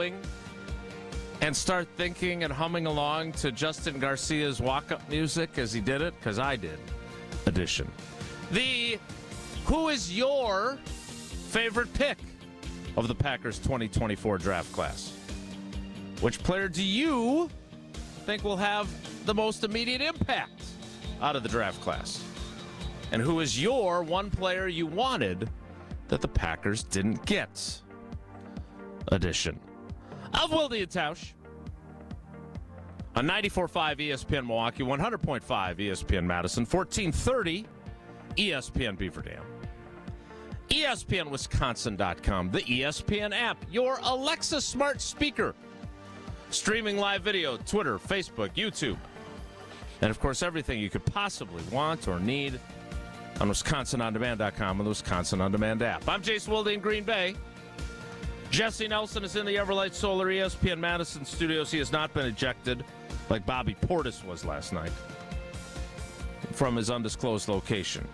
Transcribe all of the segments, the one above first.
and start thinking and humming along to Justin Garcia's walk-up music as he did it? Because I did. Edition. The Who is your favorite pick of the Packers 2024 draft class? Which player do you think will have the most immediate impact out of the draft class? And who is your one player you wanted that the Packers didn't get? Edition of Wilde and Tausch on 94.5 ESPN Milwaukee, 100.5 ESPN Madison, 1430 ESPN Beaver Dam, ESPNWisconsin.com, the ESPN app, your Alexa smart speaker, streaming live video, Twitter, Facebook, YouTube, and of course everything you could possibly want or need on WisconsinOnDemand.com and the Wisconsin On Demand app. I'm Jason Wilde in Green Bay. Jesse Nelson is in the Everlight Solar ESPN Madison studios. He has not been ejected like Bobby Portis was last night from his undisclosed location.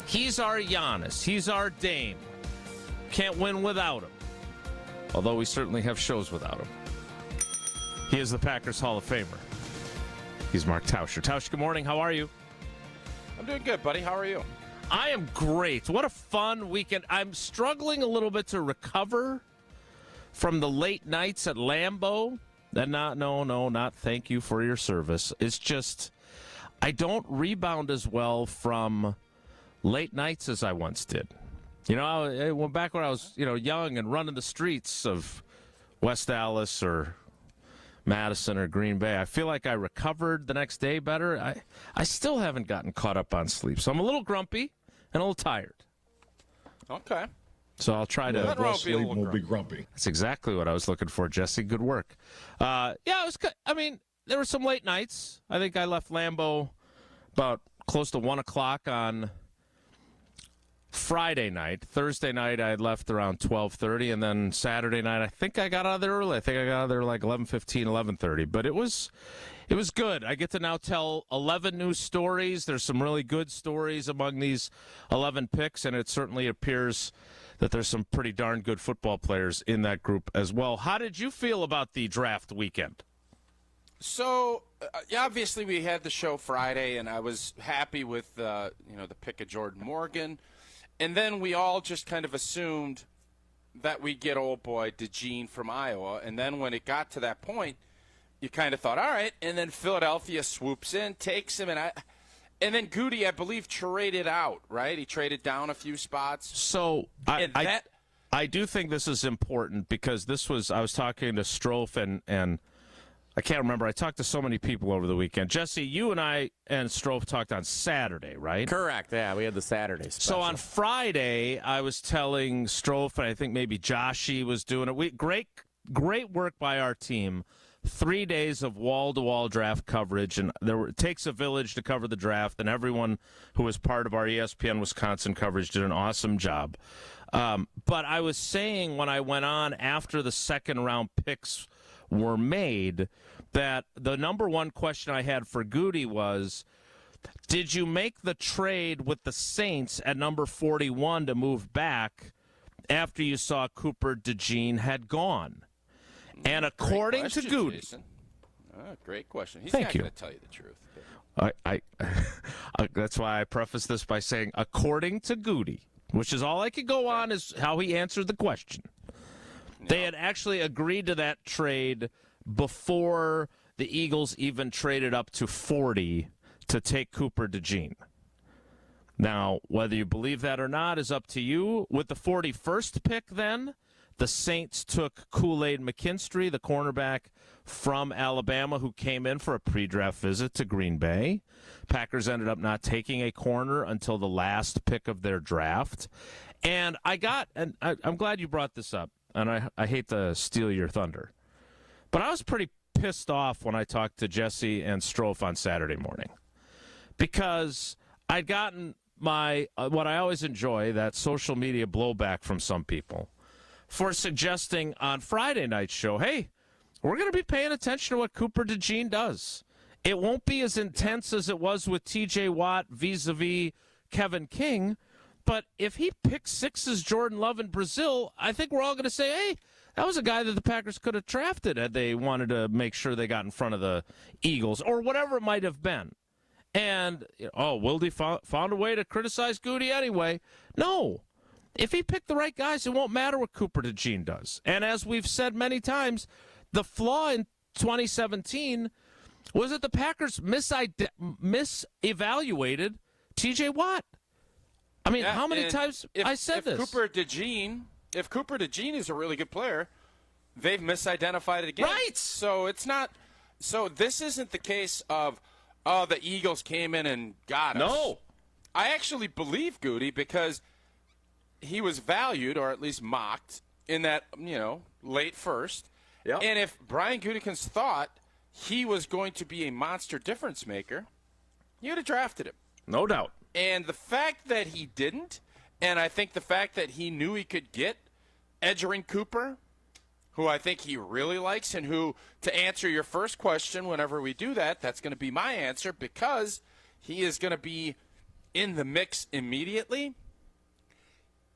He's our Giannis. He's our Dame. Can't win without him. Although we certainly have shows without him. He is the Packers Hall of Famer. He's Mark Tauscher. Tausch, good morning. How are you? I'm doing good, buddy. How are you? I am great. What a fun weekend. I'm struggling a little bit to recover from the late nights at Lambeau. And not thank you for your service. It's just I don't rebound as well from late nights as I once did. You know, back when I was, young and running the streets of West Allis or Madison or Green Bay, I feel like I recovered the next day better. I still haven't gotten caught up on sleep, so I'm a little grumpy and a little tired. Okay. So I'll try to. Well, sleep will be grumpy. That's exactly what I was looking for, Jesse. Good work. It was good. I mean, there were some late nights. I think I left Lambeau about close to 1 o'clock on Friday night. Thursday night, I left around 12:30, and then Saturday night, I think I got out of there early. I think I got out of there like 11:15, 11:30. But it was good. I get to now tell 11 new stories. There's some really good stories among these 11 picks, and it certainly appears that there's some pretty darn good football players in that group as well. How did you feel about the draft weekend? So, obviously we had the show Friday, and I was happy with the pick of Jordan Morgan. And then we all just kind of assumed that we'd get old boy DeJean from Iowa. And then when it got to that point, you kind of thought, all right. And then Philadelphia swoops in, takes him, and then Goody, I believe, traded out, right? He traded down a few spots. So I do think this is important because I was talking to Strofe and I can't remember. I talked to so many people over the weekend. Jesse, you and I and Strofe talked on Saturday, right? Correct. Yeah, we had the Saturday special. So on Friday, I was telling Strofe, and I think maybe Joshy was doing it. Great work by our team. 3 days of wall-to-wall draft coverage, and it takes a village to cover the draft, and everyone who was part of our ESPN Wisconsin coverage did an awesome job. But I was saying when I went on after the second-round picks were made that the number one question I had for Goody was, did you make the trade with the Saints at number 41 to move back after you saw Cooper DeJean had gone? And according to Goody, great question. He's Thank not you. going to tell you the truth. I that's why I preface this by saying, according to Goody, which is all I could go on is how he answered the question. No. They had actually agreed to that trade before the Eagles even traded up to 40 to take Cooper DeJean. Now, whether you believe that or not is up to you. With the 41st pick then, the Saints took Kool-Aid McKinstry, the cornerback from Alabama, who came in for a pre-draft visit to Green Bay. Packers ended up not taking a corner until the last pick of their draft. And I'm glad you brought this up, and I hate to steal your thunder, but I was pretty pissed off when I talked to Jesse and Strofe on Saturday morning because I'd gotten what I always enjoy, that social media blowback from some people, for suggesting on Friday night's show, hey, we're going to be paying attention to what Cooper DeJean does. It won't be as intense as it was with T.J. Watt vis-a-vis Kevin King, but if he picks sixes Jordan Love in Brazil, I think we're all going to say, hey, That was a guy that the Packers could have drafted had they wanted to make sure they got in front of the Eagles or whatever it might have been. And, Wilde found a way to criticize Goody anyway. No. If he picked the right guys, it won't matter what Cooper DeJean does. And as we've said many times, the flaw in 2017 was that the Packers misevaluated T.J. Watt. I mean, how many times I said this? If Cooper DeJean is a really good player, they've misidentified it again. Right. So it's not. So this isn't the case of, the Eagles came in and got us. No. I actually believe Goody because he was valued, or at least mocked, in that, late first. Yep. And if Brian Gutekunst thought he was going to be a monster difference maker, he would have drafted him. No doubt. And the fact that he didn't, and I think the fact that he knew he could get Edgerrin Cooper, who I think he really likes, and who, to answer your first question, whenever we do that, that's going to be my answer, because he is going to be in the mix immediately.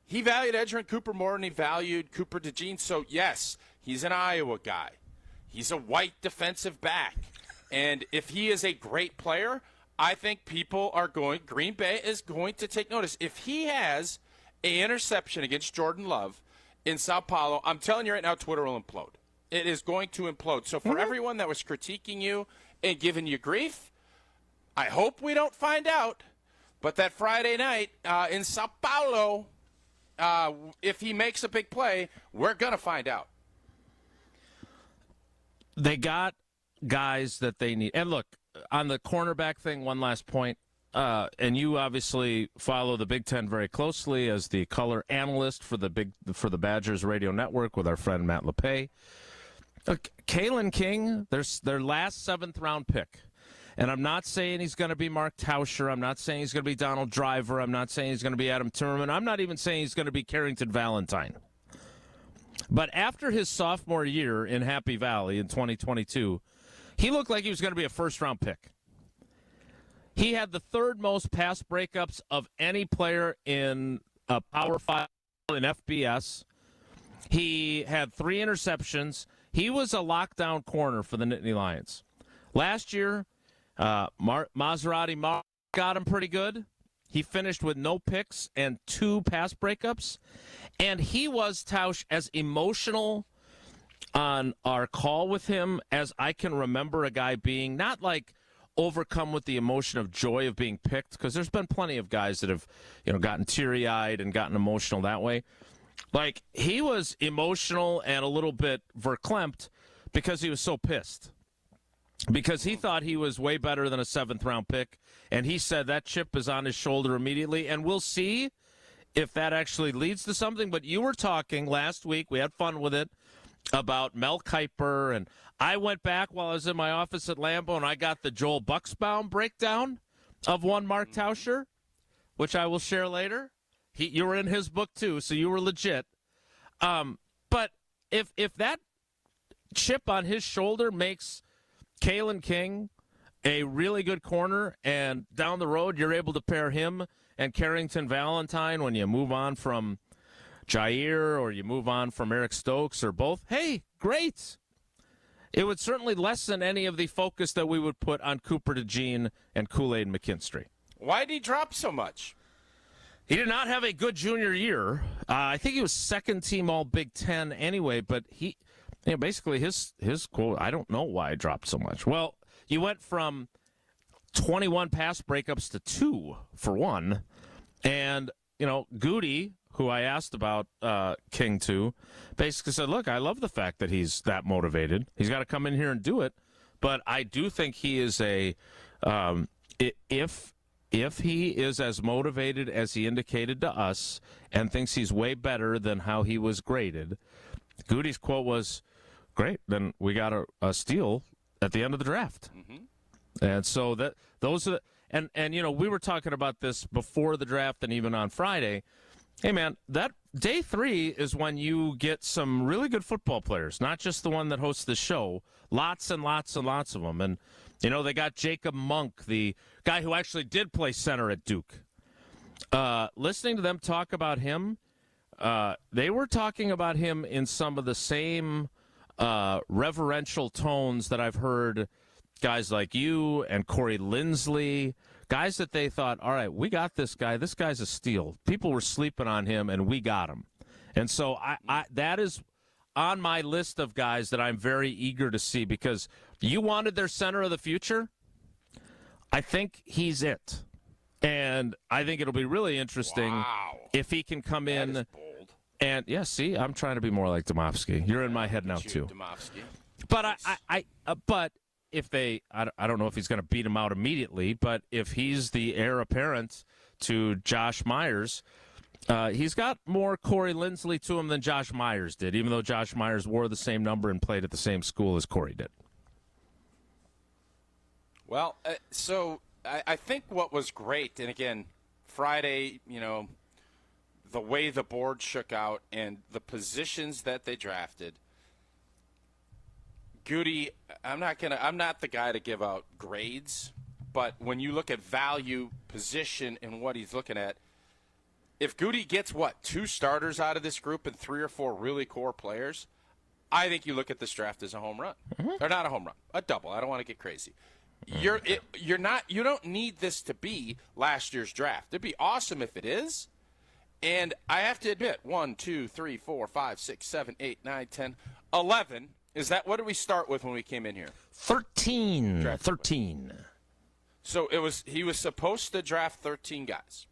He valued Edgerrin Cooper more than he valued Cooper DeJean. So, yes, he's an Iowa guy. He's a white defensive back. And if he is a great player, I think Green Bay is going to take notice. If he has an interception against Jordan Love in Sao Paulo, I'm telling you right now, Twitter will implode. It is going to implode. So for everyone that was critiquing you and giving you grief, I hope we don't find out. But that Friday night in Sao Paulo, if he makes a big play, we're going to find out. They got guys that they need. And look, on the cornerback thing, one last point. And you obviously follow the Big Ten very closely as the color analyst for the Badgers radio network with our friend Matt LePay. Kalen King, their last 7th-round pick. And I'm not saying he's going to be Mark Tauscher. I'm not saying he's going to be Donald Driver. I'm not saying he's going to be Adam Timmerman. I'm not even saying he's going to be Carrington Valentine. But after his sophomore year in Happy Valley in 2022, he looked like he was going to be a first-round pick. He had the 3rd most pass breakups of any player in Power 5 in FBS. He had 3 interceptions. He was a lockdown corner for the Nittany Lions. Last year, Maserati got him pretty good. He finished with no picks and 2 pass breakups. And he was, Tausch, as emotional on our call with him as I can remember a guy being, not like overcome with the emotion of joy of being picked, because there's been plenty of guys that have, gotten teary-eyed and gotten emotional that way. Like, he was emotional and a little bit verklempt because he was so pissed. Because he thought he was way better than a 7th-round pick, and he said that chip is on his shoulder immediately, and we'll see if that actually leads to something. But you were talking last week, we had fun with it, about Mel Kiper, and I went back while I was in my office at Lambeau, and I got the Joel Buxbaum breakdown of one Mark Tauscher, which I will share later. You were in his book, too, so you were legit. But if that chip on his shoulder makes Kalen King a really good corner, and down the road you're able to pair him and Carrington Valentine when you move on from Jair or you move on from Eric Stokes or both, hey, great. It would certainly lessen any of the focus that we would put on Cooper DeJean and Kool-Aid McKinstry. Why did he drop so much? He did not have a good junior year. I think he was 2nd team all Big Ten anyway, but he, basically his quote, I don't know why I dropped so much. Well, you went from 21 pass breakups to 2 for one. And, Goody, who I asked about King to, basically said, look, I love the fact that he's that motivated. He's got to come in here and do it. But I do think he is if he is as motivated as he indicated to us and thinks he's way better than how he was graded, Goody's quote was, great, then we got a steal at the end of the draft. Mm-hmm. And so those are and we were talking about this before the draft and even on Friday. Hey, man, that day 3 is when you get some really good football players, not just the one that hosts the show, lots and lots and lots of them. And, they got Jacob Monk, the guy who actually did play center at Duke. Listening to them talk about him, they were talking about him in some of the same reverential tones that I've heard guys like you and Corey Linsley, guys that they thought, all right, we got this guy. This guy's a steal. People were sleeping on him, and we got him. And so I that is on my list of guys that I'm very eager to see, because you wanted their center of the future. I think he's it. And I think it'll be really interesting if he can come in. That is bold. And, yeah, see, I'm trying to be more like Domofsky. You're in my head now, too. Domofsky. But but if they, I don't know if he's going to beat him out immediately, but if he's the heir apparent to Josh Myers, he's got more Corey Linsley to him than Josh Myers did, even though Josh Myers wore the same number and played at the same school as Corey did. Well, so I think what was great, and again, Friday, the way the board shook out and the positions that they drafted, Goody, I'm not the guy to give out grades, but when you look at value, position, and what he's looking at, if Goody gets, 2 starters out of this group and 3 or 4 really core players, I think you look at this draft as a home run. Or not a home run, a double. I don't want to get crazy. You don't need this to be last year's draft. It'd be awesome if it is. And I have to admit, 1, 2, 3, 4, 5, 6, 7, 8, 9, 10, 11. Is that what did we start with when we came in here? 13. 13. So he was supposed to draft 13 guys.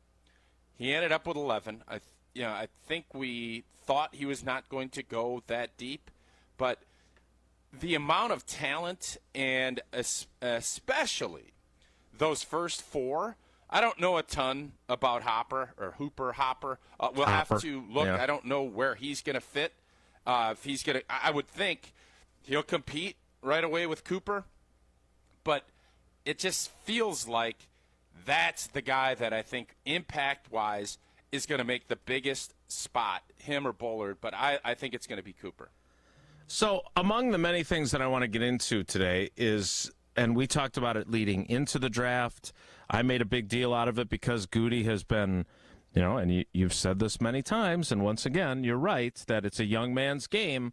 He ended up with 11. I think we thought he was not going to go that deep, but the amount of talent and especially those first 4, I don't know a ton about Hopper. We'll have to look. Yeah. I don't know where he's going to fit. If he's going to, I would think he'll compete right away with Cooper, but it just feels like that's the guy that I think impact-wise is going to make the biggest spot, him or Bullard, but I think it's going to be Cooper. So among the many things that I want to get into today is, and we talked about it leading into the draft, I made a big deal out of it because Goody has been, and you've said this many times, and once again, you're right, that it's a young man's game.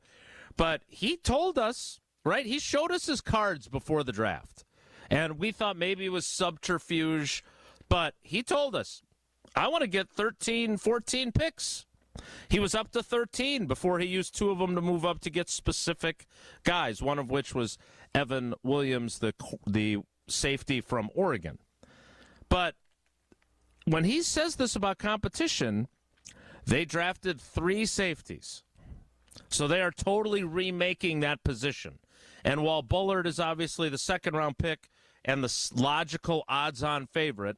But he told us, right, he showed us his cards before the draft. And we thought maybe it was subterfuge, but he told us, I want to get 13, 14 picks. He was up to 13 before he used 2 of them to move up to get specific guys, one of which was Evan Williams, the safety from Oregon. But when he says this about competition, they drafted 3 safeties. So they are totally remaking that position. And while Bullard is obviously the second-round pick and the logical odds-on favorite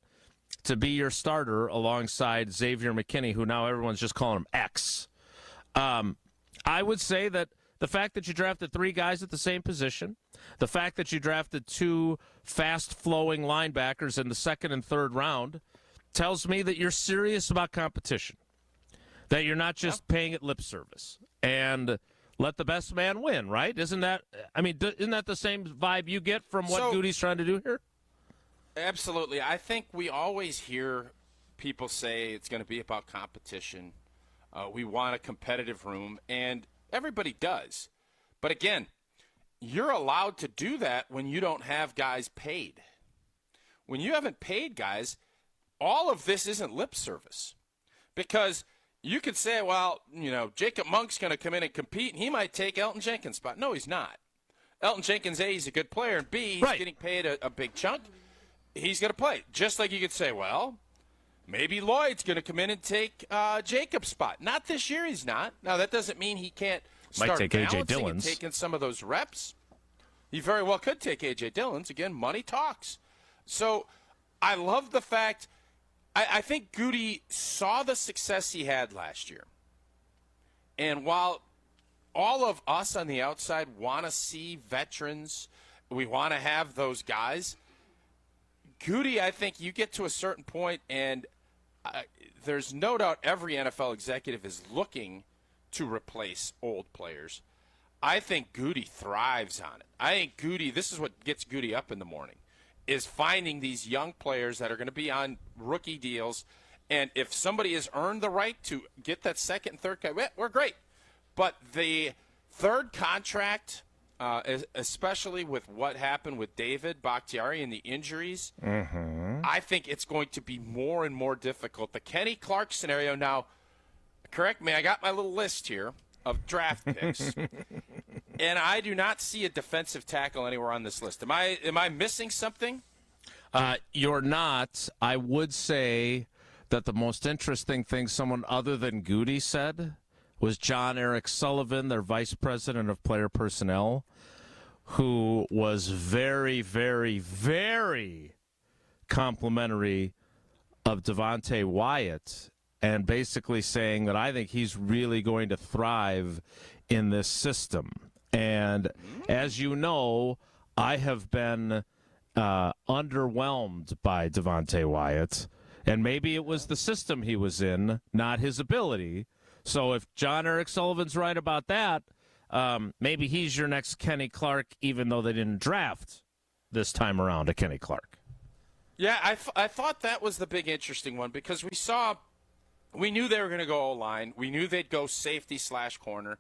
to be your starter alongside Xavier McKinney, who now everyone's just calling him X, I would say that the fact that you drafted 3 guys at the same position, the fact that you drafted 2 fast-flowing linebackers in the second and third round tells me that you're serious about competition, that you're not just paying it lip service. And let the best man win, right? Isn't that the same vibe you get from what Goody's trying to do here? Absolutely. I think we always hear people say it's going to be about competition. We want a competitive room, and everybody does. But again, you're allowed to do that when you don't have guys paid. When you haven't paid guys, all of this isn't lip service. Because you could say, well, Jacob Monk's going to come in and compete, and he might take Elton Jenkins' spot. No, he's not. Elton Jenkins, A, he's a good player, and B, he's getting paid a big chunk. He's going to play. Just like you could say, well, maybe Lloyd's going to come in and take Jacob's spot. Not this year, he's not. Now, that doesn't mean he can't start balancing and taking some of those reps. He very well could take A.J. Dillon's. Again, money talks. So I love the fact – I think Goody saw the success he had last year. And while all of us on the outside want to see veterans, we want to have those guys, Goody, I think you get to a certain point, and there's no doubt every NFL executive is looking to replace old players. I think Goody thrives on it. I think Goody, this is what gets Goody up in the morning, is finding these young players that are going to be on rookie deals And if somebody has earned the right to get that second and third guy, we're great. But the third contract, especially with what happened with David Bakhtiari and the injuries, I think it's going to be more and more difficult. The Kenny Clark scenario now, correct me, I got my little list here of draft picks, and I do not see a defensive tackle anywhere on this list. Am I missing something? You're not. I would say that the most interesting thing someone other than Goody said was John Eric Sullivan, their vice president of player personnel, who was very, very, very complimentary of Devontae Wyatt and basically saying that I think he's really going to thrive in this system. And as you know, I have been underwhelmed by Devontae Wyatt, and maybe it was the system he was in, not his ability. So if John Eric Sullivan's right about that, maybe he's your next Kenny Clark, even though they didn't draft this time around a Kenny Clark. Yeah, I thought that was the big interesting one because we knew they were going to go O-line. We knew they'd go safety/corner.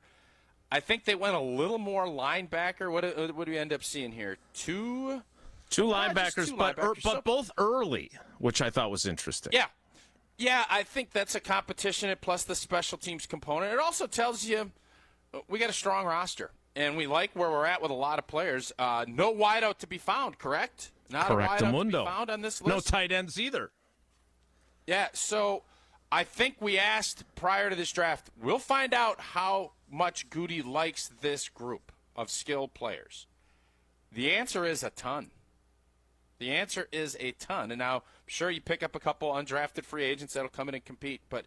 I think they went a little more linebacker. What do we end up seeing here? Two linebackers, but both early, which I thought was interesting. Yeah, I think that's a competition, plus the special teams component. It also tells you we got a strong roster, and we like where we're at with a lot of players. No wideout to be found, correct? Not a wideout to be found on this list? No tight ends either. Yeah, so I think we asked prior to this draft, we'll find out how much Goody likes this group of skilled players. The answer is a ton. The answer is a ton. And now, I'm sure you pick up a couple undrafted free agents that'll come in and compete, but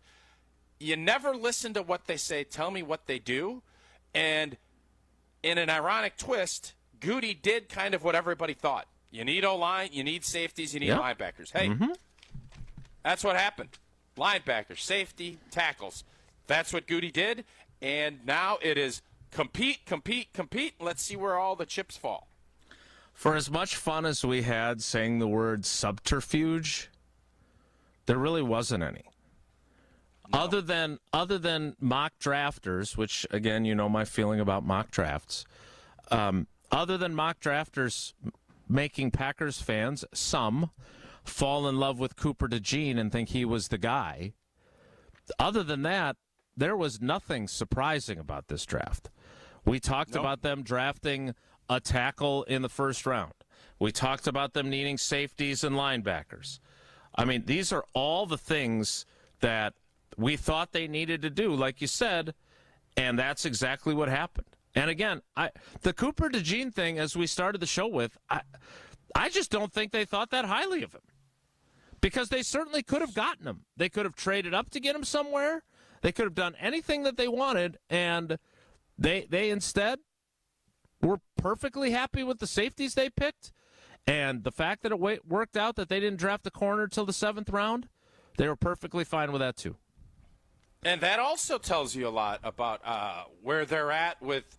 you never listen to what they say. Tell me what they do. And in an ironic twist, Goody did kind of what everybody thought. You need O-line, you need safeties, you need linebackers. Hey, that's what happened. Linebackers, safety, tackles. That's what Goody did. And now it is compete, compete, compete. Let's see where all the chips fall. For as much fun as we had saying the word subterfuge, there really wasn't any. No. Other than mock drafters, which, again, you know my feeling about mock drafts, other than mock drafters making Packers fans, some, fall in love with Cooper DeJean and think he was the guy. Other than that, there was nothing surprising about this draft. We talked about them drafting a tackle in the first round. We talked about them needing safeties and linebackers. I mean, these are all the things that we thought they needed to do, like you said, and that's exactly what happened. And again, the Cooper DeJean thing, as we started the show with, I just don't think they thought that highly of him. Because they certainly could have gotten him. They could have traded up to get him somewhere. They could have done anything that they wanted, and they instead were perfectly happy with the safeties they picked. And the fact that it worked out that they didn't draft the corner till the 7th round, they were perfectly fine with that too. And that also tells you a lot about where they're at with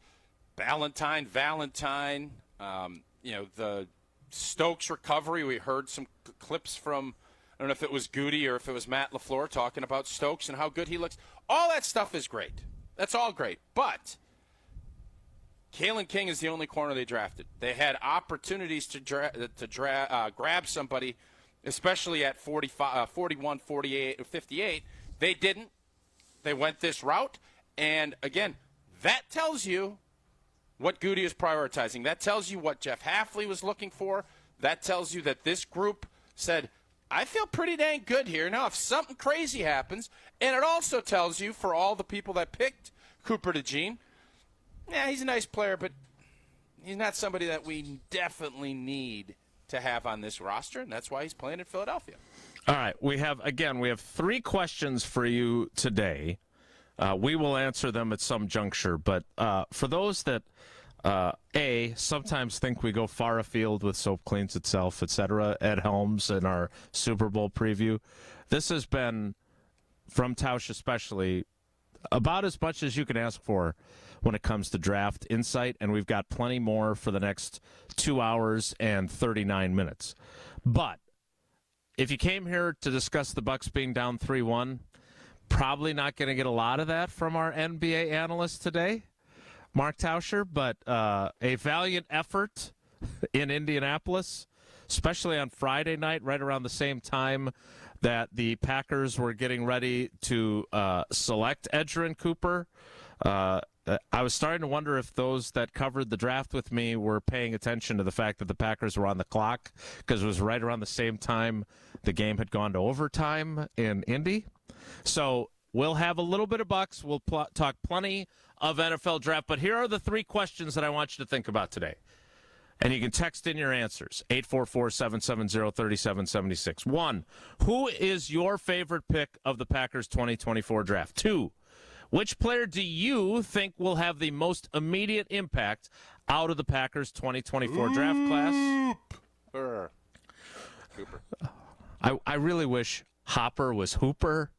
Valentine, the Stokes recovery. We heard some clips from, I don't know if it was Goody or if it was Matt LaFleur talking about Stokes and how good he looks. All that stuff is great. That's all great. But Kalen King is the only corner they drafted. They had opportunities to grab somebody, especially at 45, 41, 48, 58. They didn't. They went this route. And, again, that tells you what Goody is prioritizing. That tells you what Jeff Hafley was looking for. That tells you that this group said, I feel pretty dang good here. Now, if something crazy happens, and it also tells you for all the people that picked Cooper DeJean, yeah, he's a nice player, but he's not somebody that we definitely need to have on this roster, and that's why he's playing in Philadelphia. All right, we have 3 questions for you today. We will answer them at some juncture, but for those that, sometimes think we go far afield with Soap Cleans Itself, etc., Ed Helms in our Super Bowl preview, this has been, from Tausch especially, about as much as you can ask for when it comes to draft insight, and we've got plenty more for the next 2 hours and 39 minutes. But if you came here to discuss the Bucks being down 3-1, probably not going to get a lot of that from our NBA analyst today, Mark Tauscher, but a valiant effort in Indianapolis, especially on Friday night, right around the same time that the Packers were getting ready to select Edgerrin Cooper. I was starting to wonder if those that covered the draft with me were paying attention to the fact that the Packers were on the clock, because it was right around the same time the game had gone to overtime in Indy. So we'll have a little bit of Bucks. We'll talk plenty of NFL draft. But here are the 3 questions that I want you to think about today. And you can text in your answers, 844-770-3776. 1, who is your favorite pick of the Packers 2024 draft? 2, which player do you think will have the most immediate impact out of the Packers 2024 draft class? Cooper. I really wish Hopper was Hooper,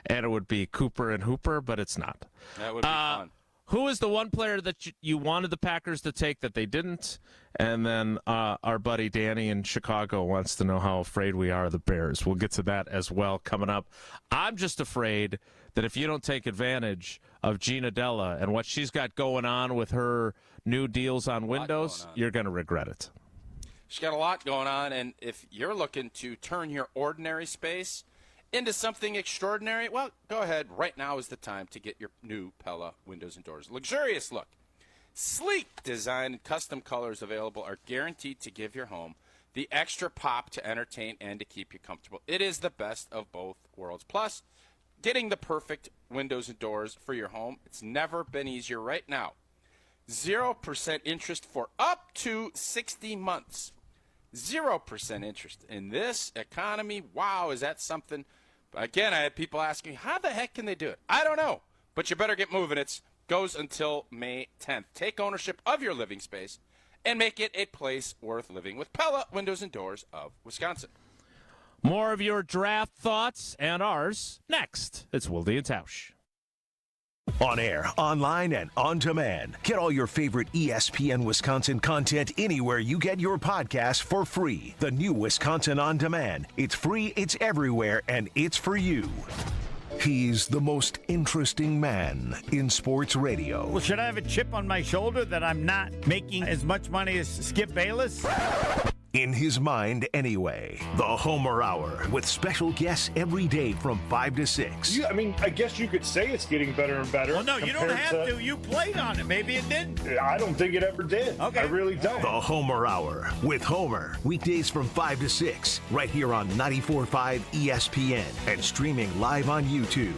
and it would be Cooper and Hooper, but it's not. That would be fun. Who is the one player that you wanted the Packers to take that they didn't? And then our buddy Danny in Chicago wants to know how afraid we are of the Bears. We'll get to that as well coming up. I'm just afraid that if you don't take advantage of Gina Della and what she's got going on with her new deals on Windows, you're going to regret it. She's got a lot going on, and if you're looking to turn your ordinary space into something extraordinary, well, go ahead. Right now is the time to get your new Pella windows and doors. Luxurious look, sleek design, and custom colors available are guaranteed to give your home the extra pop to entertain and to keep you comfortable. It is the best of both worlds. Plus, getting the perfect windows and doors for your home, it's never been easier. Right now, 0% interest for up to 60 months. 0% interest in this economy. Wow, is that something? Again, I had people asking, how the heck can they do it? I don't know, but you better get moving. It goes until May 10th. Take ownership of your living space and make it a place worth living with Pella Windows and Doors of Wisconsin. More of your draft thoughts and ours next. It's Wilde and Tausch. On air, online, and on demand. Get all your favorite ESPN Wisconsin content anywhere you get your podcasts for free. The new Wisconsin On Demand. It's free, it's everywhere, and it's for you. He's the most interesting man in sports radio. Well, should I have a chip on my shoulder that I'm not making as much money as Skip Bayless? In his mind, anyway. The Homer Hour with special guests every day from 5 to 6. Yeah, I mean, I guess you could say it's getting better and better. Well, no, you don't have to. You played on it. Maybe it didn't. I don't think it ever did. Okay. I really don't. The Homer Hour with Homer. Weekdays from 5 to 6. Right here on 94.5 ESPN and streaming live on YouTube.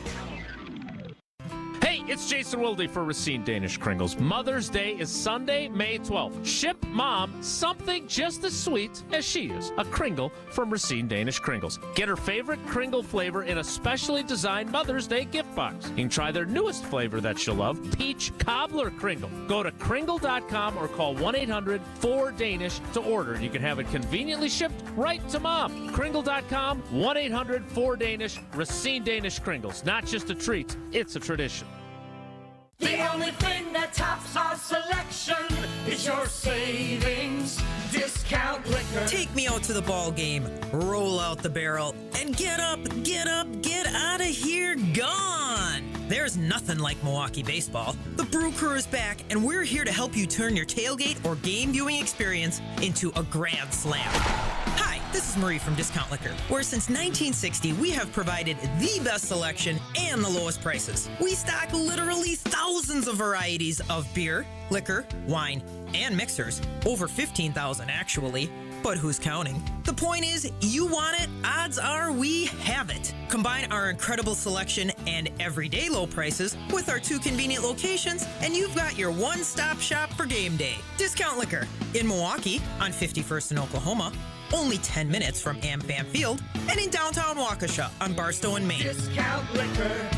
Hey, it's Jason Wilde for Racine Danish Kringles. Mother's Day is Sunday, May 12th. Ship Mom something just as sweet as she is. A Kringle from Racine Danish Kringles. Get her favorite Kringle flavor in a specially designed Mother's Day gift box. You can try their newest flavor that she'll love, Peach Cobbler Kringle. Go to Kringle.com or call 1-800-4DANISH to order. You can have it conveniently shipped right to Mom. Kringle.com, 1-800-4DANISH, Racine Danish Kringles. Not just a treat, it's a tradition. The only thing that tops our selection is your savings discount liquor. Take me out to the ball game, roll out the barrel, and get up, get out of here, gone. There's nothing like Milwaukee baseball. The Brew Crew is back, and we're here to help you turn your tailgate or game viewing experience into a grand slam. Hi, this is Marie from Discount Liquor, where since 1960 we have provided the best selection and the lowest prices. We stock literally thousands of varieties of beer, liquor, wine, and mixers. Over 15,000 actually, but who's counting? The point is, you want it, odds are we have it. Combine our incredible selection and everyday low prices with our 2 convenient locations, and you've got your one-stop shop for game day. Discount Liquor in Milwaukee on 51st in Oklahoma, only 10 minutes from AmFam Field, and in downtown Waukesha on Barstow and Maine. Discount liquor.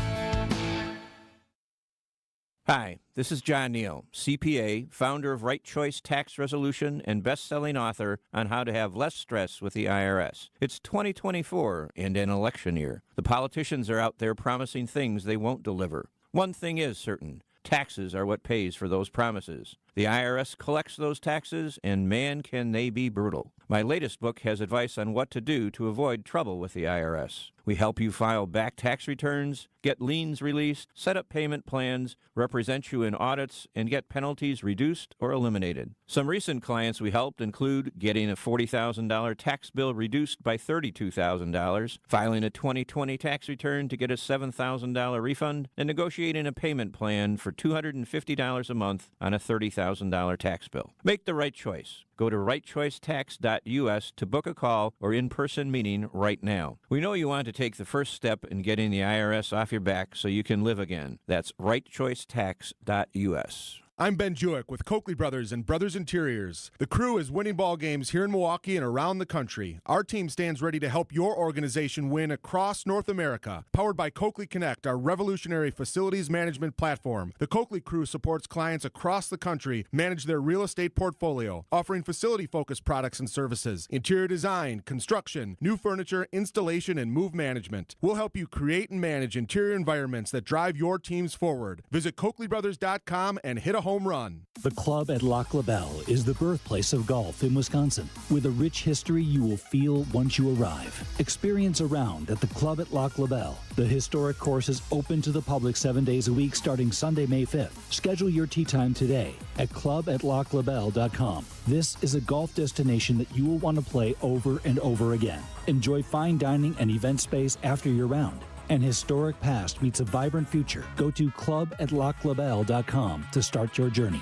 Hi, this is John Neal, CPA, founder of Right Choice Tax Resolution and best-selling author on how to have less stress with the IRS. It's 2024 and an election year. The politicians are out there promising things they won't deliver. One thing is certain. Taxes are what pays for those promises. The IRS collects those taxes, and man, can they be brutal. My latest book has advice on what to do to avoid trouble with the IRS. We help you file back tax returns, get liens released, set up payment plans, represent you in audits, and get penalties reduced or eliminated. Some recent clients we helped include getting a $40,000 tax bill reduced by $32,000, filing a 2020 tax return to get a $7,000 refund, and negotiating a payment plan for $250 a month on a $30,000 tax bill. Make the right choice. Go to rightchoicetax.us to book a call or in-person meeting right now. We know you want to take the first step in getting the IRS off your back so you can live again. That's rightchoicetax.us. I'm Ben Jewick with Coakley Brothers and Brothers Interiors. The crew is winning ball games here in Milwaukee and around the country. Our team stands ready to help your organization win across North America. Powered by Coakley Connect, our revolutionary facilities management platform. The Coakley crew supports clients across the country manage their real estate portfolio, offering facility-focused products and services, interior design, construction, new furniture, installation, and move management. We'll help you create and manage interior environments that drive your teams forward. Visit CoakleyBrothers.com and hit a home run. The club at Lac La Belle is the birthplace of golf in Wisconsin, with a rich history you will feel once you arrive. Experience a round at the club at Lac La Belle. The historic course is open to the public 7 days a week starting Sunday, May 5th. Schedule your tee time today at clubatlaclabelle.com. This is a golf destination that you will want to play over and over again. Enjoy fine dining and event space after your round. An historic past meets a vibrant future. Go to clubatlaclabelle.com to start your journey.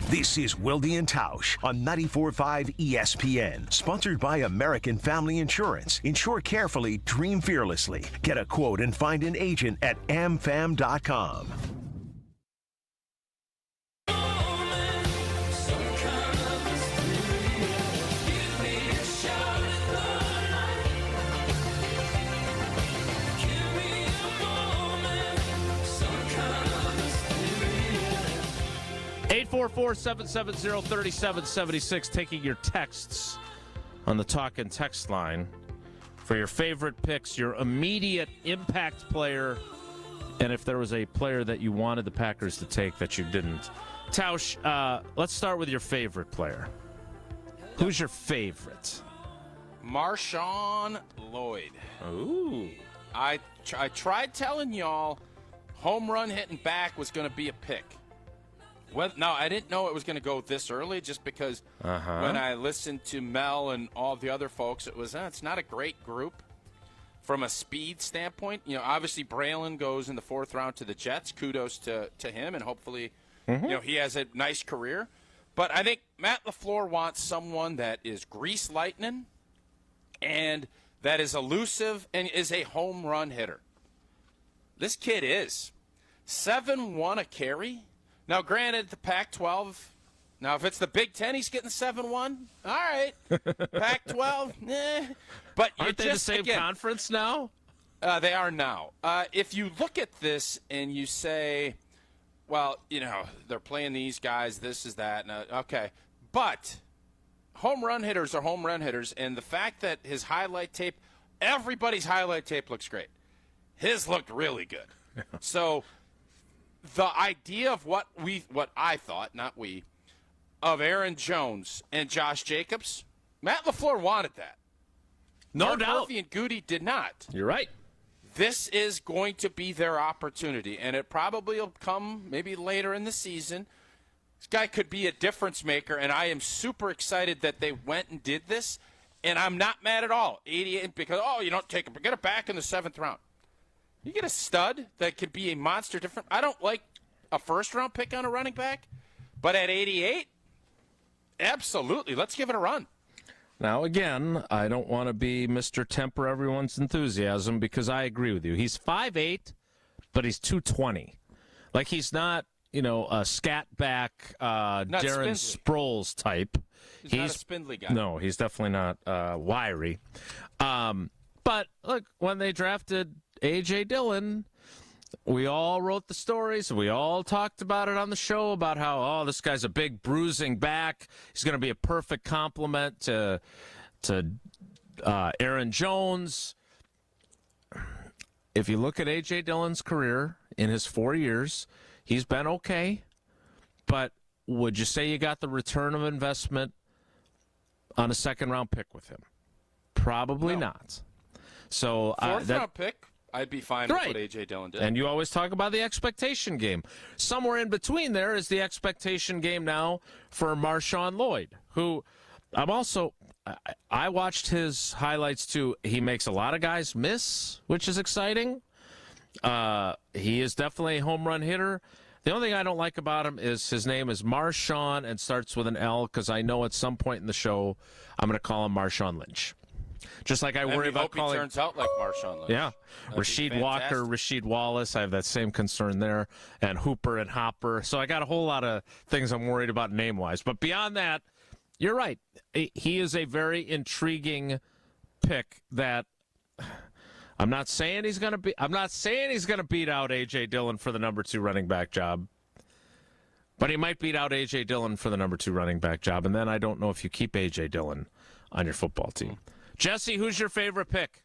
This is Wilde and Tausch on 94.5 ESPN. Sponsored by American Family Insurance. Insure carefully, dream fearlessly. Get a quote and find an agent at amfam.com. Eight 844-770-3776, taking your texts on the talk and text line for your favorite picks, your immediate impact player, and if there was a player that you wanted the Packers to take that you didn't. Tausch, let's start with your favorite player. Who's your favorite? Marshawn Lloyd. Ooh. I tried telling y'all home run hitting back was going to be a pick. Well, no, I didn't know it was going to go this early just because when I listened to Mel and all the other folks, it was, it's not a great group from a speed standpoint. You know, obviously Braylon goes in the 4th round to the Jets. Kudos to him, and hopefully, you know, he has a nice career. But I think Matt LaFleur wants someone that is grease lightning and that is elusive and is a home run hitter. This kid is 7-1 a carry. Now, granted, the Pac-12, now if it's the Big Ten, he's getting 7-1. All right. Pac-12, But aren't they the same conference now? They are now. If you look at this and you say, well, you know, they're playing these guys, this is that. Okay. But home run hitters are home run hitters, and the fact that his highlight tape, everybody's highlight tape looks great. His looked really good. So the idea of what I thought, not we, of Aaron Jones and Josh Jacobs, Matt LaFleur wanted that. No Mark doubt. Murphy and Goody did not. You're right. This is going to be their opportunity, and it probably will come maybe later in the season. This guy could be a difference maker, and I am super excited that they went and did this, and I'm not mad at all. 88 because, you don't take him. Get it back in the 7th round. You get a stud that could be a monster different. I don't like a first-round pick on a running back, but at 88, absolutely. Let's give it a run. Now, again, I don't want to be Mr. Temper everyone's enthusiasm because I agree with you. He's 5'8", but he's 220. Like, he's not, you know, a scat back Darren Sproles type. He's not a spindly guy. No, he's definitely not wiry. But, look, when they drafted A.J. Dillon, we all wrote the stories. We all talked about it on the show about how, this guy's a big bruising back. He's going to be a perfect complement to Aaron Jones. If you look at A.J. Dillon's career in his 4 years, he's been okay. But would you say you got the return of investment on a second-round pick with him? Probably not. So Fourth-round pick, I'd be fine with what A.J. Dillon did. And you always talk about the expectation game. Somewhere in between there is the expectation game now for Marshawn Lloyd, who I watched his highlights too. He makes a lot of guys miss, which is exciting. He is definitely a home run hitter. The only thing I don't like about him is his name is Marshawn and starts with an L, because I know at some point in the show I'm going to call him Marshawn Lynch. Just like I worry about calling. He turns out like Marshawn Lynch. Yeah. Rasheed Walker, Rasheed Wallace. I have that same concern there. And Hooper and Hopper. So I got a whole lot of things I'm worried about name-wise. But beyond that, you're right. He is a very intriguing pick that I'm not saying he's going to beat out A.J. Dillon for the number 2 running back job. But he might beat out A.J. Dillon for the number 2 running back job. And then I don't know if you keep A.J. Dillon on your football team. Jesse, who's your favorite pick?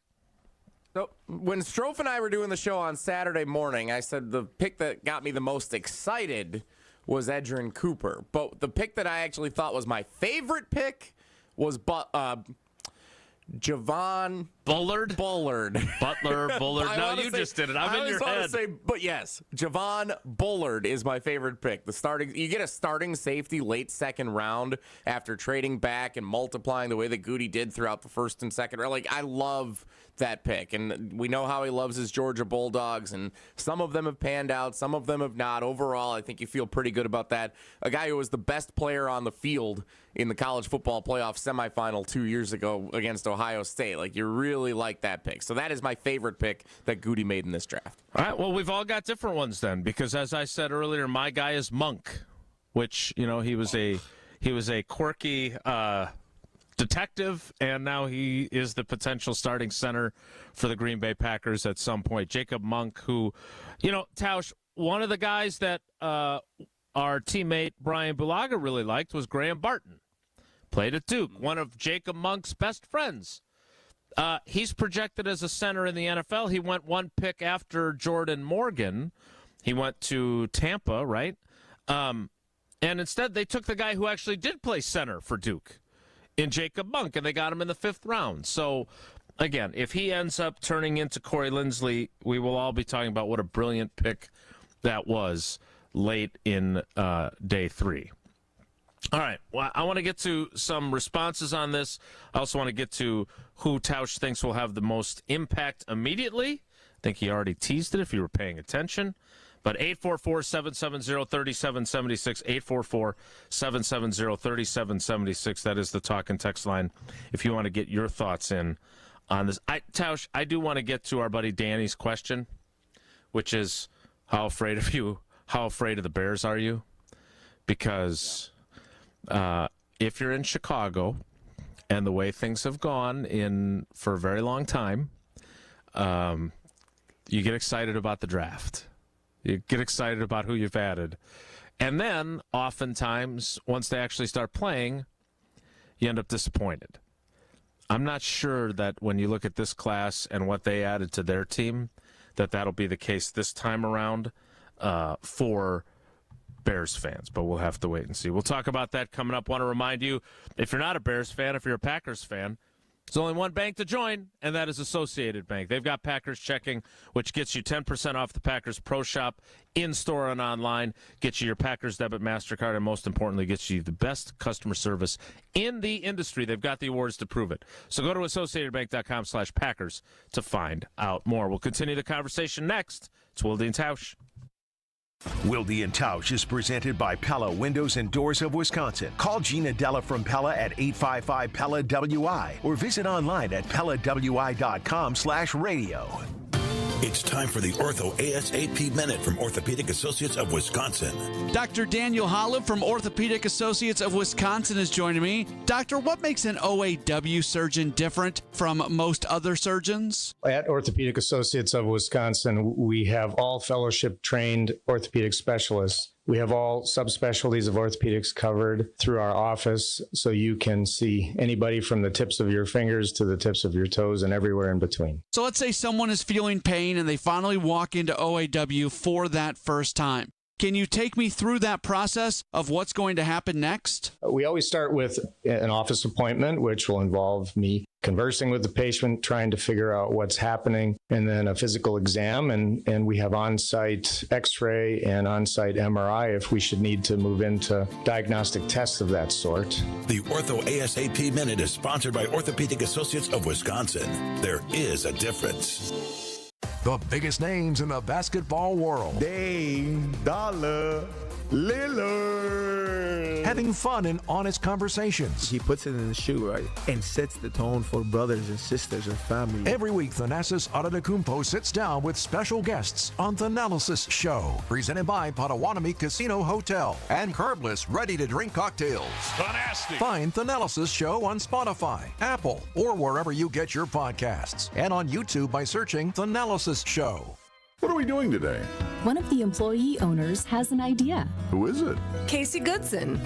So when Strofe and I were doing the show on Saturday morning, I said the pick that got me the most excited was Edgerrin Cooper. But the pick that I actually thought was my favorite pick was Javon Bullard. Bullard. No, you just did it. I'm in your head. But yes, Javon Bullard is my favorite pick. You get a starting safety late second round after trading back and multiplying the way that Goody did throughout the first and second round. I love that pick, and we know how he loves his Georgia Bulldogs, and some of them have panned out, some of them have not. Overall, I think you feel pretty good about that. A guy who was the best player on the field in the college football playoff semifinal 2 years ago against Ohio State. You really like that pick. So that is my favorite pick that Goody made in this draft. All right, well, we've all got different ones then, because as I said earlier, my guy is Monk, which, he was a quirky detective, and now he is the potential starting center for the Green Bay Packers at some point. Jacob Monk, who, Tausch, one of the guys that our teammate Brian Bulaga really liked was Graham Barton. Played at Duke, one of Jacob Monk's best friends. He's projected as a center in the NFL. He went one pick after Jordan Morgan. He went to Tampa, right? And instead they took the guy who actually did play center for Duke in Jacob Monk, and they got him in the 5th round. So, again, if he ends up turning into Corey Linsley, we will all be talking about what a brilliant pick that was late in day 3. All right, well, I want to get to some responses on this. I also want to get to who Tausch thinks will have the most impact immediately. I think he already teased it if you were paying attention. But 844-770-3776, 844-770-3776, that is the talk and text line if you want to get your thoughts in on this. Tausch, I do want to get to our buddy Danny's question, which is how afraid of the Bears are you? Because if you're in Chicago and the way things have gone for a very long time, you get excited about the draft. You get excited about who you've added. And then, oftentimes, once they actually start playing, you end up disappointed. I'm not sure that when you look at this class and what they added to their team, that'll be the case this time around for Bears fans. But we'll have to wait and see. We'll talk about that coming up. Want to remind you, if you're not a Bears fan, if you're a Packers fan, there's only one bank to join, and that is Associated Bank. They've got Packers Checking, which gets you 10% off the Packers Pro Shop, in-store and online, gets you your Packers Debit MasterCard, and most importantly, gets you the best customer service in the industry. They've got the awards to prove it. So go to AssociatedBank.com/Packers to find out more. We'll continue the conversation next. It's Wilde and Tausch. Wilde and Tausch is presented by Pella Windows and Doors of Wisconsin. Call Gina Della from Pella at 855-PELLA-WI or visit online at PellaWI.com/radio. It's time for the Ortho ASAP Minute from Orthopedic Associates of Wisconsin. Dr. Daniel Holland from Orthopedic Associates of Wisconsin is joining me. Doctor, what makes an OAW surgeon different from most other surgeons? At Orthopedic Associates of Wisconsin, we have all fellowship-trained orthopedic specialists. We have all subspecialties of orthopedics covered through our office, so you can see anybody from the tips of your fingers to the tips of your toes and everywhere in between. So let's say someone is feeling pain and they finally walk into OAW for that first time. Can you take me through that process of what's going to happen next? We always start with an office appointment, which will involve me conversing with the patient, trying to figure out what's happening, and then a physical exam. And we have on-site x-ray and on-site MRI if we should need to move into diagnostic tests of that sort. The Ortho ASAP Minute is sponsored by Orthopedic Associates of Wisconsin. There is a difference. The biggest names in the basketball world. Dame Dollar Lillard. Having fun and honest conversations. He puts it in the shoe, right? And sets the tone for brothers and sisters and family. Every week, Thanasis Adetokounmpo sits down with special guests on Thanalysis Show. Presented by Potawatomi Casino Hotel and curbless, ready-to-drink cocktails. Fantastic. Find Thanalysis Show on Spotify, Apple, or wherever you get your podcasts. And on YouTube by searching Thanalysis Show. What are we doing today? One of the employee owners has an idea. Who is it? Casey Goodson.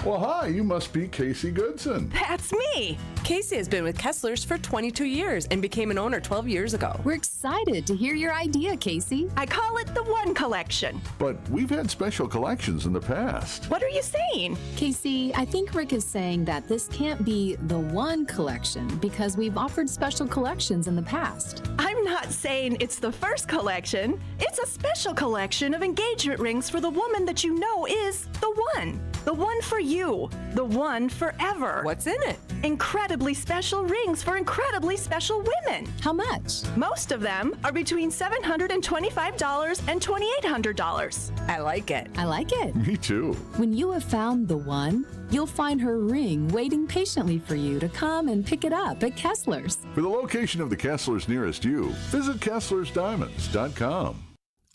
Well, hi, you must be Casey Goodson. That's me. Casey has been with Kessler's for 22 years and became an owner 12 years ago. We're excited to hear your idea, Casey. I call it the One Collection. But we've had special collections in the past. What are you saying? Casey, I think Rick is saying that this can't be the one collection because we've offered special collections in the past. I'm not saying it's the first collection. It's a special collection of engagement rings for the woman that you know is the one. The one for you. The one forever. What's in it? Incredibly special rings for incredibly special women. How much? Most of them are between $725 and $2,800. I like it. I like it. Me too. When you have found the one, you'll find her ring waiting patiently for you to come and pick it up at Kessler's. For the location of the Kesslers nearest you, visit KesslersDiamonds.com.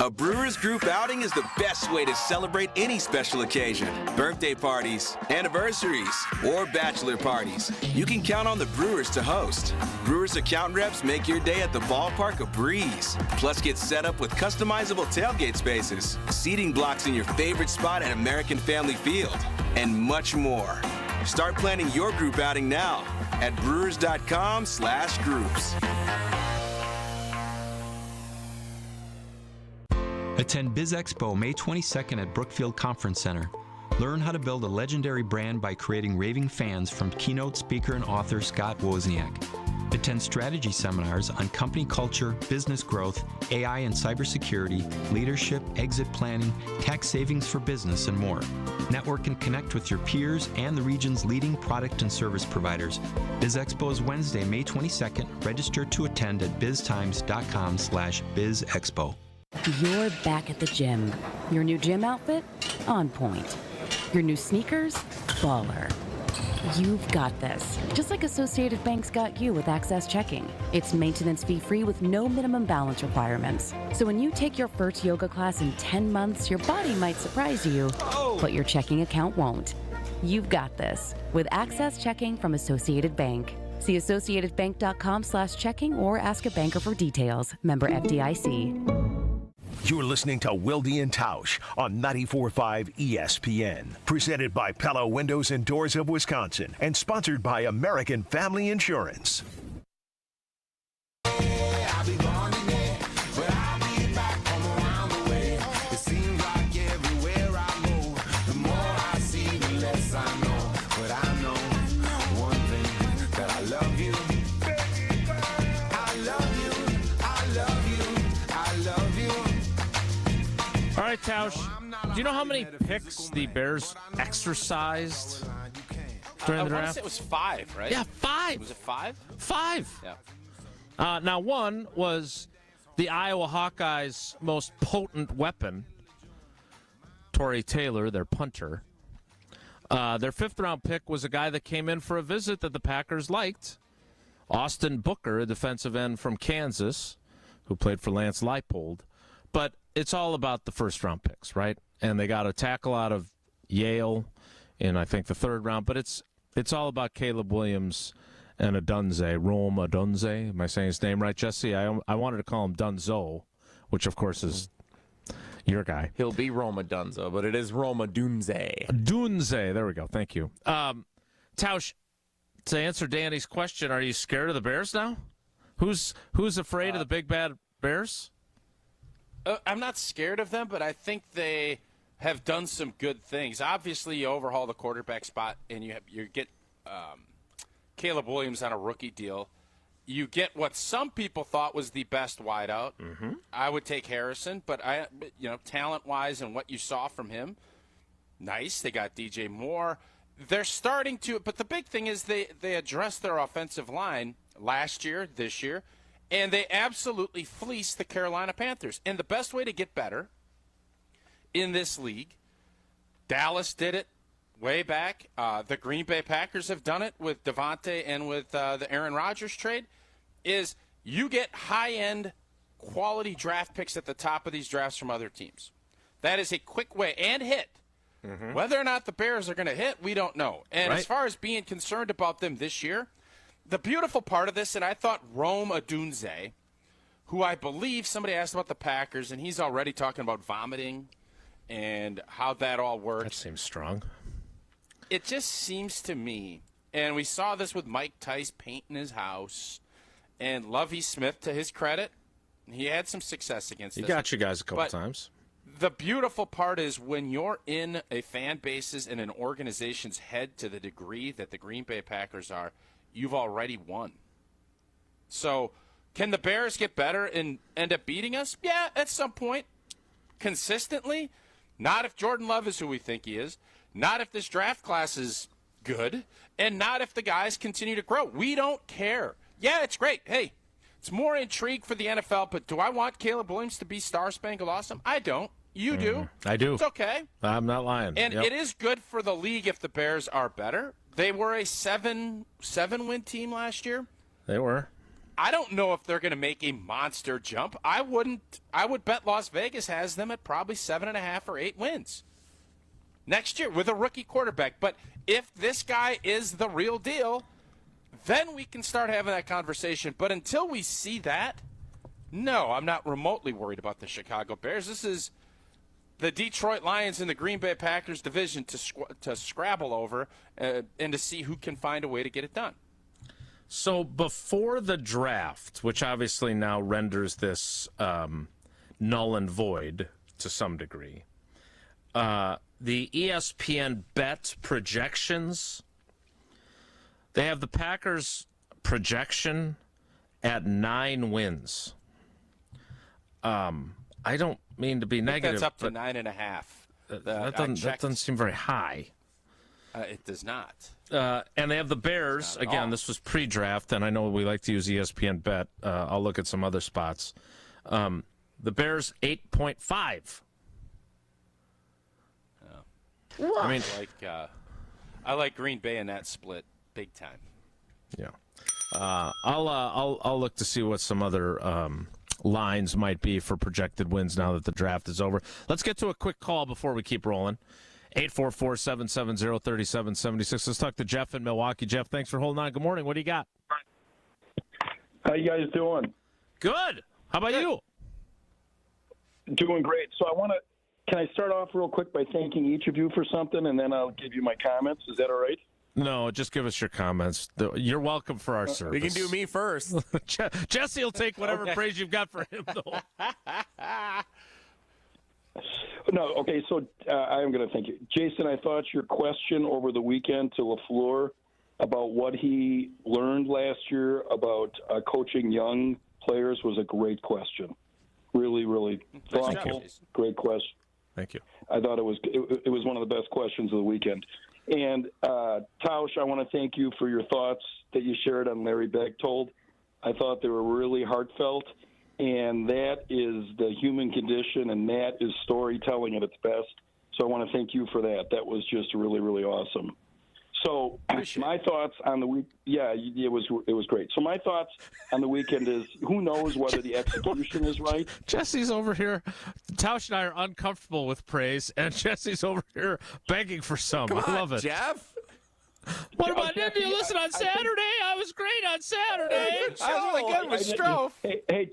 A Brewers Group outing is the best way to celebrate any special occasion. Birthday parties, anniversaries, or bachelor parties. You can count on the Brewers to host. Brewers account reps make your day at the ballpark a breeze. Plus, get set up with customizable tailgate spaces, seating blocks in your favorite spot at American Family Field, and much more. Start planning your group outing now at brewers.com/groups. Attend Biz Expo May 22nd at Brookfield Conference Center. Learn how to build a legendary brand by creating raving fans from keynote speaker and author Scott Wozniak. Attend strategy seminars on company culture, business growth, AI and cybersecurity, leadership, exit planning, tax savings for business, and more. Network and connect with your peers and the region's leading product and service providers. Biz Expo is Wednesday, May 22nd. Register to attend at biztimes.com/bizexpo. You're back at the gym. Your new gym outfit? On point. Your new sneakers? Baller. You've got this. Just like Associated Bank's got you with Access Checking. It's maintenance fee-free with no minimum balance requirements. So when you take your first yoga class in 10 months, your body might surprise you, but your checking account won't. You've got this with Access Checking from Associated Bank. See associatedbank.com/checking or ask a banker for details. Member FDIC. You're listening to Wilde and Tausch on 94.5 ESPN. Presented by Pella Windows and Doors of Wisconsin and sponsored by American Family Insurance. All right, Tausch, do you know how many picks the Bears exercised during the I want to draft? say it was 5, right? Yeah, 5. Was it 5? 5. Yeah. Now, one was the Iowa Hawkeyes' most potent weapon, Torrey Taylor, their punter. Their 5th-round pick was a guy that came in for a visit that the Packers liked, Austin Booker, a defensive end from Kansas, who played for Lance Leipold. But it's all about the first-round picks, right? And they got a tackle out of Yale in, I think, the 3rd round. But it's all about Caleb Williams and Rome Odunze. Am I saying his name right, Jesse? I wanted to call him Donzo, which, of course, is your guy. He'll be Roma Donzo, but it is Roma Dunze. Dunze. There we go. Thank you. Tausch, to answer Danny's question, are you scared of the Bears now? Who's afraid of the big bad Bears? I'm not scared of them, but I think they have done some good things. Obviously, you overhaul the quarterback spot, and you get Caleb Williams on a rookie deal. You get what some people thought was the best wideout. Mm-hmm. I would take Harrison, but talent-wise and what you saw from him, nice. They got DJ Moore. They're starting to, but the big thing is they addressed their offensive line last year, this year, and they absolutely fleeced the Carolina Panthers. And the best way to get better in this league, Dallas did it way back. The Green Bay Packers have done it with Devontae and with the Aaron Rodgers trade, is you get high-end quality draft picks at the top of these drafts from other teams. That is a quick way, and hit. Mm-hmm. Whether or not the Bears are going to hit, we don't know. And as far as being concerned about them this year, the beautiful part of this, and I thought Rome Odunze, who I believe somebody asked about the Packers, and he's already talking about vomiting and how that all works. That seems strong. It just seems to me, and we saw this with Mike Tice painting his house, and Lovie Smith, to his credit, he had some success against He this. got you guys a couple times. The beautiful part is when you're in a fan base's and an organization's head to the degree that the Green Bay Packers are, you've already won. So can the Bears get better and end up beating us? Yeah, at some point. Consistently. Not if Jordan Love is who we think he is. Not if this draft class is good. And not if the guys continue to grow. We don't care. Yeah, it's great. Hey, it's more intrigue for the NFL, but do I want Caleb Williams to be Star-Spangled Awesome? I don't. You do. I do. It's okay. I'm not lying. And it is good for the league if the Bears are better. They were a seven-win team last year. They were. I don't know if they're going to make a monster jump. I would bet Las Vegas has them at probably 7.5 or 8 wins next year with a rookie quarterback. But if this guy is the real deal, then we can start having that conversation. But until we see that, no, I'm not remotely worried about the Chicago Bears. This is the Detroit Lions and the Green Bay Packers division to scrabble over and to see who can find a way to get it done. So before the draft, which obviously now renders this null and void to some degree, the ESPN bet projections, they have the Packers projection at 9 wins. I don't mean to be negative. That's up to 9.5. That doesn't seem very high. It does not. And they have the Bears. Again, this was pre-draft, and I know we like to use ESPN Bet. I'll look at some other spots. The Bears, 8.5. I mean, I like Green Bay in that split big time. Yeah. I'll look to see what some other lines might be for projected wins now that the draft is over. Let's get to a quick call before we keep rolling. 844-770-3776. Let's talk to Jeff in Milwaukee. Jeff, thanks for holding on. Good morning. What do you got? How you guys doing? Good. How about you? Doing great. So can I start off real quick by thanking each of you for something, and then I'll give you my comments? Is that all right? No, just give us your comments. You're welcome for our service. You can do me first. Jesse will take whatever praise you've got for him, though. No, okay, so I'm going to thank you. Jason, I thought your question over the weekend to LaFleur about what he learned last year about coaching young players was a great question. Really, really thoughtful, great question. Thank you. I thought it was one of the best questions of the weekend. And Tausch, I want to thank you for your thoughts that you shared on Larry Bechtold. I thought they were really heartfelt, and that is the human condition, and that is storytelling at its best. So I want to thank you for that. That was just really, really awesome. So my thoughts on the week, it was great. So my thoughts on the weekend is, who knows whether the execution is right. Jesse's over here. Tausch and I are uncomfortable with praise, and Jesse's over here begging for some. I love it. Jeff? What about did you listen on Saturday? I was great on Saturday. I was really good with Strofe. Hey,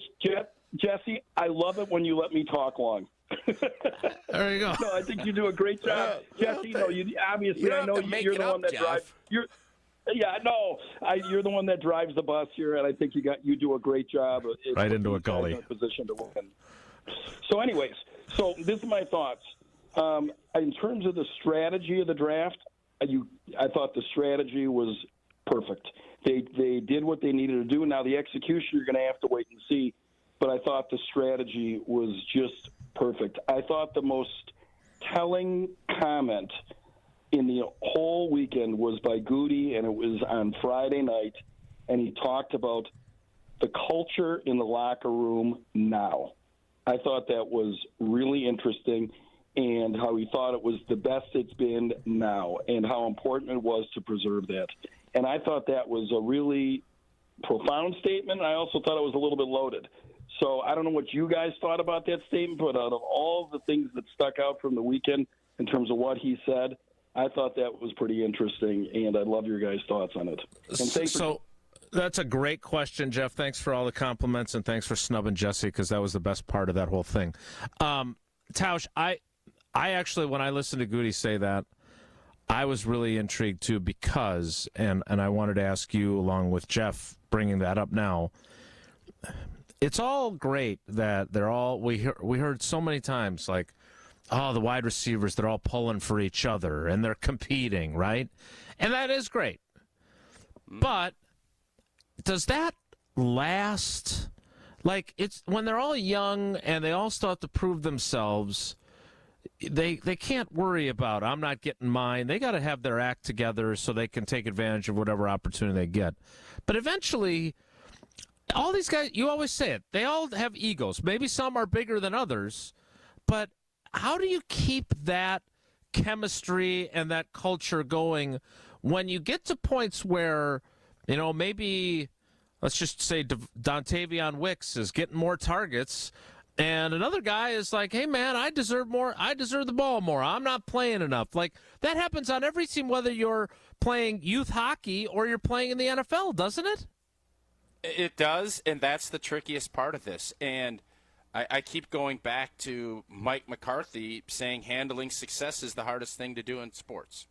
Jesse, I love it when you let me talk long. There you go. No, I think you do a great job, Jesse. No, you obviously. I know you're the one that drives. You're the one that drives the bus here, and I think you do a great job. Right into a gully. In a position to win. So anyways, this is my thoughts. In terms of the strategy of the draft, I thought the strategy was perfect. They did what they needed to do. Now the execution, you're going to have to wait and see. But I thought the strategy was just perfect. I thought the most telling comment in the whole weekend was by Goody, and it was on Friday night, and he talked about the culture in the locker room now. I thought that was really interesting, and how he thought it was the best it's been now, and how important it was to preserve that. And I thought that was a really profound statement. I also thought it was a little bit loaded. So I don't know what you guys thought about that statement, but out of all the things that stuck out from the weekend in terms of what he said, I thought that was pretty interesting, and I'd love your guys' thoughts on it. And that's a great question, Jeff. Thanks for all the compliments, and thanks for snubbing Jesse, because that was the best part of that whole thing. Tausch, I actually, when I listened to Goody say that, I was really intrigued too, because, and I wanted to ask you, along with Jeff bringing that up now, it's all great that they're all, we heard so many times, like, oh, the wide receivers, they're all pulling for each other and they're competing, right? And that is great. But does that last? Like, it's when they're all young and they all still have to prove themselves, they can't worry about, I'm not getting mine. They got to have their act together so they can take advantage of whatever opportunity they get. But eventually, all these guys, you always say it, they all have egos. Maybe some are bigger than others, but how do you keep that chemistry and that culture going when you get to points where, you know, maybe, let's just say Dontavion Wicks is getting more targets, and another guy is like, hey, man, I deserve more. I deserve the ball more. I'm not playing enough. Like, that happens on every team, whether you're playing youth hockey or you're playing in the NFL, doesn't it? It does, and that's the trickiest part of this. And I keep going back to Mike McCarthy saying handling success is the hardest thing to do in sports,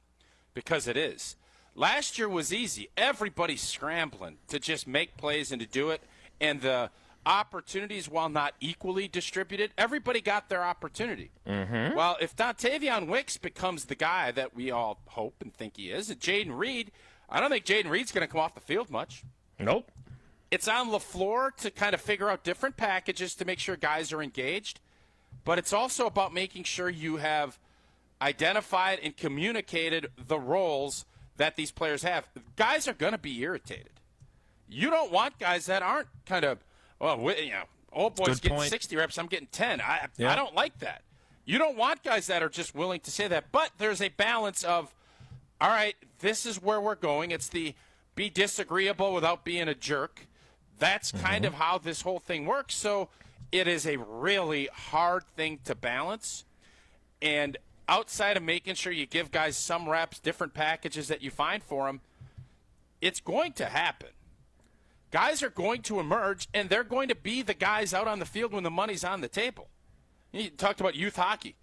because it is. Last year was easy. Everybody's scrambling to just make plays and to do it, and the opportunities, while not equally distributed, everybody got their opportunity. Mm-hmm. Well, if Dontavion Wicks becomes the guy that we all hope and think he is, and Jaden Reed, I don't think Jaden Reed's going to come off the field much. Nope. It's on LaFleur to kind of figure out different packages to make sure guys are engaged, but it's also about making sure you have identified and communicated the roles that these players have. Guys are going to be irritated. You don't want guys that aren't kind of, well, you know, old boy's getting 60 reps, I'm getting 10. I don't like that. You don't want guys that are just willing to say that, but there's a balance of, all right, this is where we're going. It's the be disagreeable without being a jerk. That's kind of how this whole thing works. So it is a really hard thing to balance. And outside of making sure you give guys some reps, different packages that you find for them, it's going to happen. Guys are going to emerge, and they're going to be the guys out on the field when the money's on the table. You talked about youth hockey.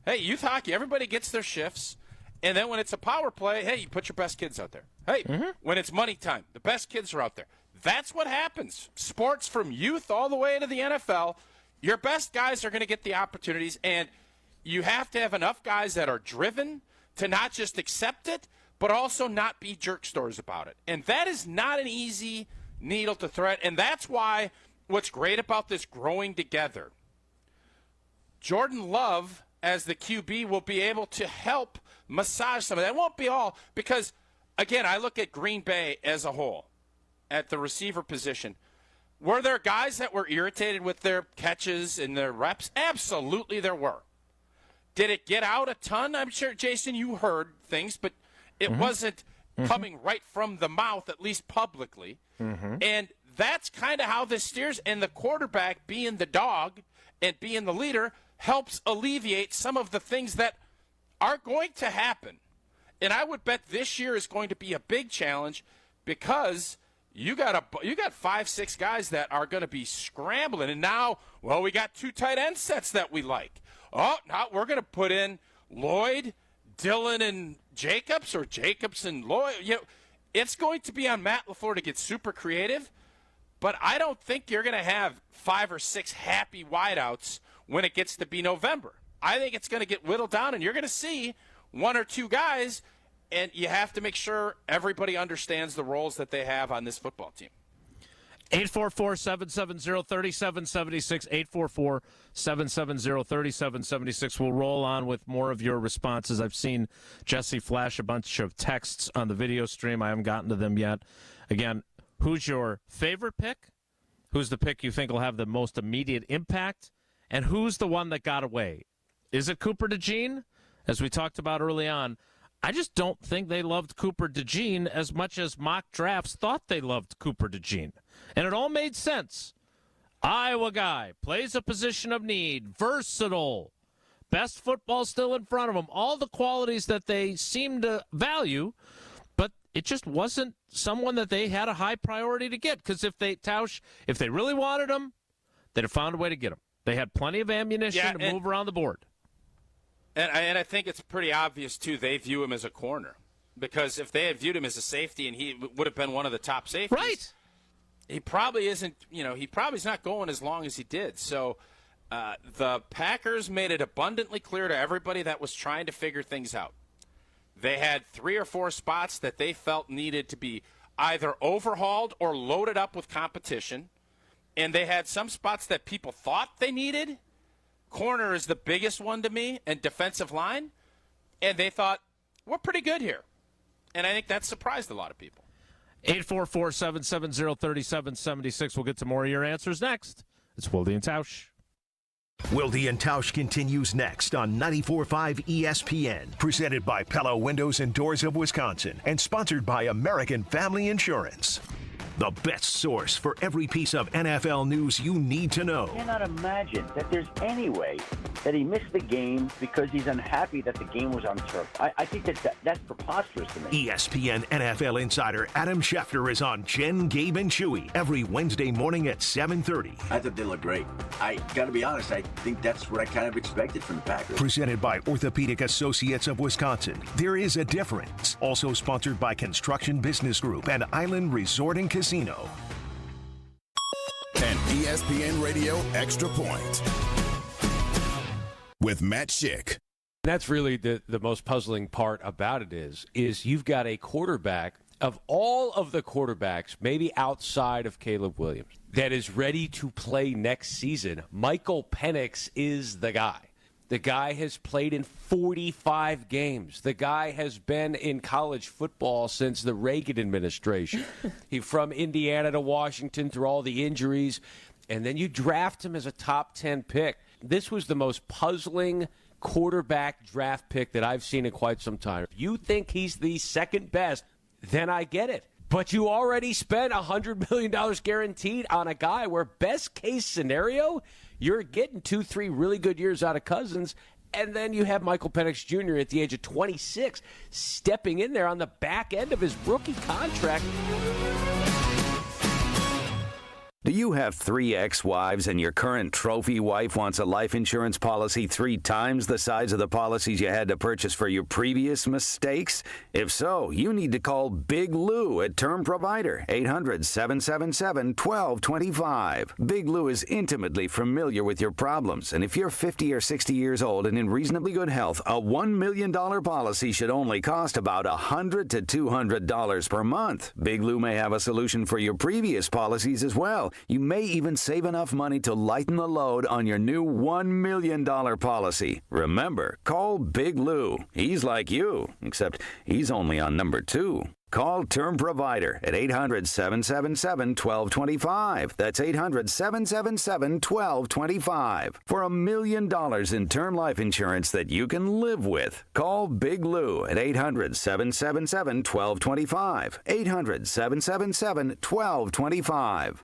Hey, youth hockey, everybody gets their shifts. And then when it's a power play, hey, you put your best kids out there. Hey, when it's money time, the best kids are out there. That's what happens. Sports from youth all the way into the NFL, your best guys are going to get the opportunities, and you have to have enough guys that are driven to not just accept it, but also not be jerk stores about it. And that is not an easy needle to thread, and that's why what's great about this growing together, Jordan Love as the QB will be able to help massage some of that. It won't be all, because, again, I look at Green Bay as a whole. At the receiver position, were there guys that were irritated with their catches and their reps? Absolutely there were. Did it get out a ton? I'm sure, Jason, you heard things, but it wasn't coming right from the mouth, at least publicly. And that's kind of how this steers. And the quarterback being the dog and being the leader helps alleviate some of the things that are going to happen. And I would bet this year is going to be a big challenge, because you got 5-6 guys that are going to be scrambling. And now, well, we got 2 tight end sets that we like. Oh, now we're going to put in Lloyd, Dillon, and Jacobs, or Jacobs and Lloyd. You know, it's going to be on Matt LaFleur to get super creative. But I don't think you're going to have 5 or 6 happy wideouts when it gets to be November. I think it's going to get whittled down, and you're going to see 1 or 2 guys, and you have to make sure everybody understands the roles that they have on this football team. 844-770-3776, 844-770-3776. We'll roll on with more of your responses. I've seen Jesse flash a bunch of texts on the video stream. I haven't gotten to them yet. Again, who's your favorite pick? Who's the pick you think will have the most immediate impact? And who's the one that got away? Is it Cooper DeJean? As we talked about early on, I just don't think they loved Cooper DeJean as much as mock drafts thought they loved Cooper DeJean. And it all made sense. Iowa guy, plays a position of need, versatile, best football still in front of him, all the qualities that they seem to value, but it just wasn't someone that they had a high priority to get, because if they really wanted him, they'd have found a way to get him. They had plenty of ammunition to move around the board. And I think it's pretty obvious, too, they view him as a corner. Because if they had viewed him as a safety and he would have been one of the top safeties, right? He probably isn't, he probably's not going as long as he did. So the Packers made it abundantly clear to everybody that was trying to figure things out. They had 3 or 4 spots that they felt needed to be either overhauled or loaded up with competition. And they had some spots that people thought they needed. Corner is the biggest one to me, and defensive line. And they thought, we're pretty good here. And I think that surprised a lot of people. 844-770-3776. We'll get to more of your answers next. It's Wilde and Tausch. Wilde and Tausch continues next on 94.5 ESPN. Presented by Pella Windows and Doors of Wisconsin and sponsored by American Family Insurance. The best source for every piece of NFL news you need to know. I cannot imagine that there's any way that he missed the game because he's unhappy that the game was on turf. I think that's preposterous to me. ESPN NFL insider Adam Schefter is on Jen, Gabe, and Chewy every Wednesday morning at 7:30. I thought they looked great. I got to be honest, I think that's what I kind of expected from the Packers. Presented by Orthopedic Associates of Wisconsin. There is a difference. Also sponsored by Construction Business Group and Island Resort and Casino. An ESPN Radio Extra Point with Matt Schick. That's really the most puzzling part about it is you've got a quarterback of all of the quarterbacks, maybe outside of Caleb Williams, that is ready to play next season. Michael Penix is the guy. The guy has played in 45 games. The guy has been in college football since the Reagan administration. He's from Indiana to Washington through all the injuries, and then you draft him as a top 10 pick. This was the most puzzling quarterback draft pick that I've seen in quite some time. If you think he's the second best, then I get it. But you already spent $100 million guaranteed on a guy where best case scenario, you're getting 2-3 really good years out of Cousins, and then you have Michael Penix Jr. at the age of 26 stepping in there on the back end of his rookie contract. Do you have 3 ex-wives and your current trophy wife wants a life insurance policy 3 times the size of the policies you had to purchase for your previous mistakes? If so, you need to call Big Lou at Term Provider, 800-777-1225. Big Lou is intimately familiar with your problems, and if you're 50 or 60 years old and in reasonably good health, a $1 million policy should only cost about $100 to $200 per month. Big Lou may have a solution for your previous policies as well. You may even save enough money to lighten the load on your new $1 million policy. Remember, call Big Lou. He's like you, except he's only on number 2. Call Term Provider at 800-777-1225. That's 800-777-1225. For $1 million in term life insurance that you can live with. Call Big Lou at 800-777-1225. 800-777-1225.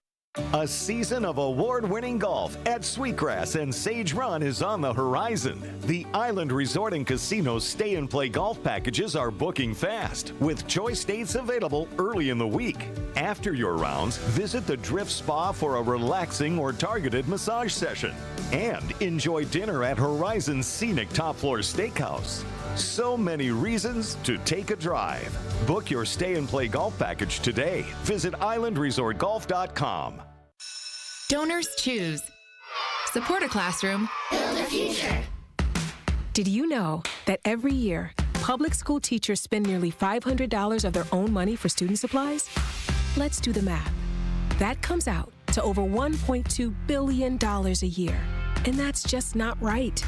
A season of award-winning golf at Sweetgrass and Sage Run is on the horizon. The Island Resort and Casino stay-and-play golf packages are booking fast, with choice dates available early in the week. After your rounds, visit the Drift Spa for a relaxing or targeted massage session. And enjoy dinner at Horizon's scenic top-floor steakhouse. So many reasons to take a drive. Book your stay-and-play golf package today. Visit islandresortgolf.com. Donors choose. Support a classroom. Build a future. Did you know that every year, public school teachers spend nearly $500 of their own money for student supplies? Let's do the math. That comes out to over $1.2 billion a year. And that's just not right.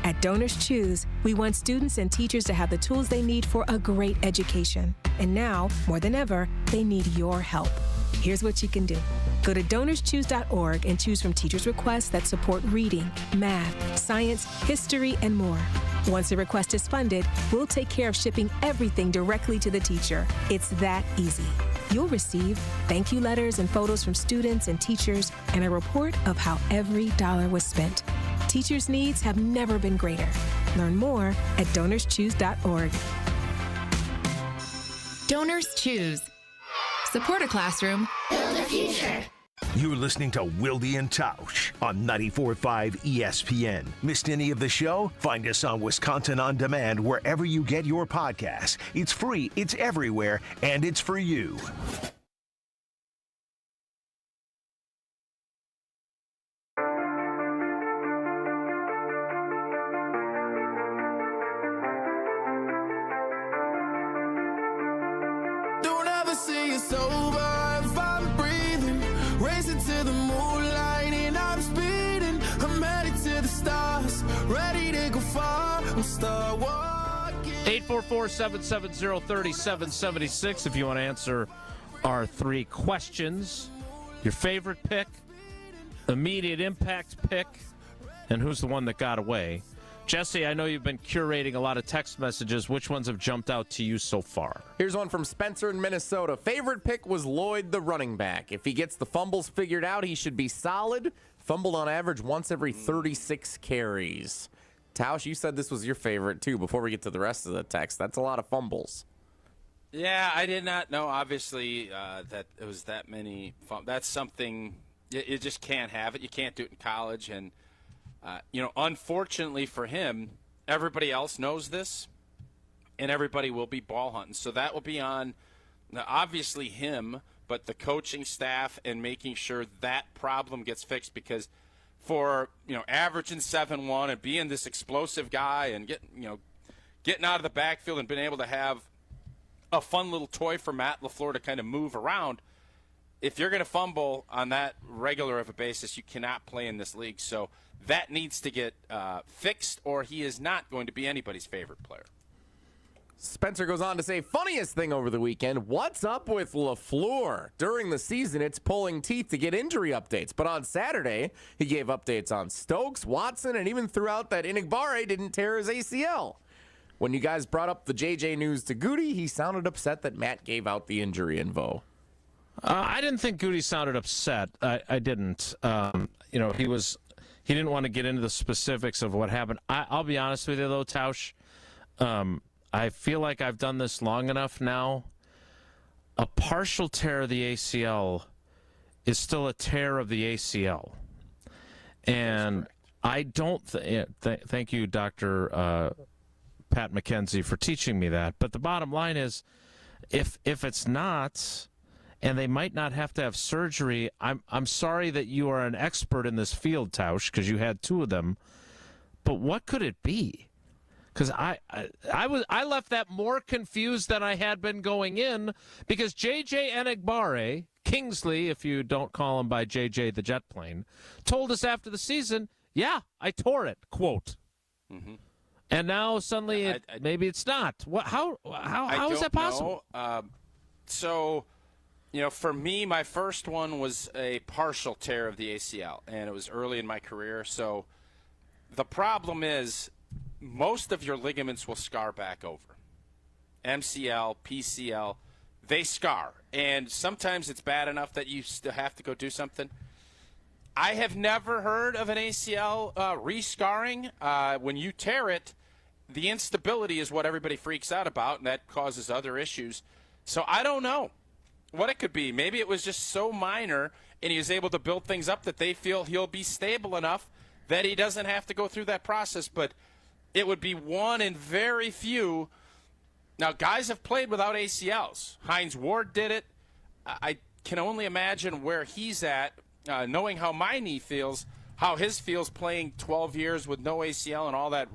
At Donors Choose, we want students and teachers to have the tools they need for a great education. And now, more than ever, they need your help. Here's what you can do. Go to donorschoose.org and choose from teachers' requests that support reading, math, science, history, and more. Once a request is funded, we'll take care of shipping everything directly to the teacher. It's that easy. You'll receive thank you letters and photos from students and teachers and a report of how every dollar was spent. Teachers' needs have never been greater. Learn more at donorschoose.org. Donors choose. Support a classroom. Build a future. You're listening to Wilde and Tausch on 94.5 ESPN. Missed any of the show? Find us on Wisconsin On Demand wherever you get your podcasts. It's free, it's everywhere, and it's for you. Don't ever say it's over if I'm breathing. Racing to the moonlight and I'm speeding. I'm headed to the stars, ready to go far. We'll start walking. 844-770-3776 if you want to answer our three questions. Your favorite pick, immediate impact pick, and who's the one that got away. Jesse, I know you've been curating a lot of text messages. Which ones have jumped out to you so far? Here's one from Spencer in Minnesota. Favorite pick was Lloyd, the running back. If he gets the fumbles figured out, he should be solid. Fumbled on average once every 36 carries. Tausch, you said this was your favorite, too, before we get to the rest of the text. That's a lot of fumbles. Yeah, I did not know, obviously, that it was that many. That's something you just can't have it. You can't do it in college. And, unfortunately for him, everybody else knows this, and everybody will be ball hunting. So that will be on, obviously, him, but the coaching staff and making sure that problem gets fixed, because for, averaging 7-1 and being this explosive guy and getting out of the backfield and being able to have a fun little toy for Matt LaFleur to kind of move around, if you're going to fumble on that regular of a basis, you cannot play in this league. So that needs to get fixed, or he is not going to be anybody's favorite player. Spencer goes on to say, funniest thing over the weekend, what's up with LaFleur? During the season, it's pulling teeth to get injury updates. But on Saturday, he gave updates on Stokes, Watson, and even threw out that Inigbare didn't tear his ACL. When you guys brought up the JJ news to Goody, he sounded upset that Matt gave out the injury info. I didn't think Goody sounded upset. I didn't. He didn't want to get into the specifics of what happened. I'll be honest with you, though, Tausch. I feel like I've done this long enough now. A partial tear of the ACL is still a tear of the ACL. And I don't thank you, Dr. Pat McKenzie, for teaching me that. But the bottom line is, if it's not, and they might not have to have surgery, I'm sorry that you are an expert in this field, Tausch, because you had two of them. But what could it be? Because I left that more confused than I had been going in, because J.J. Enigbare, Kingsley, if you don't call him by J.J. the jet plane, told us after the season, yeah, I tore it, quote. Mm-hmm. And now suddenly maybe it's not. How is that possible? For me, my first one was a partial tear of the ACL, and it was early in my career. So the problem is, most of your ligaments will scar back over. MCL, PCL, they scar. And sometimes it's bad enough that you still have to go do something. I have never heard of an ACL re-scarring. When you tear it, the instability is what everybody freaks out about, and that causes other issues. So I don't know what it could be. Maybe it was just so minor, and he was able to build things up that they feel he'll be stable enough that he doesn't have to go through that process. But it would be one in very few. Now, guys have played without ACLs. Hines Ward did it. I can only imagine where he's at knowing how my knee feels, how his feels playing 12 years with no ACL and all that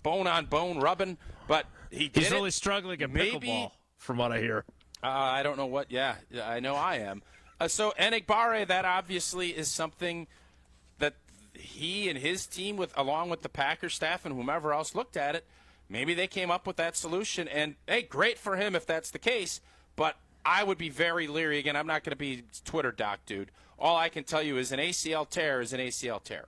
bone-on-bone rubbing. But he's really struggling at pickleball, from what I hear. I don't know what. Yeah, I know I am. So Enigbare, that obviously is something that he and his team, along with the Packers staff and whomever else looked at it, maybe they came up with that solution. And, hey, great for him if that's the case. But I would be very leery. Again, I'm not going to be Twitter doc, dude. All I can tell you is an ACL tear is an ACL tear.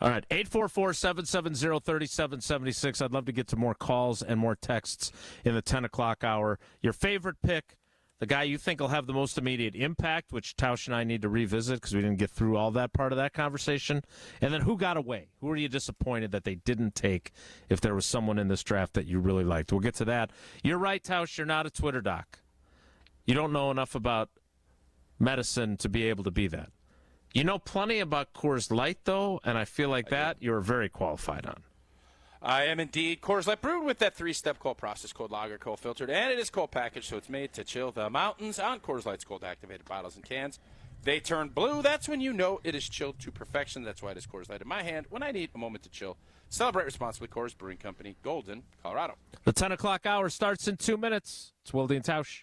All right, 844-770-3776. I'd love to get to more calls and more texts in the 10 o'clock hour. Your favorite pick, the guy you think will have the most immediate impact, which Tausch and I need to revisit because we didn't get through all that part of that conversation. And then who got away? Who are you disappointed that they didn't take if there was someone in this draft that you really liked? We'll get to that. You're right, Tausch, you're not a Twitter doc. You don't know enough about medicine to be able to be that. You know plenty about Coors Light, though, and I feel like that you're very qualified on. I am indeed. Coors Light, brewed with that 3-step cold process, cold lager, cold filtered, and it is cold packaged, so it's made to chill the mountains on Coors Light's cold activated bottles and cans. They turn blue. That's when you know it is chilled to perfection. That's why it is Coors Light in my hand when I need a moment to chill. Celebrate responsibly. Coors Brewing Company, Golden, Colorado. The 10 o'clock hour starts in 2 minutes. It's Wilde and Tausch.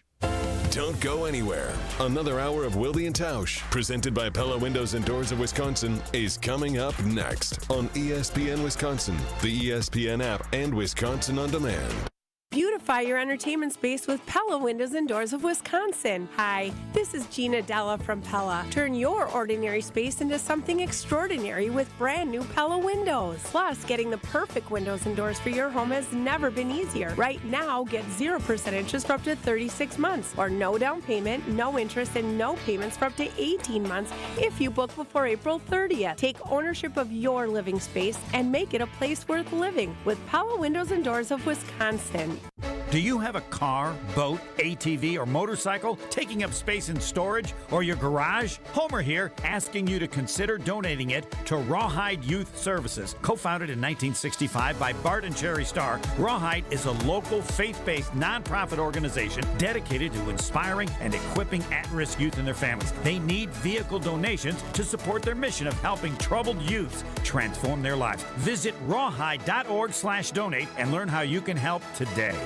Don't go anywhere. Another hour of Wilde and Tausch, presented by Pella Windows and Doors of Wisconsin, is coming up next on ESPN Wisconsin, the ESPN app, and Wisconsin On Demand. Beautify your entertainment space with Pella Windows and Doors of Wisconsin. Hi, this is Gina Della from Pella. Turn your ordinary space into something extraordinary with brand new Pella windows. Plus, getting the perfect windows and doors for your home has never been easier. Right now, get 0% interest for up to 36 months, or no down payment, no interest, and no payments for up to 18 months if you book before April 30th. Take ownership of your living space and make it a place worth living with Pella Windows and Doors of Wisconsin. Do you have a car, boat, ATV, or motorcycle taking up space in storage or your garage? Homer here, asking you to consider donating it to Rawhide Youth Services. Co-founded in 1965 by Bart and Cherry Starr, Rawhide is a local faith-based nonprofit organization dedicated to inspiring and equipping at-risk youth and their families. They need vehicle donations to support their mission of helping troubled youths transform their lives. Visit rawhide.org/donate and learn how you can help today.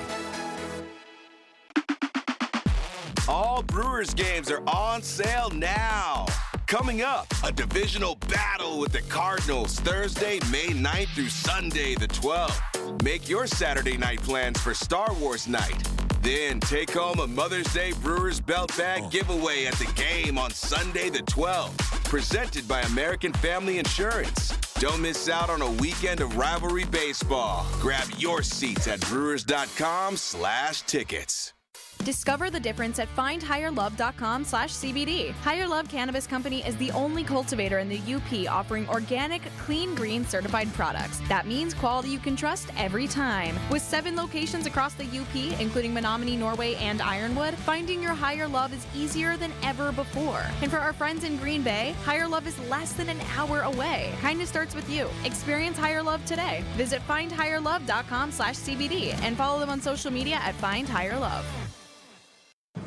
All Brewers games are on sale now. Coming up, a divisional battle with the Cardinals Thursday, May 9th through Sunday, the 12th. Make your Saturday night plans for Star Wars night. Then take home a Mother's Day Brewers belt bag giveaway at the game on Sunday, the 12th. Presented by American Family Insurance. Don't miss out on a weekend of rivalry baseball. Grab your seats at brewers.com/tickets. Discover the difference at findhigherlove.com/CBD. Higher Love Cannabis Company is the only cultivator in the UP offering organic, clean green certified products. That means quality you can trust every time. With 7 locations across the UP, including Menominee, Norway, and Ironwood, finding your Higher Love is easier than ever before. And for our friends in Green Bay, Higher Love is less than an hour away. Kindness starts with you. Experience Higher Love today. Visit findhigherlove.com/CBD and follow them on social media at Find Higher Love.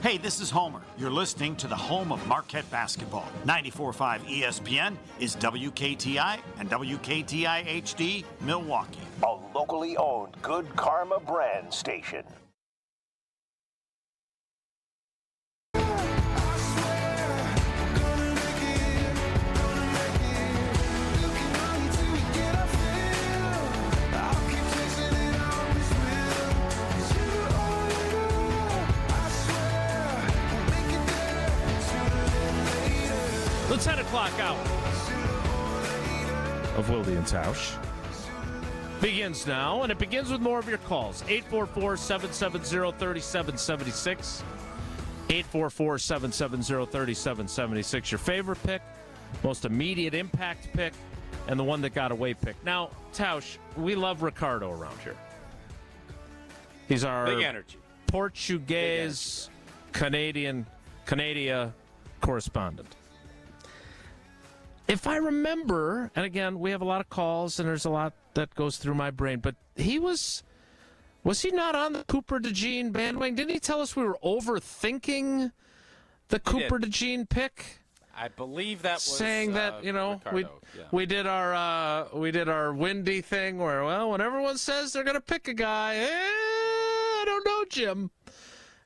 Hey, this is Homer. You're listening to the home of Marquette basketball. 94.5 ESPN is WKTI and WKTI HD Milwaukee. A locally owned Good Karma brand station. The 10 o'clock hour of Wilde and Tausch begins now, and it begins with more of your calls. 844-770-3776. 844-770-3776. Your favorite pick, most immediate impact pick, and the one that got away pick. Now, Tausch, we love Ricardo around here. He's our big energy Portuguese Canada correspondent. If I remember, and again, we have a lot of calls, and there's a lot that goes through my brain, but he was he not on the Cooper DeJean bandwagon? Didn't he tell us we were overthinking the Cooper DeJean pick? I believe that was saying that Ricardo. we did our windy thing where when everyone says they're going to pick a guy, I don't know, Jim.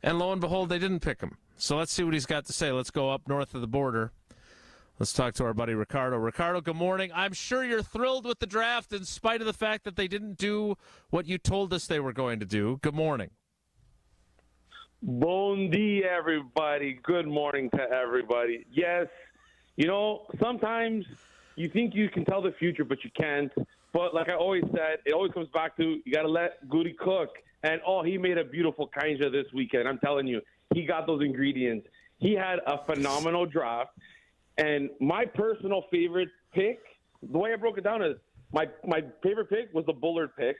And lo and behold, they didn't pick him. So let's see what he's got to say. Let's go up north of the border. Let's talk to our buddy Ricardo. Ricardo, good morning. I'm sure you're thrilled with the draft in spite of the fact that they didn't do what you told us they were going to do. Good morning. Bon dia, everybody. Good morning to everybody. Yes, sometimes you think you can tell the future, but you can't. But like I always said, it always comes back to you got to let Goody cook. And, he made a beautiful kanja this weekend. I'm telling you, he got those ingredients. He had a phenomenal draft. And my personal favorite pick, the way I broke it down is my favorite pick was the Bullard pick,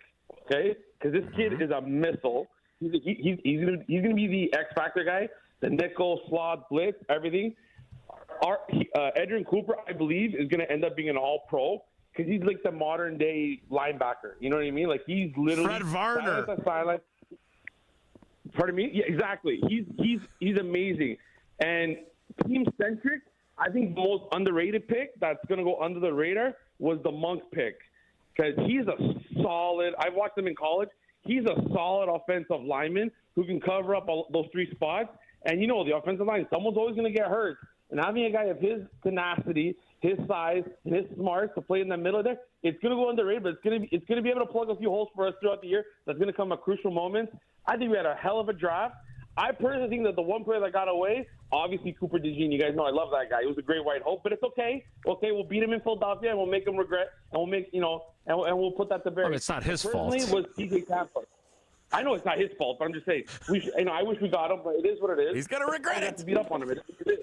okay? Because this kid is a missile. He's gonna be the X Factor guy, the nickel, slot, blitz, everything. Edrin Cooper, I believe, is gonna end up being an All-Pro because he's like the modern day linebacker. You know what I mean? Like he's literally Fred Varner. Pardon me? Yeah, exactly. He's amazing and team centric. I think the most underrated pick that's going to go under the radar was the Monk pick because he's a solid – I watched him in college. He's a solid offensive lineman who can cover up those three spots. And, the offensive line, someone's always going to get hurt. And having a guy of his tenacity, his size, and his smarts to play in the middle there, it's going to go underrated, but it's going to be able to plug a few holes for us throughout the year. That's going to come at crucial moments. I think we had a hell of a draft. I personally think that the one player that got away, obviously Cooper DeJean. You guys know I love that guy. He was a great white hope, but it's okay. Okay, we'll beat him in Philadelphia, and we'll make him regret, and we'll make and we'll put that to bear. It's not his fault. Personally, was TJ Tampa. I know it's not his fault, but I'm just saying. I wish we got him, but it is what it is. He's gonna regret it. Have to beat up on him. It is.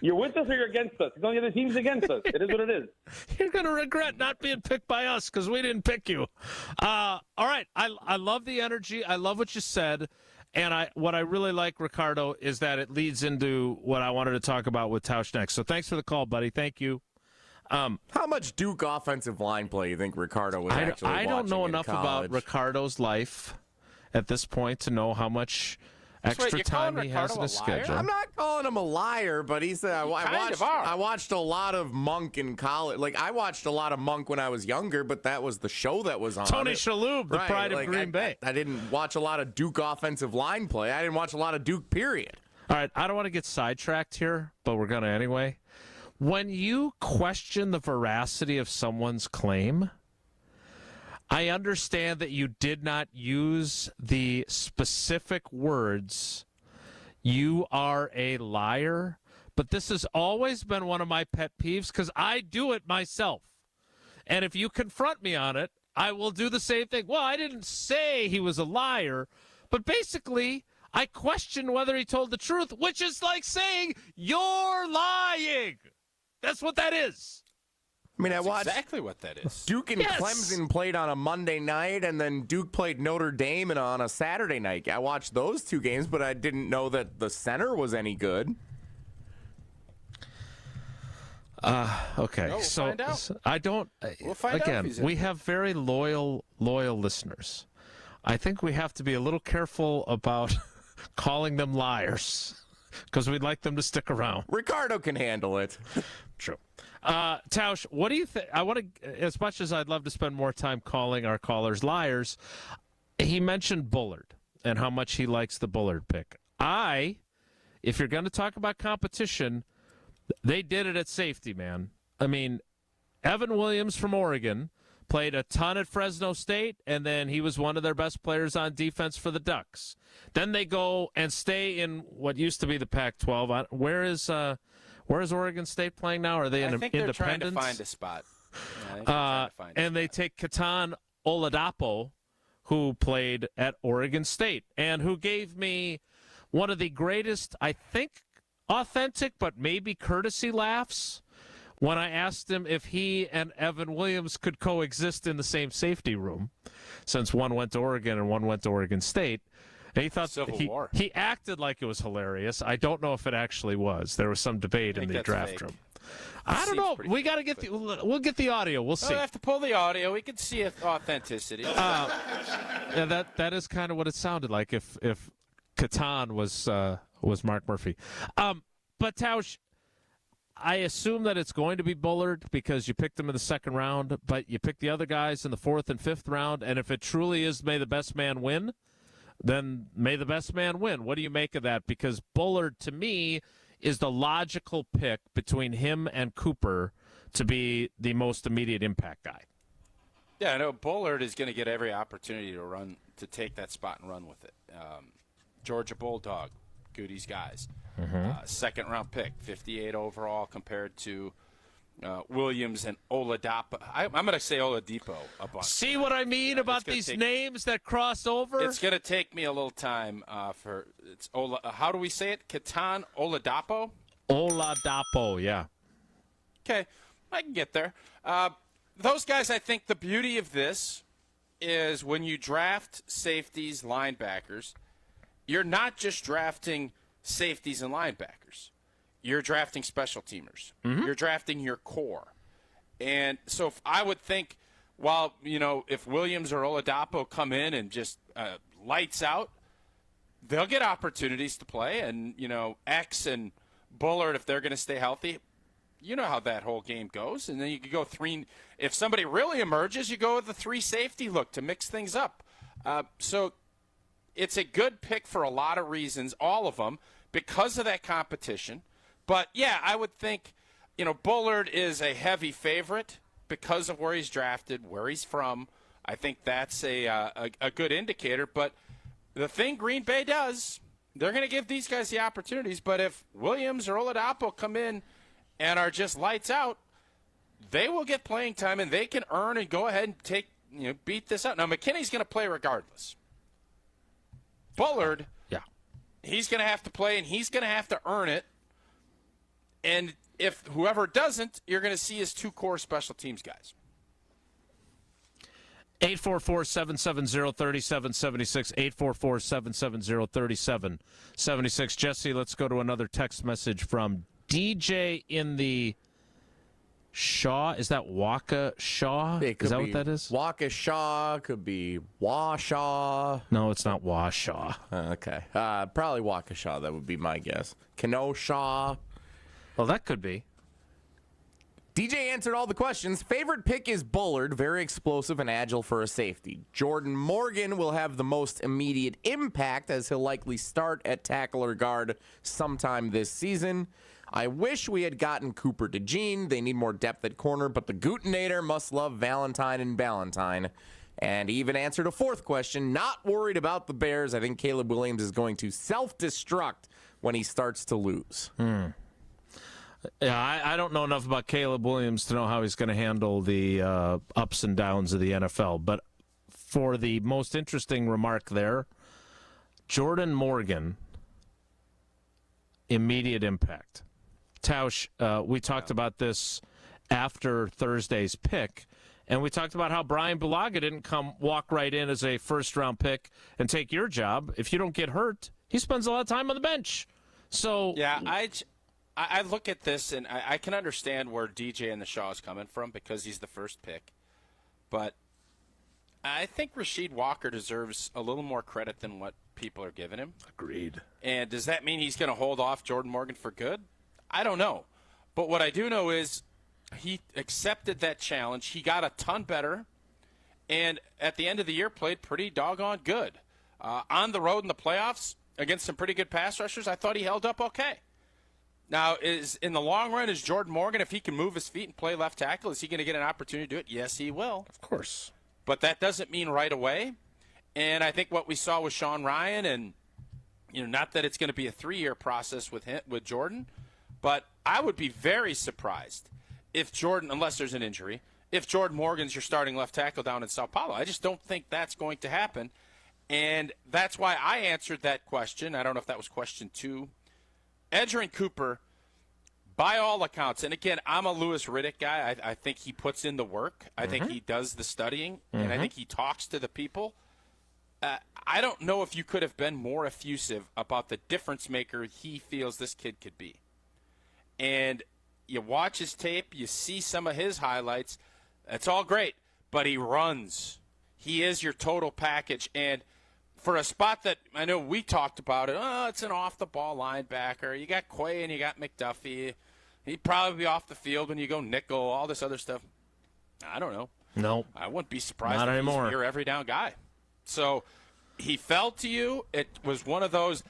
You're with us or you're against us. The only other team's against us. It is what it is. You're going to regret not being picked by us because we didn't pick you. All right. I love the energy. I love what you said. And what I really like, Ricardo, is that it leads into what I wanted to talk about with Tausch next. So thanks for the call, buddy. Thank you. How much Duke offensive line play you think Ricardo was actually watching I don't know in enough college? about Ricardo's life at this point to know how much extra time he has in his schedule. I'm not calling him a liar, but he said I watched a lot of Monk in college. Like I watched a lot of Monk when I was younger, but that was the show that was on. Tony Shalhoub, the right, pride of Green Bay. I didn't watch a lot of Duke offensive line play. I didn't watch a lot of Duke, period. All right, I don't want to get sidetracked here, but we're going to anyway. When you question the veracity of someone's claim, I understand that you did not use the specific words, "you are a liar," but this has always been one of my pet peeves because I do it myself. And if you confront me on it, I will do the same thing. Well, I didn't say he was a liar, but basically I question whether he told the truth, which is like saying, you're lying. That's what that is. I mean, I watched exactly what that is. Duke and Clemson played on a Monday night, and then Duke played Notre Dame on a Saturday night. I watched those two games, but I didn't know that the center was any good. Okay, we'll find out. I don't. We'll find out if he's we have very loyal listeners. I think we have to be a little careful about calling them liars because we'd like them to stick around. Ricardo can handle it. True. Tausch, what do you think? I want to, as much as I'd love to spend more time calling our callers liars, he mentioned Bullard and how much he likes the Bullard pick. If you're going to talk about competition, they did it at safety, man. I mean, Evan Williams from Oregon played a ton at Fresno State, and then he was one of their best players on defense for the Ducks. Then they go and stay in what used to be the Pac-12. Where is Oregon State playing now? Are they in Independence? They're trying to find a spot. And they take Katan Oladapo, who played at Oregon State, and who gave me one of the greatest, I think, authentic but maybe courtesy laughs when I asked him if he and Evan Williams could coexist in the same safety room, since one went to Oregon and one went to Oregon State. And he thought he acted like it was hilarious. I don't know if it actually was. There was some debate in the draft room. I don't know. We got to get we'll get the audio. We'll see. We'll have to pull the audio. We can see authenticity. Yeah, that is kind of what it sounded like if Katan was Mark Murphy. But Tausch, I assume that it's going to be Bullard because you picked him in the second round, but you picked the other guys in the fourth and fifth round, and if it truly is may the best man win, then may the best man win. What do you make of that? Because Bullard, to me, is the logical pick between him and Cooper to be the most immediate impact guy. Yeah, I know Bullard is going to get every opportunity to take that spot and run with it. Georgia Bulldog, Goody's guys. Second-round pick, 58 overall compared to Williams and Oladipo. I'm going to say Oladipo a bunch. See what I mean about these names that cross over? It's going to take me a little time for it's how do we say it? Ketan Oladipo? Oladipo, yeah. Okay, I can get there. Those guys, I think the beauty of this is when you draft safeties, linebackers, you're not just drafting safeties and linebackers. You're drafting special teamers. You're drafting your core. And so if I would think, while, if Williams or Oladipo come in and just lights out, they'll get opportunities to play. And, X and Bullard, if they're going to stay healthy, you know how that whole game goes. And then you could go three. If somebody really emerges, you go with the three safety look to mix things up. So it's a good pick for a lot of reasons, all of them, because of that competition. But, yeah, I would think, Bullard is a heavy favorite because of where he's drafted, where he's from. I think that's a good indicator. But the thing Green Bay does, they're going to give these guys the opportunities. But if Williams or Oladipo come in and are just lights out, they will get playing time, and they can earn and go ahead and beat this out. Now, McKinney's going to play regardless. Bullard, he's going to have to play, and he's going to have to earn it. And if whoever doesn't, you're going to see his two core special teams guys. 844-770-3776, 844-770-3776. Jesse, let's go to another text message from DJ in the Shaw. Is that Waukesha? Is that what that is? Waukesha, could be Washaw. No, it's not Washaw. Okay. Probably Waukesha, that would be my guess. Kenosha. Well, that could be. DJ answered all the questions. Favorite pick is Bullard, very explosive and agile for a safety. Jordan Morgan will have the most immediate impact as he'll likely start at tackle or guard sometime this season. I wish we had gotten Cooper DeJean. They need more depth at corner, but the Gootinator must love Valentine and Ballantyne. And he even answered a fourth question. Not worried about the Bears. I think Caleb Williams is going to self-destruct when he starts to lose. Yeah, I don't know enough about Caleb Williams to know how he's going to handle the ups and downs of the NFL. But for the most interesting remark there, Jordan Morgan, immediate impact. Tausch, we talked about this after Thursday's pick, and we talked about how Brian Bulaga didn't walk right in as a first-round pick and take your job. If you don't get hurt, he spends a lot of time on the bench. So yeah, I look at this, and I can understand where DJ and the Shaw is coming from because he's the first pick. But I think Rasheed Walker deserves a little more credit than what people are giving him. Agreed. And does that mean he's going to hold off Jordan Morgan for good? I don't know. But what I do know is he accepted that challenge. He got a ton better, and at the end of the year played pretty doggone good. On the road in the playoffs against some pretty good pass rushers, I thought he held up okay. Now, in the long run, is Jordan Morgan, if he can move his feet and play left tackle, is he going to get an opportunity to do it? Yes, he will. Of course. But that doesn't mean right away. And I think what we saw with Sean Ryan, and not that it's going to be a 3-year process with Jordan, but I would be very surprised if Jordan, unless there's an injury, if Jordan Morgan's your starting left tackle down in Sao Paulo. I just don't think that's going to happen. And that's why I answered that question. I don't know if that was question 2. Edgerrin Cooper, by all accounts, and again, I'm a Louis Riddick guy. I think he puts in the work. I think he does the studying, and I think he talks to the people. I don't know if you could have been more effusive about the difference maker he feels this kid could be. And you watch his tape, you see some of his highlights. That's all great, but he runs. He is your total package, and for a spot that I know we talked about it, it's an off-the-ball linebacker. You got Quay and you got McDuffie. He'd probably be off the field when you go nickel, all this other stuff. I don't know. No. I wouldn't be surprised Not if anymore. he's your every down guy. So he fell to you. It was one of those,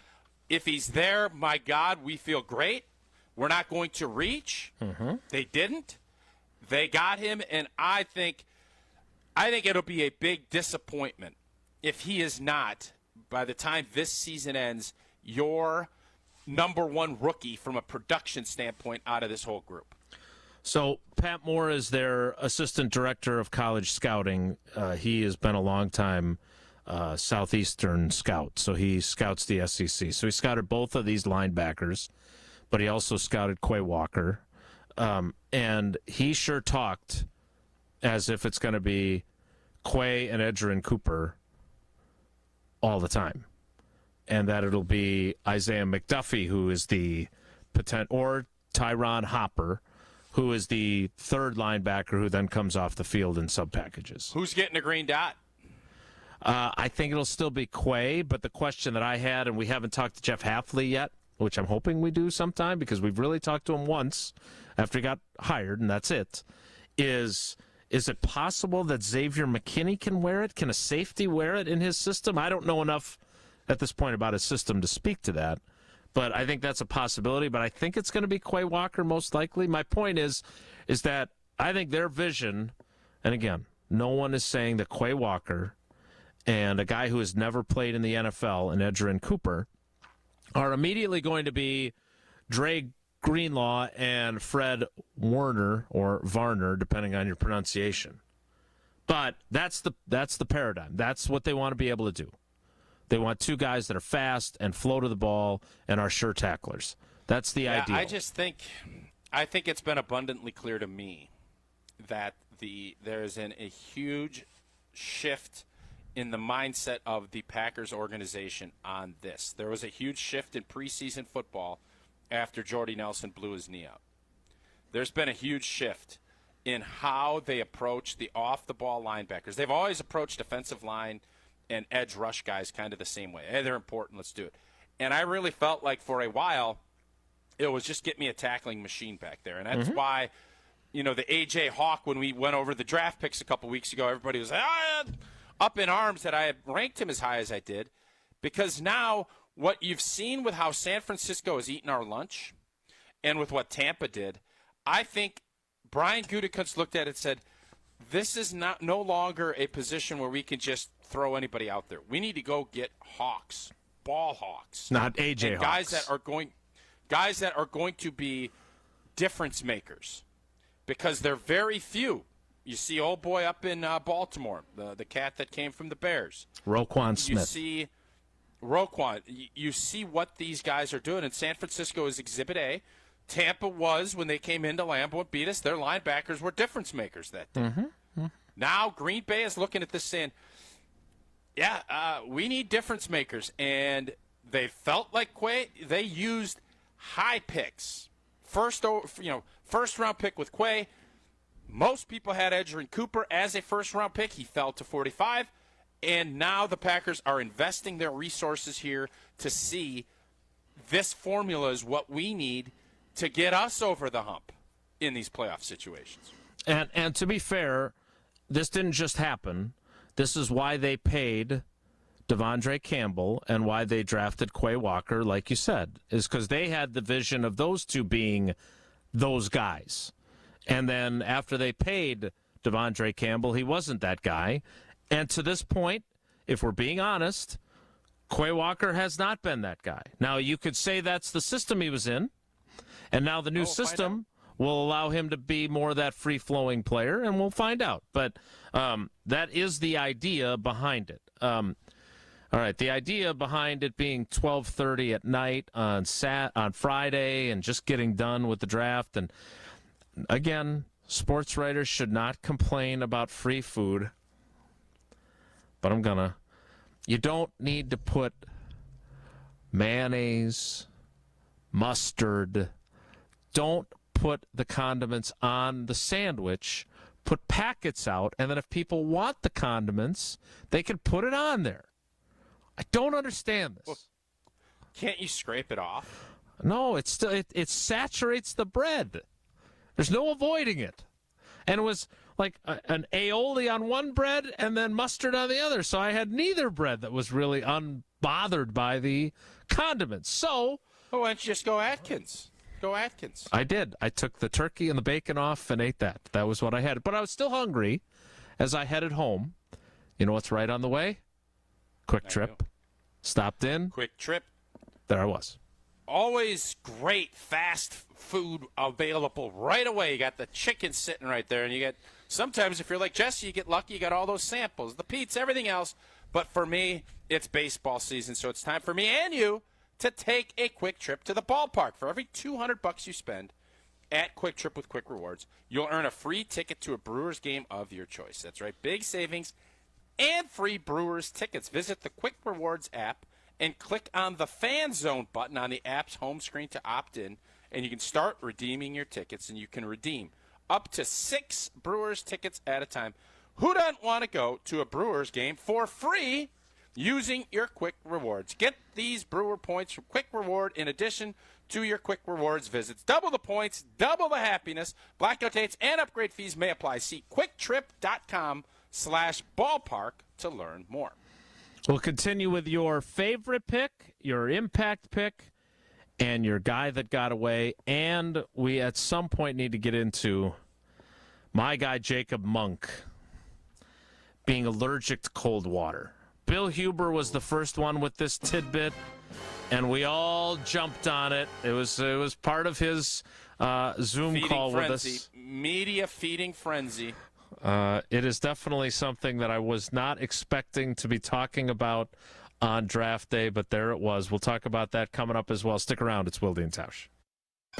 if he's there, my God, we feel great. We're not going to reach. Mm-hmm. They didn't. They got him, and I think it'll be a big disappointment if he is not, by the time this season ends, your number one rookie from a production standpoint out of this whole group. So Pat Moore is their assistant director of college scouting. He has been a long time Southeastern scout, so he scouts the SEC. So he scouted both of these linebackers, but he also scouted Quay Walker. And he sure talked as if it's going to be Quay and Edgerrin Cooper all the time, and that it'll be Isaiah McDuffie, who is the or Tyron Hopper, who is the third linebacker who then comes off the field in sub packages. Who's getting a green dot? I think it'll still be Quay, but the question that I had, and we haven't talked to Jeff Hafley yet, which I'm hoping we do sometime because we've really talked to him once after he got hired, and that's it, is it possible that Xavier McKinney can wear it? Can a safety wear it in his system? I don't know enough at this point about his system to speak to that, but I think that's a possibility. But I think it's going to be Quay Walker most likely. My point is that I think their vision, and again, no one is saying that Quay Walker and a guy who has never played in the NFL, and Edgerrin Cooper, are immediately going to be Dre Greenlaw and Fred Warner or Varner, depending on your pronunciation. But that's the paradigm. That's what they want to be able to do. They want two guys that are fast and flow to the ball and are sure tacklers. That's the ideal. I think it's been abundantly clear to me that there is a huge shift in the mindset of the Packers organization on this. There was a huge shift in preseason football after Jordy Nelson blew his knee out. There's been a huge shift in how they approach the off-the-ball linebackers. They've always approached defensive line and edge rush guys kind of the same way. Hey, they're important, let's do it. And I really felt like for a while it was just get me a tackling machine back there. And that's why, the A.J. Hawk, when we went over the draft picks a couple weeks ago, everybody was up in arms that I had ranked him as high as I did, because now what you've seen with how San Francisco has eaten our lunch and with what Tampa did, I think Brian Gutekunst looked at it and said, this is no longer a position where we can just throw anybody out there. We need to go get hawks, ball hawks. Not A.J. and Hawks. Guys that are going to be difference makers, because they're very few. You see old boy up in Baltimore, the cat that came from the Bears. Roquan Smith. You see Roquan. You see what these guys are doing, and San Francisco is Exhibit A. Tampa was, when they came into Lambeau and beat us, their linebackers were difference makers that day. Now Green Bay is looking at this saying, we need difference makers. And they felt like Quay. They used high picks. First-round pick with Quay. Most people had Edgerrin Cooper as a first-round pick. He fell to 45. And now the Packers are investing their resources here to see this formula is what we need to get us over the hump in these playoff situations. And to be fair, this didn't just happen. This is why they paid Devondre Campbell and why they drafted Quay Walker, like you said, is because they had the vision of those two being those guys. And then after they paid Devondre Campbell, he wasn't that guy. And to this point, if we're being honest, Quay Walker has not been that guy. Now, you could say that's the system he was in, and now the new system will allow him to be more of that free-flowing player, and we'll find out. But that is the idea behind it. All right, the idea behind it being 12:30 at night on Friday and just getting done with the draft. And, again, sports writers should not complain about free food. But I'm going to. You don't need to put mayonnaise, mustard. Don't put the condiments on the sandwich. Put packets out, and then if people want the condiments, they can put it on there. I don't understand this. Well, can't you scrape it off? No, it's still it saturates the bread. There's no avoiding it. And it was like an aioli on one bread and then mustard on the other. So I had neither bread that was really unbothered by the condiments. So why don't you just go Atkins? Go Atkins. I did. I took the turkey and the bacon off and ate that. That was what I had. But I was still hungry as I headed home. You know what's right on the way? Quick Trip. Stopped in. Quick Trip. There I was. Always great fast food available right away. You got the chicken sitting right there, and you get, sometimes if you're like Jesse, you get lucky, you got all those samples, the pizza, everything else. But for me, it's baseball season, so it's time for me and you to take a quick trip to the ballpark. For every $200 you spend at Quick Trip with Quick Rewards, you'll earn a free ticket to a Brewers game of your choice. That's right, big savings and free Brewers tickets. Visit the Quick Rewards app and click on the Fan Zone button on the app's home screen to opt in, and you can start redeeming your tickets, and you can redeem up to 6 Brewers tickets at a time. Who doesn't want to go to a Brewers game for free using your Quick Rewards? Get these Brewer points from Quick Reward in addition to your Quick Rewards visits. Double the points, double the happiness. Blackout dates and upgrade fees may apply. See quicktrip.com/ballpark to learn more. We'll continue with your favorite pick, your impact pick, and your guy that got away. And we, at some point, need to get into my guy, Jacob Monk, being allergic to cold water. Bill Huber was the first one with this tidbit, and we all jumped on it. It was part of his Zoom feeding call frenzy. with us. Media feeding frenzy. It is definitely something that I was not expecting to be talking about on draft day, but there it was. We'll talk about that coming up as well. Stick around. It's Wilde and Tausch.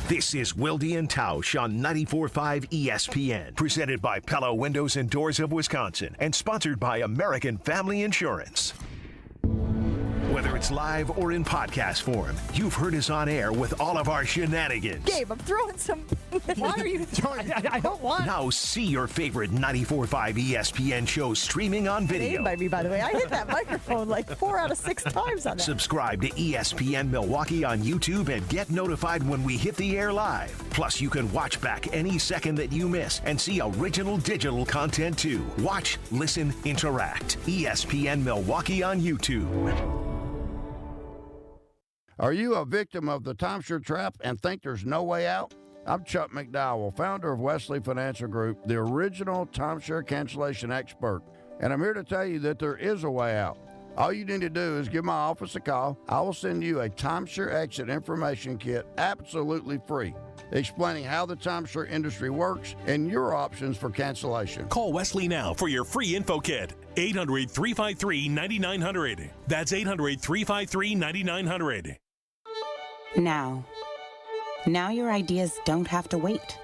This is Wilde and Tausch on 94.5 ESPN, presented by Pella Windows and Doors of Wisconsin, and sponsored by American Family Insurance. Whether it's live or in podcast form, you've heard us on air with all of our shenanigans. Gabe, I'm throwing some. Why are you throwing? I don't want. Now see your favorite 94.5 ESPN shows streaming on video. Named by me, by the way. I hit that microphone like 4 out of 6 times on that. Subscribe to ESPN Milwaukee on YouTube and get notified when we hit the air live. Plus, you can watch back any second that you miss and see original digital content too. Watch, listen, interact. ESPN Milwaukee on YouTube. Are you a victim of the timeshare trap and think there's no way out? I'm Chuck McDowell, founder of Wesley Financial Group, the original timeshare cancellation expert. And I'm here to tell you that there is a way out. All you need to do is give my office a call. I will send you a timeshare exit information kit absolutely free, explaining how the timeshare industry works and your options for cancellation. Call Wesley now for your free info kit. 800-353-9900. That's 800-353-9900. Now your ideas don't have to wait.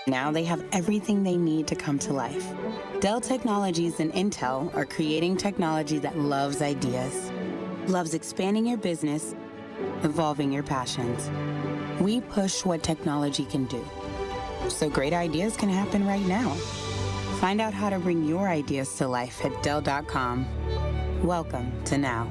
Now they have everything they need to come to life. Dell Technologies and Intel are creating technology that loves ideas, loves expanding your business, evolving your passions. We push what technology can do, so great ideas can happen right now. Find out how to bring your ideas to life at Dell.com. Welcome to Now.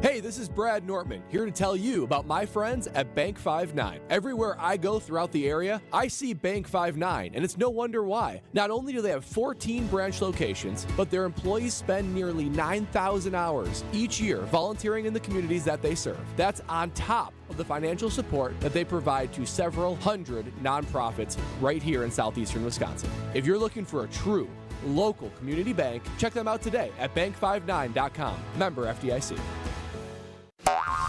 Hey, this is Brad Nortman, here to tell you about my friends at Bank 5-9. Everywhere I go throughout the area, I see Bank 5-9, and it's no wonder why. Not only do they have 14 branch locations, but their employees spend nearly 9,000 hours each year volunteering in the communities that they serve. That's on top of the financial support that they provide to several hundred nonprofits right here in southeastern Wisconsin. If you're looking for a true local community bank, check them out today at bank59.com. Member FDIC.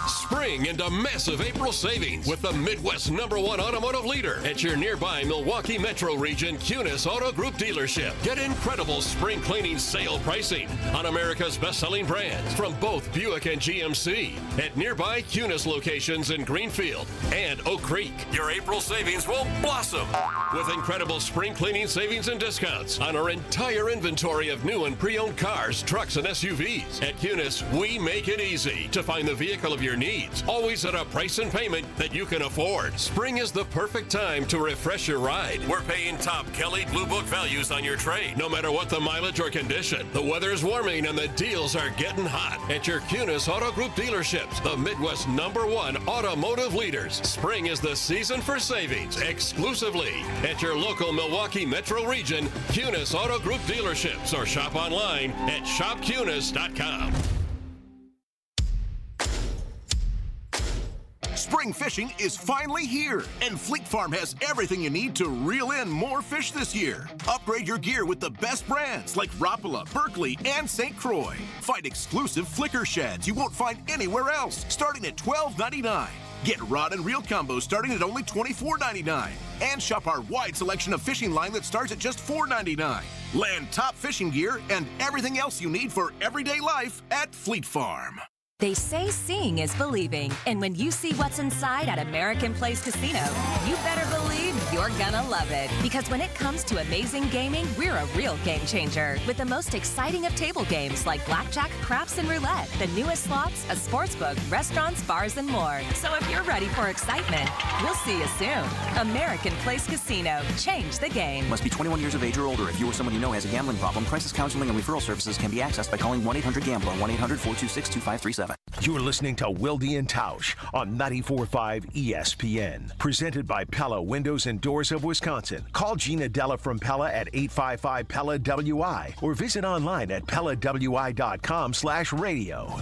Spring into massive April savings with the Midwest #1 automotive leader at your nearby Milwaukee Metro Region Cunis Auto Group dealership. Get incredible spring cleaning sale pricing on America's best-selling brands from both Buick and GMC at nearby Cunis locations in Greenfield and Oak Creek. Your April savings will blossom with incredible spring cleaning savings and discounts on our entire inventory of new and pre-owned cars, trucks, and SUVs. At Cunis, we make it easy to find the vehicle of your needs needs, always at a price and payment that you can afford. Spring is the perfect time to refresh your ride. We're paying top Kelly Blue Book values on your trade, no matter what the mileage or condition. The weather is warming and the deals are getting hot at your Cunis Auto Group dealerships, the Midwest #1 automotive leaders. Spring is the season for savings, exclusively at your local Milwaukee Metro region Cunis Auto Group dealerships, or shop online at shopcunis.com. Spring fishing is finally here, and Fleet Farm has everything you need to reel in more fish this year. Upgrade your gear with the best brands like Rapala, Berkeley, and St. Croix. Find exclusive flicker sheds you won't find anywhere else, starting at $12.99. Get rod and reel combos starting at only $24.99. And shop our wide selection of fishing line that starts at just $4.99. Land top fishing gear and everything else you need for everyday life at Fleet Farm. They say seeing is believing, and when you see what's inside at American Place Casino, you better believe you're gonna love it. Because when it comes to amazing gaming, we're a real game changer with the most exciting of table games like blackjack, craps, and roulette, the newest slots, a sports book, restaurants, bars, and more. So if you're ready for excitement, we'll see you soon. American Place Casino. Change the game. Must be 21 years of age or older. If you or someone you know has a gambling problem, crisis counseling and referral services can be accessed by calling 1-800-GAMBLER, 1-800-426-2537. You're listening to Wilde and Tausch on 94.5 ESPN. Presented by Pella Windows and Doors of Wisconsin. Call Gina Della from Pella at 855-PELLA-WI or visit online at PellaWI.com/radio.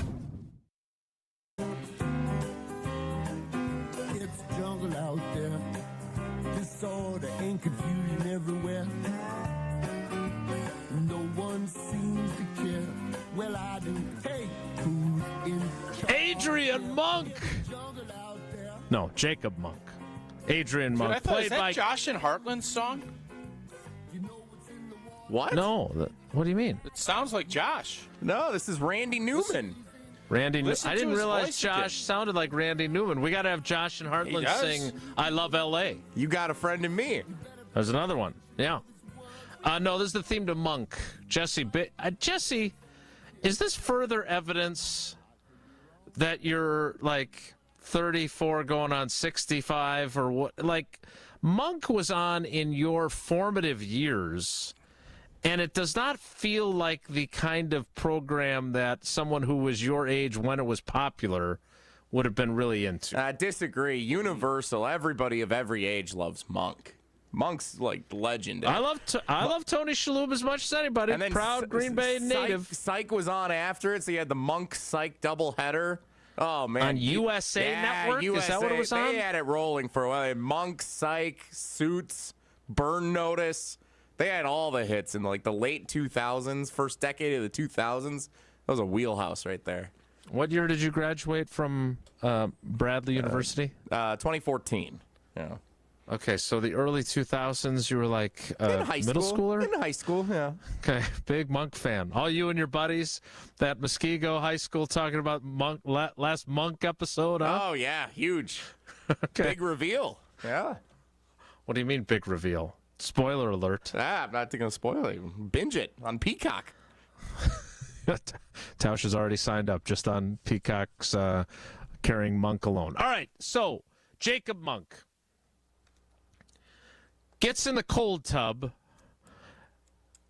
It's jungle out there. Disorder and confusion everywhere. No one seems to care. Well, I do. Hey, who's in charge? Adrian Monk. No, Jacob Monk. Adrian Monk. Dude, I thought, played is that by Josh and Heartland's song? What? No. What do you mean? It sounds like Josh. No, this is Randy Newman. Randy Newman. Listen I to didn't his realize voice Josh sounded like Randy Newman. We got to have Josh and Heartland sing I Love L.A. You got a friend in me. There's another one. Yeah. No, this is the theme to Monk. Jesse, Jesse, is this further evidence that you're like 34 going on 65 or what? Like, Monk was on in your formative years, and it does not feel like the kind of program that someone who was your age when it was popular would have been really into. I disagree. Universal, everybody of every age loves Monk. Monk's like legendary. I love Tony Shalhoub as much as anybody. And then Proud Green Bay native. Psych was on after it, so you had the Monk Psych doubleheader. Oh man, on USA Network. USA, is that what it was on? They had it rolling for a while. Monk Psych, Suits, Burn Notice. They had all the hits in like the late 2000s, first decade of the 2000s. That was a wheelhouse right there. What year did you graduate from Bradley University? 2014. Yeah. Okay, so the early 2000s, you were like middle schooler? In high school, yeah. Okay, big Monk fan. All you and your buddies, that Muskego High School talking about Monk, last Monk episode, huh? Oh, yeah, huge. Okay. Big reveal. Yeah. What do you mean, big reveal? Spoiler alert. I'm not going to spoil it. Binge it on Peacock. Tausch has already signed up just on Peacock's carrying Monk alone. All right, so Jacob Monk gets in the cold tub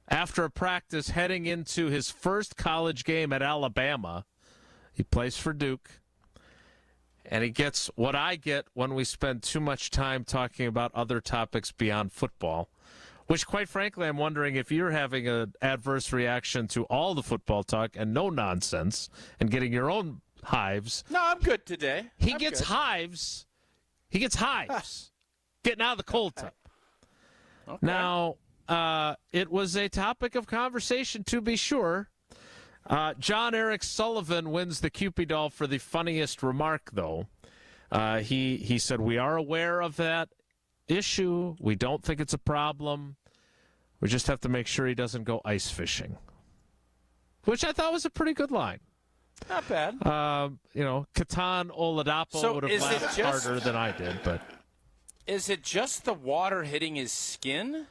after a practice heading into his first college game at Alabama. He plays for Duke. And he gets what I get when we spend too much time talking about other topics beyond football, which, quite frankly, I'm wondering if you're having an adverse reaction to all the football talk and no nonsense and getting your own hives. No, I'm good today. He gets hives. He gets hives getting out of the cold tub. Okay. Now, it was a topic of conversation, to be sure. John Eric Sullivan wins the Cupid Doll for the funniest remark, though. He said, we are aware of that issue. We don't think it's a problem. We just have to make sure he doesn't go ice fishing, which I thought was a pretty good line. Not bad. Catan Oladapo would have laughed harder than I did, but... Is it just the water hitting his skin?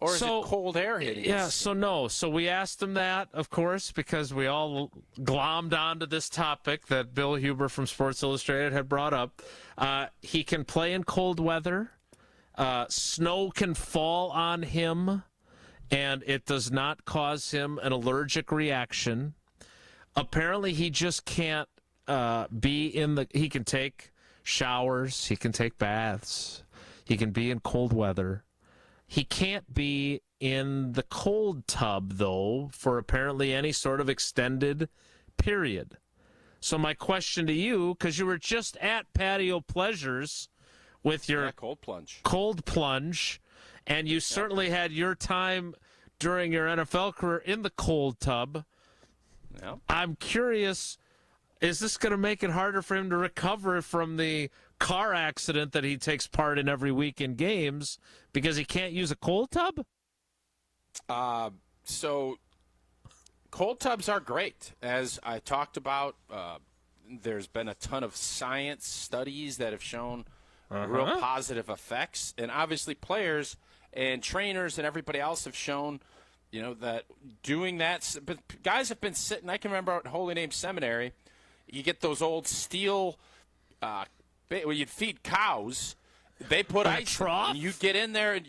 Or is it cold air hitting? Yeah, so no. So we asked him that, of course, because we all glommed onto this topic that Bill Huber from Sports Illustrated had brought up. He can play in cold weather. Snow can fall on him, and it does not cause him an allergic reaction. Apparently, he just can't be in the... He can take showers. He can take baths. He can be in cold weather. He can't be in the cold tub, though, for apparently any sort of extended period. So my question to you, because you were just at Patio Pleasures with your cold plunge, and you certainly had your time during your NFL career in the cold tub. Yeah. I'm curious, is this going to make it harder for him to recover from the car accident that he takes part in every week in games because he can't use a cold tub? So cold tubs are great. As I talked about, there's been a ton of science studies that have shown real positive effects. And obviously players and trainers and everybody else have shown, that doing that. But guys have been sitting. I can remember at Holy Name Seminary, you get those old steel where you'd feed cows. They put ice trough? in, and you get in there and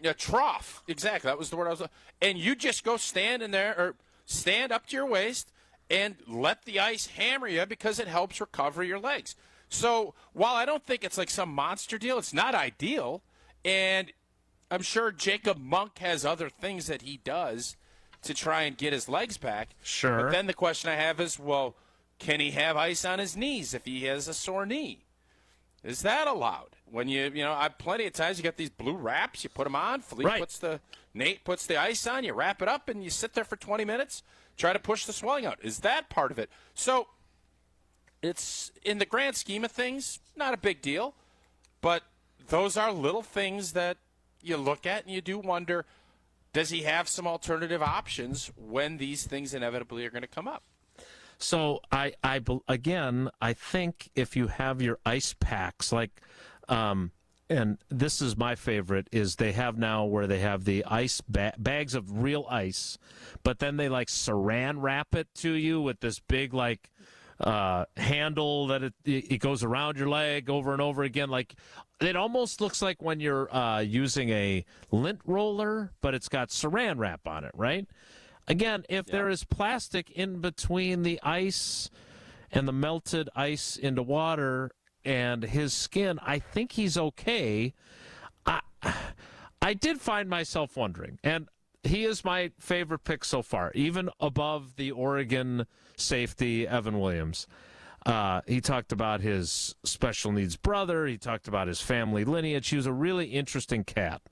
a trough. Exactly, that was the word I was. And you just go stand in there or stand up to your waist and let the ice hammer you because it helps recover your legs. So while I don't think it's like some monster deal, it's not ideal. And I'm sure Jacob Monk has other things that he does to try and get his legs back. Sure. But then the question I have is, well, can he have ice on his knees if he has a sore knee? Is that allowed? When I've plenty of times you got these blue wraps, you put them on. Nate puts the ice on, you wrap it up, and you sit there for 20 minutes, try to push the swelling out. Is that part of it? So it's, in the grand scheme of things, not a big deal. But those are little things that you look at and you do wonder, does he have some alternative options when these things inevitably are going to come up? So I think if you have your ice packs, like, and this is my favorite, is they have now where they have the ice bags of real ice, but then they like saran wrap it to you with this big like handle that it goes around your leg over and over again. Like it almost looks like when you're using a lint roller, but it's got saran wrap on it, right? Again, if there is plastic in between the ice and the melted ice into water and his skin, I think he's okay. I did find myself wondering, and he is my favorite pick so far, even above the Oregon safety, Evan Williams. He talked about his special needs brother. He talked about his family lineage. He was a really interesting cat.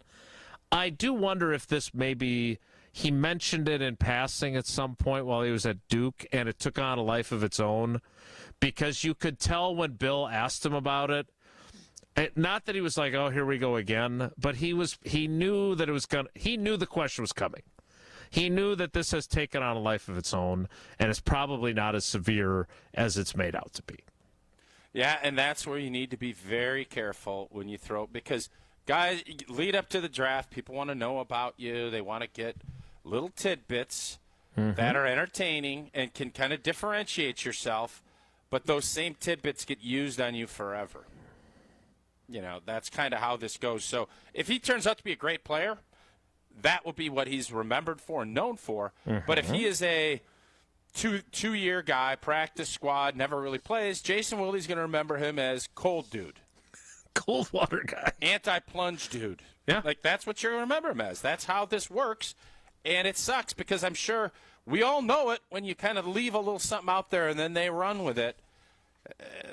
I do wonder if this maybe... He mentioned it in passing at some point while he was at Duke, and it took on a life of its own because you could tell when Bill asked him about it, not that he was like, oh, here we go again, but he knew that he knew the question was coming. He knew that this has taken on a life of its own, and it's probably not as severe as it's made out to be. Yeah, and that's where you need to be very careful when you throw, because guys, lead up to the draft, people want to know about you. They want to get little tidbits that are entertaining and can kind of differentiate yourself, but those same tidbits get used on you forever. That's kind of how this goes. So if he turns out to be a great player, that will be what he's remembered for and known for. But if he is a two-year guy, practice squad, never really plays, Jason Wilde's going to remember him as cold dude. Cold water guy. Anti-plunge dude. Yeah. Like, that's what you're going to remember him as. That's how this works. And it sucks because I'm sure we all know it when you kind of leave a little something out there and then they run with it.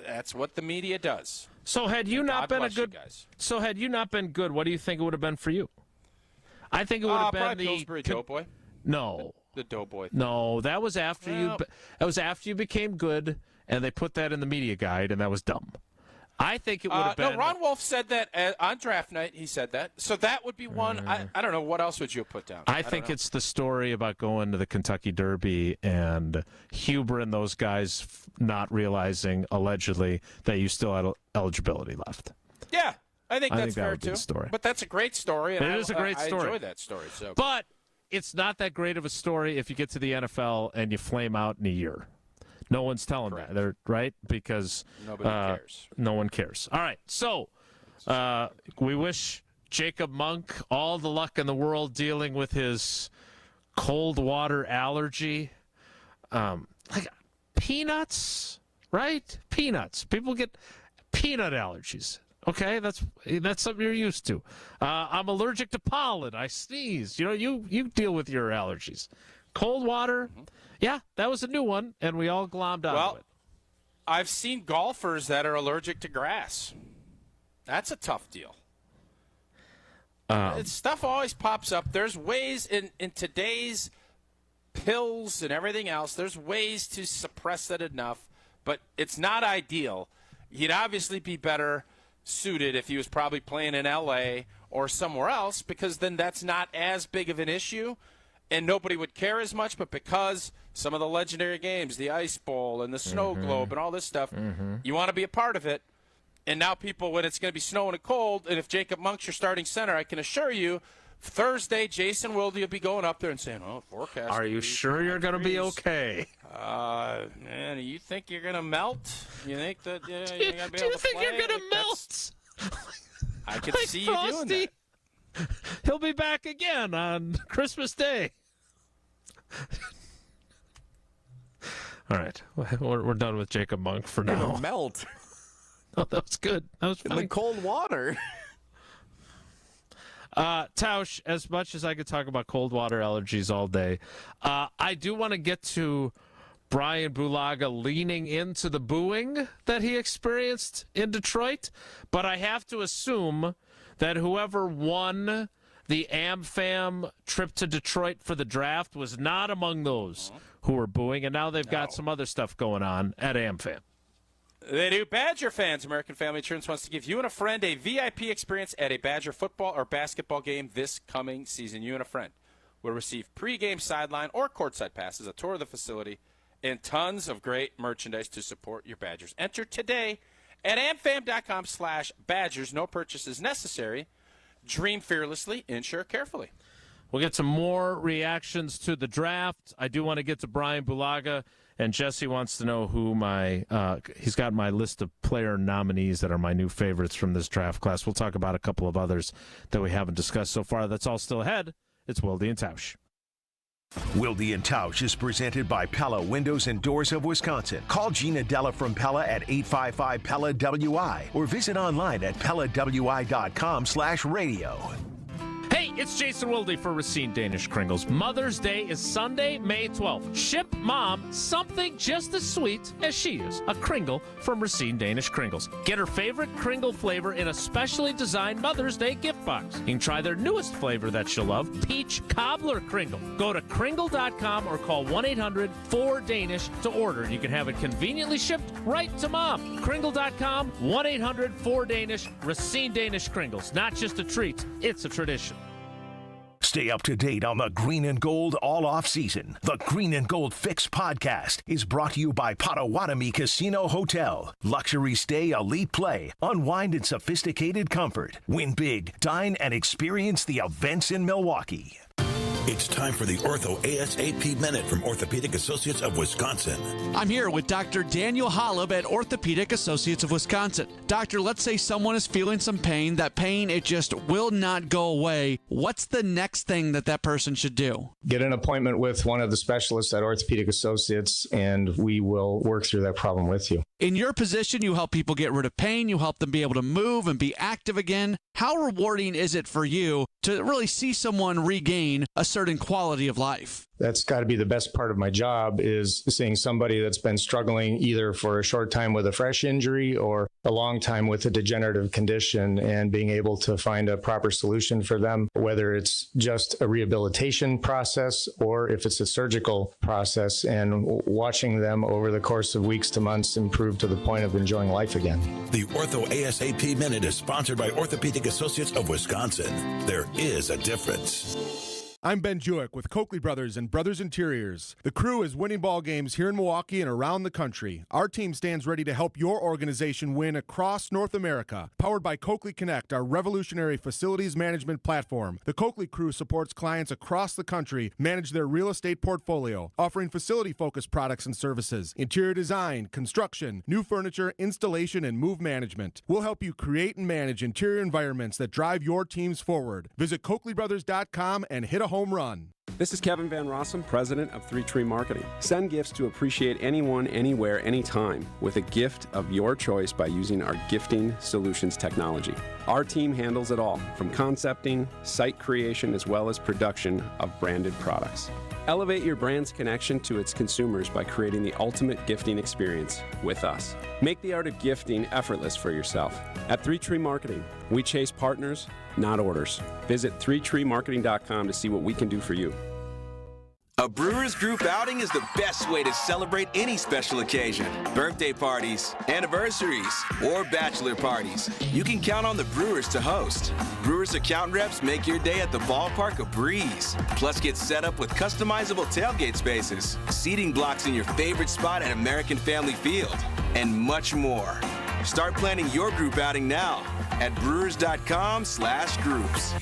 That's what the media does. So had you not been guys. So had you not been good, what do you think it would have been for you? I think it would have been probably Pillsbury Doughboy. No. The Doughboy. No, that was after you. That was after you became good, and they put that in the media guide, and that was dumb. I think it would have been. No, Ron Wolf said that on draft night. He said that. So that would be one. I don't know. What else would you have put down? I think it's the story about going to the Kentucky Derby and Huber and those guys not realizing, allegedly, that you still had eligibility left. Yeah. I think that's that fair would be too. the story. But that's a great story, and It is a great story. I enjoy that story. So, but it's not that great of a story if you get to the NFL and you flame out in a year. No one's telling that, they're right? Because nobody cares. No one cares. All right, so we wish Jacob Monk all the luck in the world dealing with his cold water allergy. Like peanuts, right? Peanuts. People get peanut allergies. Okay, that's something you're used to. I'm allergic to pollen. I sneeze. You deal with your allergies. Cold water, yeah, that was a new one, and we all glommed onto it. I've seen golfers that are allergic to grass. That's a tough deal. Stuff always pops up. There's ways in today's pills and everything else, there's ways to suppress it enough, but it's not ideal. He'd obviously be better suited if he was probably playing in L.A. or somewhere else, because then that's not as big of an issue and nobody would care as much. But because some of the legendary games, the Ice Bowl and the Snow Globe and all this stuff, you want to be a part of it. And now people, when it's going to be snowing and cold, and if Jacob Monk's your starting center, I can assure you, Thursday, Jason Wilde will be going up there and saying, "Oh, forecast. Are you sure you're going to be okay?" Man, you think you're going to melt? You think that you're going to be able to play? Do you think you're going to melt? I could Like see you doing Frosty. that. He'll be back again on Christmas Day. All right, we're done with Jacob Monk for now. It'll melt. Oh, that was good. That was in funny. the cold water. Tausch, as much as I could talk about cold water allergies all day, I do want to get to Brian Bulaga leaning into the booing that he experienced in Detroit, but I have to assume that whoever won the AmFam trip to Detroit for the draft was not among those who were booing, and now they've got some other stuff going on at AmFam. They do. Badger fans, American Family Insurance wants to give you and a friend a VIP experience at a Badger football or basketball game this coming season. You and a friend will receive pregame sideline or courtside passes, a tour of the facility, and tons of great merchandise to support your Badgers. Enter today at amfam.com/Badgers. No purchases necessary. Dream fearlessly, insure carefully. We'll get some more reactions to the draft. I do want to get to Brian Bulaga, and Jesse wants to know who he's got my list of player nominees that are my new favorites from this draft class. We'll talk about a couple of others that we haven't discussed so far. That's all still ahead. It's Wilde and Tausch. Wilde and Tausch is presented by Pella Windows and Doors of Wisconsin. Call Gina Della from Pella at 855-PELLA-WI or visit online at PellaWI.com/radio. Hey, it's Jason Wilde for Racine Danish Kringles. Mother's Day is Sunday, May 12th. Ship Mom something just as sweet as she is. A Kringle from Racine Danish Kringles. Get her favorite Kringle flavor in a specially designed Mother's Day gift box. You can try their newest flavor that she'll love, Peach Cobbler Kringle. Go to Kringle.com or call 1-800-4DANISH to order. You can have it conveniently shipped right to Mom. Kringle.com, 1-800-4DANISH, Racine Danish Kringles. Not just a treat, it's a tradition. Stay up to date on the Green and Gold all off season. The Green and Gold Fix podcast is brought to you by Potawatomi Casino Hotel. Luxury stay, elite play, unwind in sophisticated comfort. Win big, dine, and experience the events in Milwaukee. It's time for the Ortho ASAP Minute from Orthopedic Associates of Wisconsin. I'm here with Dr. Daniel Holub at Orthopedic Associates of Wisconsin. Doctor, let's say someone is feeling some pain. That pain, it just will not go away. What's the next thing that person should do? Get an appointment with one of the specialists at Orthopedic Associates, and we will work through that problem with you. In your position, you help people get rid of pain. You help them be able to move and be active again. How rewarding is it for you to really see someone regain a certain quality of life? That's got to be the best part of my job, is seeing somebody that's been struggling either for a short time with a fresh injury or a long time with a degenerative condition, and being able to find a proper solution for them, whether it's just a rehabilitation process or if it's a surgical process, and watching them over the course of weeks to months improve to the point of enjoying life again. The Ortho ASAP Minute is sponsored by Orthopedic Associates of Wisconsin. There is a difference. I'm Ben Jewick with Coakley Brothers and Brothers Interiors. The crew is winning ball games here in Milwaukee and around the country. Our team stands ready to help your organization win across North America. Powered by Coakley Connect, our revolutionary facilities management platform, the Coakley crew supports clients across the country manage their real estate portfolio, offering facility-focused products and services, interior design, construction, new furniture, installation, and move management. We'll help you create and manage interior environments that drive your teams forward. Visit CoakleyBrothers.com and hit a home run. This is Kevin Van Rossum, president of Three Tree Marketing. Send gifts to appreciate anyone, anywhere, anytime with a gift of your choice by using our gifting solutions technology. Our team handles it all, from concepting, site creation, as well as production of branded products. Elevate your brand's connection to its consumers by creating the ultimate gifting experience with us. Make the art of gifting effortless for yourself. At Three Tree Marketing, we chase partners, not orders. Visit threetreemarketing.com to see what we can do for you. A Brewers Group outing is the best way to celebrate any special occasion. Birthday parties, anniversaries, or bachelor parties. You can count on the Brewers to host. Brewers account reps make your day at the ballpark a breeze. Plus, get set up with customizable tailgate spaces, seating blocks in your favorite spot at American Family Field, and much more. Start planning your group outing now at brewers.com/groups.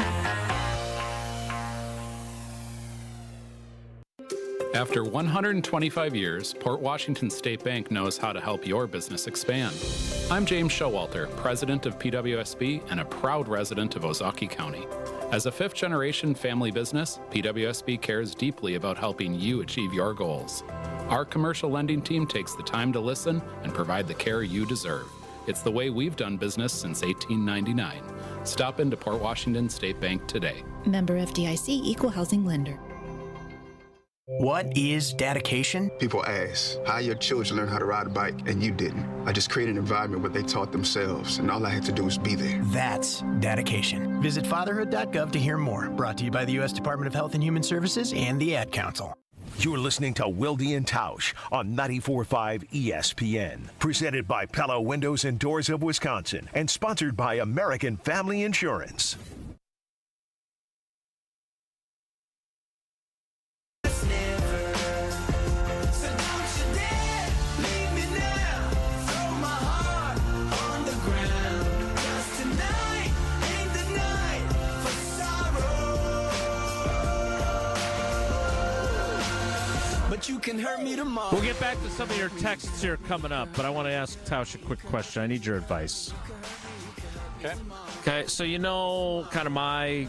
After 125 years, Port Washington State Bank knows how to help your business expand. I'm James Showalter, president of PWSB and a proud resident of Ozaukee County. As a fifth-generation family business, PWSB cares deeply about helping you achieve your goals. Our commercial lending team takes the time to listen and provide the care you deserve. It's the way we've done business since 1899. Stop into Port Washington State Bank today. Member FDIC, Equal Housing Lender. What is dedication? People ask, how your children learn how to ride a bike and you didn't? I just created an environment where they taught themselves, and all I had to do was be there. That's dedication. Visit fatherhood.gov to hear more. Brought to you by the U.S. Department of Health and Human Services and the Ad Council. You're listening to Wilde and Tausch on 94.5 ESPN. Presented by Pella Windows and Doors of Wisconsin and sponsored by American Family Insurance. You can hurt me tomorrow. We'll get back to some of your texts here coming up, but I want to ask Tausch a quick question. I need your advice. Okay, so you know kind of my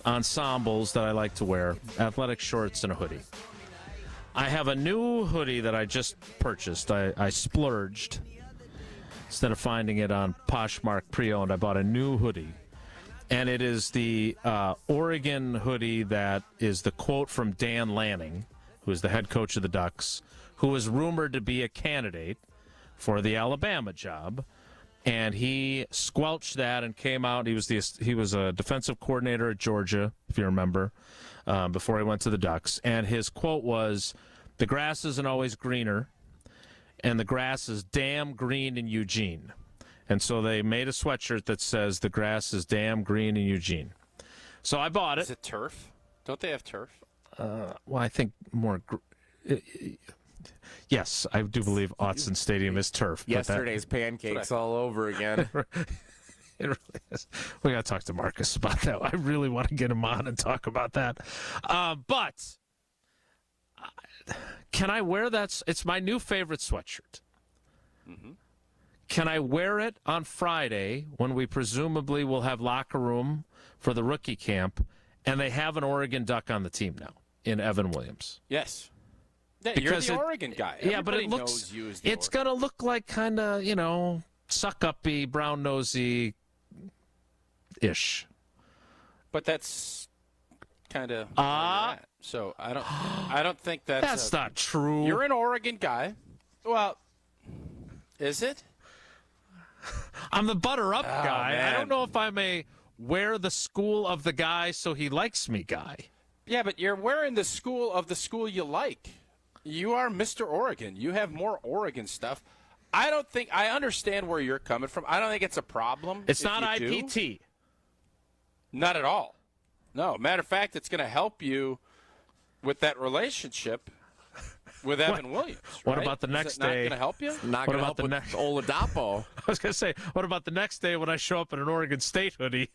ensembles that I like to wear, athletic shorts and a hoodie. I have a new hoodie that I just purchased. I splurged. Instead of finding it on Poshmark pre-owned, I bought a new hoodie. And it is the Oregon hoodie that is the quote from Dan Lanning, who is the head coach of the Ducks, who is rumored to be a candidate for the Alabama job. And he squelched that and came out. He was a defensive coordinator at Georgia, if you remember, before he went to the Ducks. And his quote was, "The grass isn't always greener, and the grass is damn green in Eugene." And so they made a sweatshirt that says the grass is damn green in Eugene. So I bought it. Is it turf? Don't they have turf? Well, I think more. Yes, I do believe Autzen Stadium is turf. Yesterday's pancakes all over again. It really is. We got to talk to Marcus about that. I really want to get him on and talk about that. But can I wear that? It's my new favorite sweatshirt. Mm-hmm. Can I wear it on Friday when we presumably will have locker room for the rookie camp, and they have an Oregon Duck on the team now in Evan Williams? Yes. Yeah, you're the Oregon guy. Yeah, but Everybody it looks, knows you as the it's going to look like kind of, suck-uppy, brown-nosy-ish. But that's kind of so I don't think that's not true. You're an Oregon guy. Well, is it? I'm the butter-up guy. Man. I don't know if I'm a wear the school of the guy so he likes me guy. Yeah, but you're wearing the school of the school you like. You are Mr. Oregon. You have more Oregon stuff. I understand where you're coming from. I don't think it's a problem. It's not IPT. Not at all. No, matter of fact, it's going to help you with that relationship with Evan Williams. What right? about the next Is it not day? going to help you? Not What going to about help the with next Oladapo. I was going to say, what about the next day when I show up in an Oregon State hoodie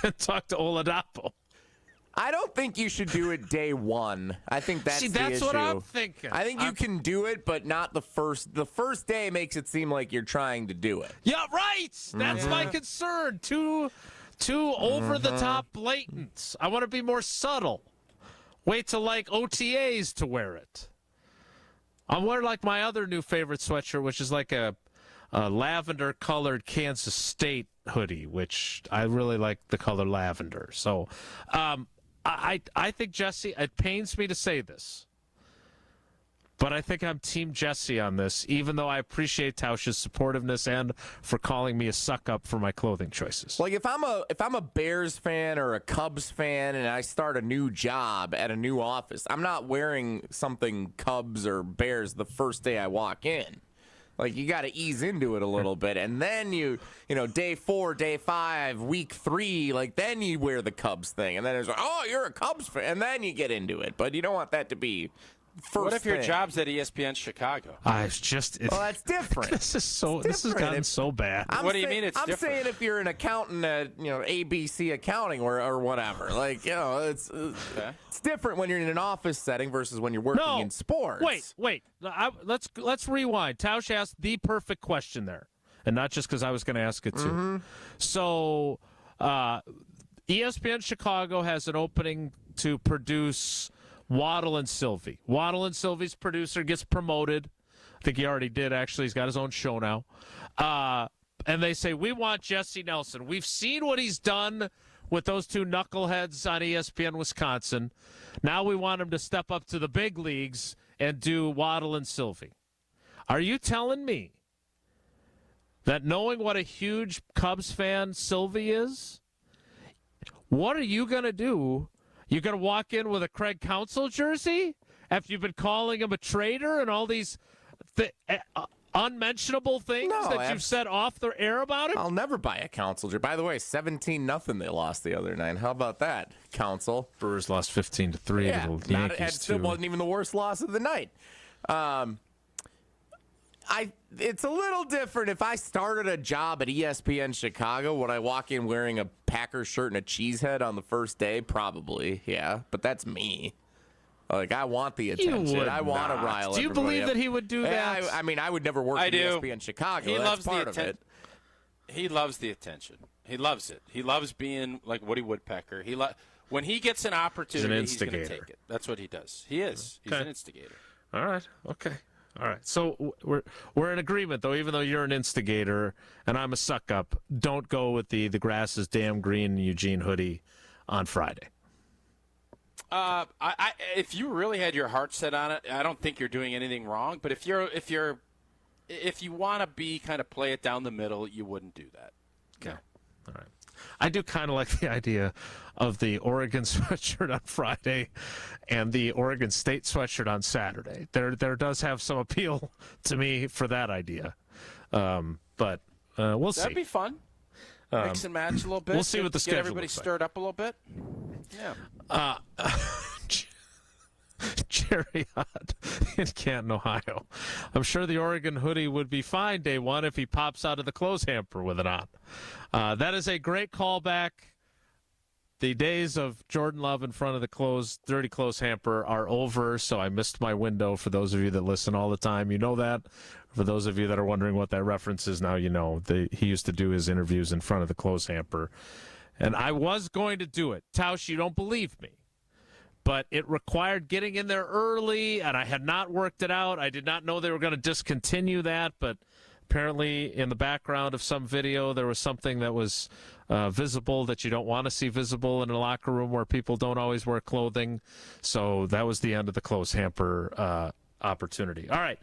and talk to Oladapo? I don't think you should do it day one. I think that's the issue. what I'm thinking. I think you can do it, but not the first. The first day makes it seem like you're trying to do it. Yeah, right. That's my concern. Too over-the-top blatant. I want to be more subtle. Wait till like OTAs to wear it. I'll wear like my other new favorite sweatshirt, which is like a lavender-colored Kansas State hoodie, which I really like the color lavender. So I think, Jesse, it pains me to say this, but I think I'm Team Jesse on this, even though I appreciate Tausch's supportiveness and for calling me a suck-up for my clothing choices. Like if I'm a Bears fan or a Cubs fan and I start a new job at a new office, I'm not wearing something Cubs or Bears the first day I walk in. Like, you got to ease into it a little bit. And then you know, day 4, day 5, week 3, like, then you wear the Cubs thing. And then it's like, oh, you're a Cubs fan. And then you get into it. But you don't want that to be first What if your thing. job's at ESPN Chicago? Well, that's different. This has gotten so bad. What do you mean it's I'm different? saying if you're an accountant at, ABC Accounting or whatever. Like, it's different when you're in an office setting versus when you're working in sports. Wait. Let's rewind. Tausch asked the perfect question there, and not just because I was going to ask it too. Mm-hmm. So, ESPN Chicago has an opening to produce Waddle and Sylvie. Waddle and Sylvie's producer gets promoted. I think he already did, actually. He's got his own show now. And they say, we want Jesse Nelson. We've seen what he's done with those two knuckleheads on ESPN Wisconsin. Now we want him to step up to the big leagues and do Waddle and Sylvie. Are you telling me that knowing what a huge Cubs fan Sylvie is, what are you going to do? You're going to walk in with a Craig Counsell jersey after you've been calling him a traitor and all these unmentionable things that you've said off the air about him? I'll never buy a Counsell jersey. By the way, 17-0 they lost the other night. How about that, Counsell? Brewers lost 15-3 to the Yankees, it still wasn't even the worst loss of the night. It's a little different. If I started a job at ESPN Chicago, would I walk in wearing a Packers shirt and a cheesehead on the first day? Probably, yeah. But that's me. Like, I want the attention. I want to rile Do you everybody believe up. that he would do that? I mean, I would never work at ESPN Chicago. That's part of it. He loves the attention. He loves it. He loves being like Woody Woodpecker. When he gets an opportunity, he's going to take it. That's what he does. He is. He's an instigator. All right. Okay. All right. So we're in agreement, though, even though you're an instigator and I'm a suck-up. Don't go with the grass is damn green Eugene hoodie on Friday. If you really had your heart set on it, I don't think you're doing anything wrong. But if you want to be kind of play it down the middle, you wouldn't do that. Okay. All right. I do kind of like the idea of the Oregon sweatshirt on Friday and the Oregon State sweatshirt on Saturday. There does have some appeal to me for that idea. But we'll see. That'd be fun. Mix and match a little bit. We'll see what the schedule Get everybody looks like. stirred up a little bit. Yeah. Jerry Hutt in Canton, Ohio. I'm sure the Oregon hoodie would be fine day one if he pops out of the clothes hamper with it on. That is a great callback. The days of Jordan Love in front of the dirty clothes hamper are over, so I missed my window. For those of you that listen all the time, you know that. For those of you that are wondering what that reference is, now you know. He used to do his interviews in front of the clothes hamper. And I was going to do it. Tausch, you don't believe me. But it required getting in there early, and I had not worked it out. I did not know they were going to discontinue that, but apparently in the background of some video there was something that was visible that you don't want to see visible in a locker room where people don't always wear clothing. So that was the end of the clothes hamper opportunity. All right.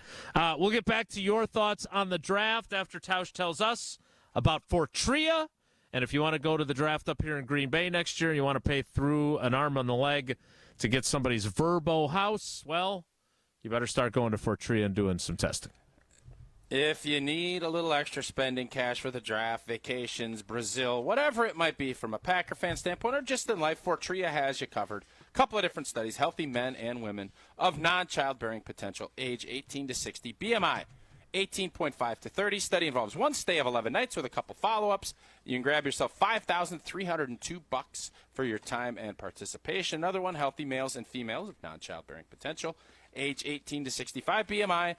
We'll get back to your thoughts on the draft after Tausch tells us about Fortria. And if you want to go to the draft up here in Green Bay next year and you want to pay through an arm and a leg to get somebody's Verbo house, well, you better start going to Fortria and doing some testing. If you need a little extra spending cash for the draft, vacations, Brazil, whatever it might be from a Packer fan standpoint or just in life, Fortria has you covered. A couple of different studies, healthy men and women of non-childbearing potential, age 18 to 60, BMI 18.5 to 30. Study involves one stay of 11 nights with a couple follow-ups. You can grab yourself $5,302 for your time and participation. Another one, healthy males and females of non-childbearing potential, age 18 to 65, BMI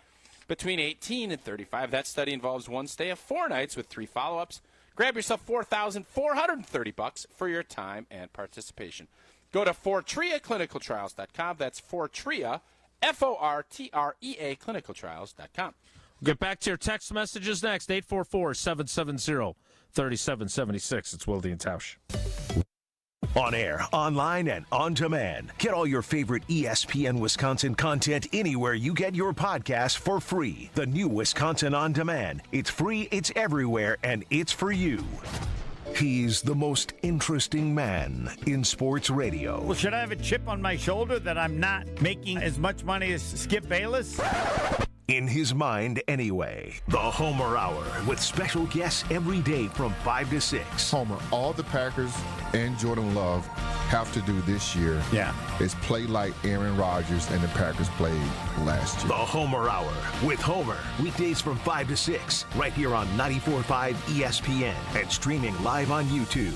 between 18 and 35. That study involves one stay of 4 nights with 3 follow-ups. Grab yourself $4,430 for your time and participation. Go to FortreaClinicalTrials.com. That's Fortrea, Fortrea clinicaltrials.com. Get back to your text messages next. 844-770-3776. It's Wilde and Tausch. On air, online, and on demand. Get all your favorite ESPN Wisconsin content anywhere you get your podcast for free. The new Wisconsin On Demand. It's free, it's everywhere, and it's for you. He's the most interesting man in sports radio. Well, should I have a chip on my shoulder that I'm not making as much money as Skip Bayless? In his mind, anyway. The Homer Hour with special guests every day from 5 to 6. Homer, all the Packers and Jordan Love have to do this year is play like Aaron Rodgers and the Packers played last year. The Homer Hour with Homer. Weekdays from 5 to 6. Right here on 94.5 ESPN and streaming live on YouTube.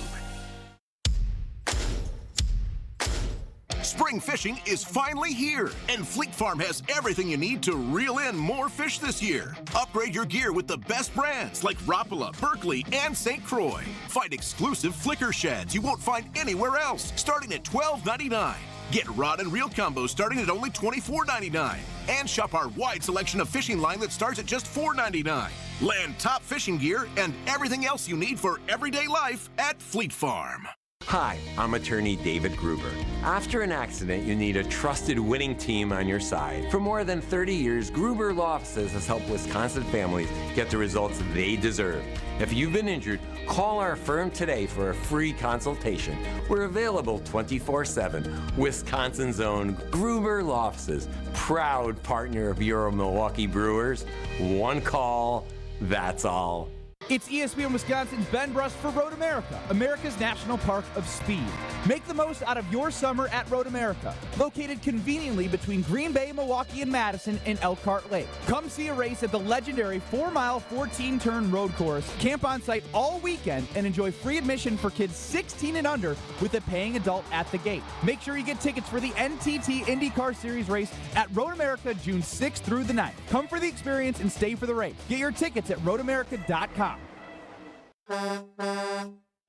Spring fishing is finally here, and Fleet Farm has everything you need to reel in more fish this year. Upgrade your gear with the best brands like Rapala, Berkeley, and St. Croix. Find exclusive flicker sheds you won't find anywhere else, starting at $12.99. Get rod and reel combos starting at only $24.99. And shop our wide selection of fishing line that starts at just $4.99. Land top fishing gear and everything else you need for everyday life at Fleet Farm. Hi, I'm attorney David Gruber. After an accident, you need a trusted winning team on your side. For more than 30 years, Gruber Law Offices has helped Wisconsin families get the results they deserve. If you've been injured, call our firm today for a free consultation. We're available 24/7. Wisconsin's own Gruber Law Offices, proud partner of your Milwaukee Brewers. One call, that's all. It's ESPN Wisconsin's Ben Brust for Road America, America's National Park of Speed. Make the most out of your summer at Road America, located conveniently between Green Bay, Milwaukee, and Madison in Elkhart Lake. Come see a race at the legendary 4-mile, 14-turn road course. Camp on site all weekend and enjoy free admission for kids 16 and under with a paying adult at the gate. Make sure you get tickets for the NTT IndyCar Series race at Road America June 6th through the 9th. Come for the experience and stay for the race. Get your tickets at roadamerica.com.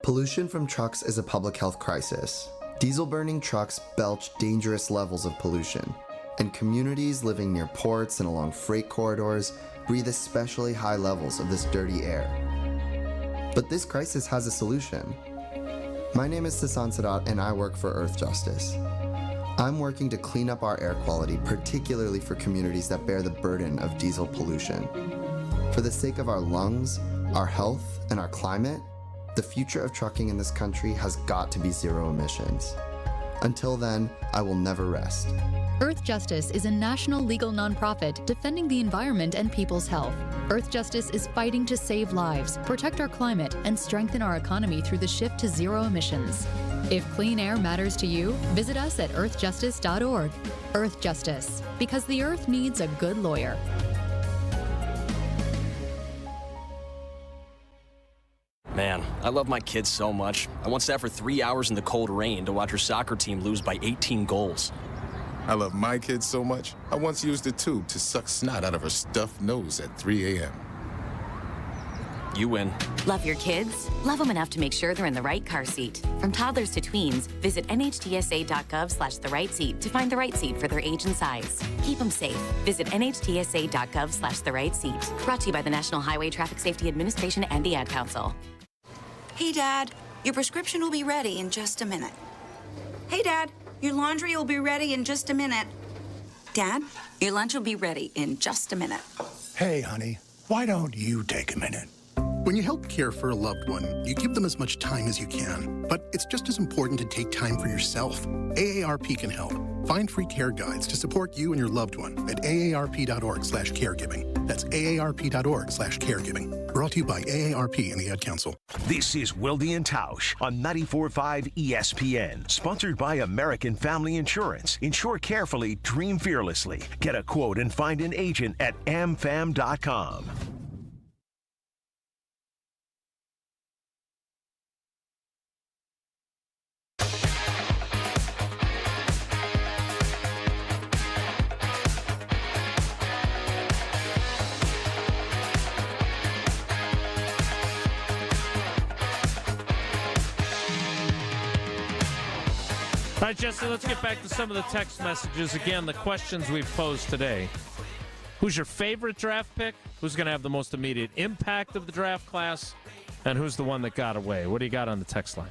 Pollution from trucks is a public health crisis. Diesel-burning trucks belch dangerous levels of pollution, and communities living near ports and along freight corridors breathe especially high levels of this dirty air. But this crisis has a solution. My name is Sasan Sadat, and I work for Earth Justice. I'm working to clean up our air quality, particularly for communities that bear the burden of diesel pollution. For the sake of our lungs, our health, and our climate, the future of trucking in this country has got to be zero emissions. Until then, I will never rest. Earth Justice is a national legal nonprofit defending the environment and people's health. Earth Justice is fighting to save lives, protect our climate, and strengthen our economy through the shift to zero emissions. If clean air matters to you, visit us at earthjustice.org. Earth Justice, because the earth needs a good lawyer. Man, I love my kids so much. I once sat for 3 hours in the cold rain to watch her soccer team lose by 18 goals. I love my kids so much, I once used a tube to suck snot out of her stuffed nose at 3 a.m. You win. Love your kids? Love them enough to make sure they're in the right car seat. From toddlers to tweens, visit nhtsa.gov/the-right-seat to find the right seat for their age and size. Keep them safe. Visit nhtsa.gov/the-right-seat. Brought to you by the National Highway Traffic Safety Administration and the Ad Council. Hey, Dad, your prescription will be ready in just a minute. Hey, Dad, your laundry will be ready in just a minute. Dad, your lunch will be ready in just a minute. Hey, honey, why don't you take a minute? When you help care for a loved one, you give them as much time as you can. But it's just as important to take time for yourself. AARP can help. Find free care guides to support you and your loved one at aarp.org/caregiving. That's aarp.org/caregiving. Brought to you by AARP and the Ad Council. This is Wilde and Tausch on 94.5 ESPN. Sponsored by American Family Insurance. Insure carefully, dream fearlessly. Get a quote and find an agent at amfam.com. All right, Jesse, let's get back to some of the text messages. Again, the questions we've posed today. Who's your favorite draft pick? Who's going to have the most immediate impact of the draft class? And who's the one that got away? What do you got on the text line?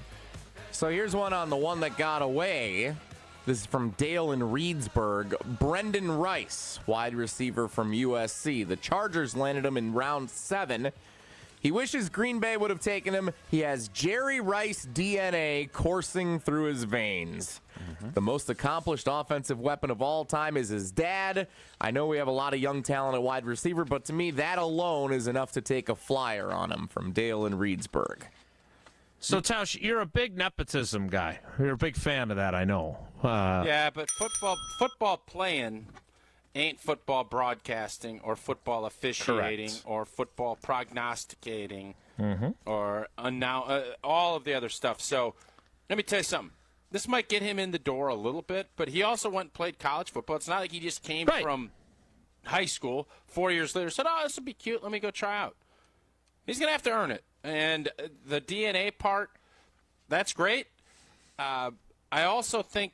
So here's one on the one that got away. This is from Dale in Reedsburg. Brendan Rice, wide receiver from USC. The Chargers landed him in round 7. He wishes Green Bay would have taken him. He has Jerry Rice DNA coursing through his veins. The most accomplished offensive weapon of all time is his dad. I know we have a lot of young talent at wide receiver, but to me, that alone is enough to take a flyer on him. From Dale in Reedsburg. So, Tausch, you're a big nepotism guy. You're a big fan of that, I know. Yeah, but football playing ain't football broadcasting or football officiating Correct. or football prognosticating or all of the other stuff. So let me tell you something. This might get him in the door a little bit, but he also went and played college football. It's not like he just came from high school 4 years later, said, oh, this would be cute. Let me go try out. He's going to have to earn it. And the DNA part, that's great. I also think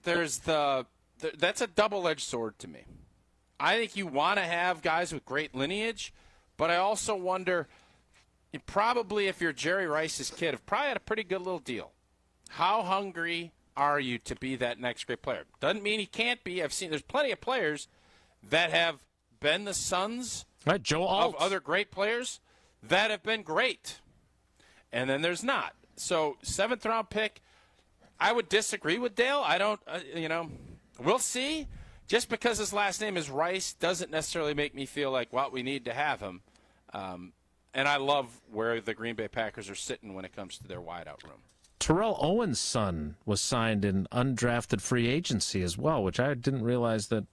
there's that's a double-edged sword to me. I think you want to have guys with great lineage, but I also wonder, you probably, if you're Jerry Rice's kid, have probably had a pretty good little deal. How hungry are you to be that next great player? Doesn't mean he can't be. There's plenty of players that have been the sons of other great players that have been great. And then there's not. So, 7th-round pick, I would disagree with Dale. I don't, we'll see. Just because his last name is Rice doesn't necessarily make me feel like, well, we need to have him. And I love where the Green Bay Packers are sitting when it comes to their wideout room. Terrell Owens' son was signed in undrafted free agency as well, which I didn't realize that,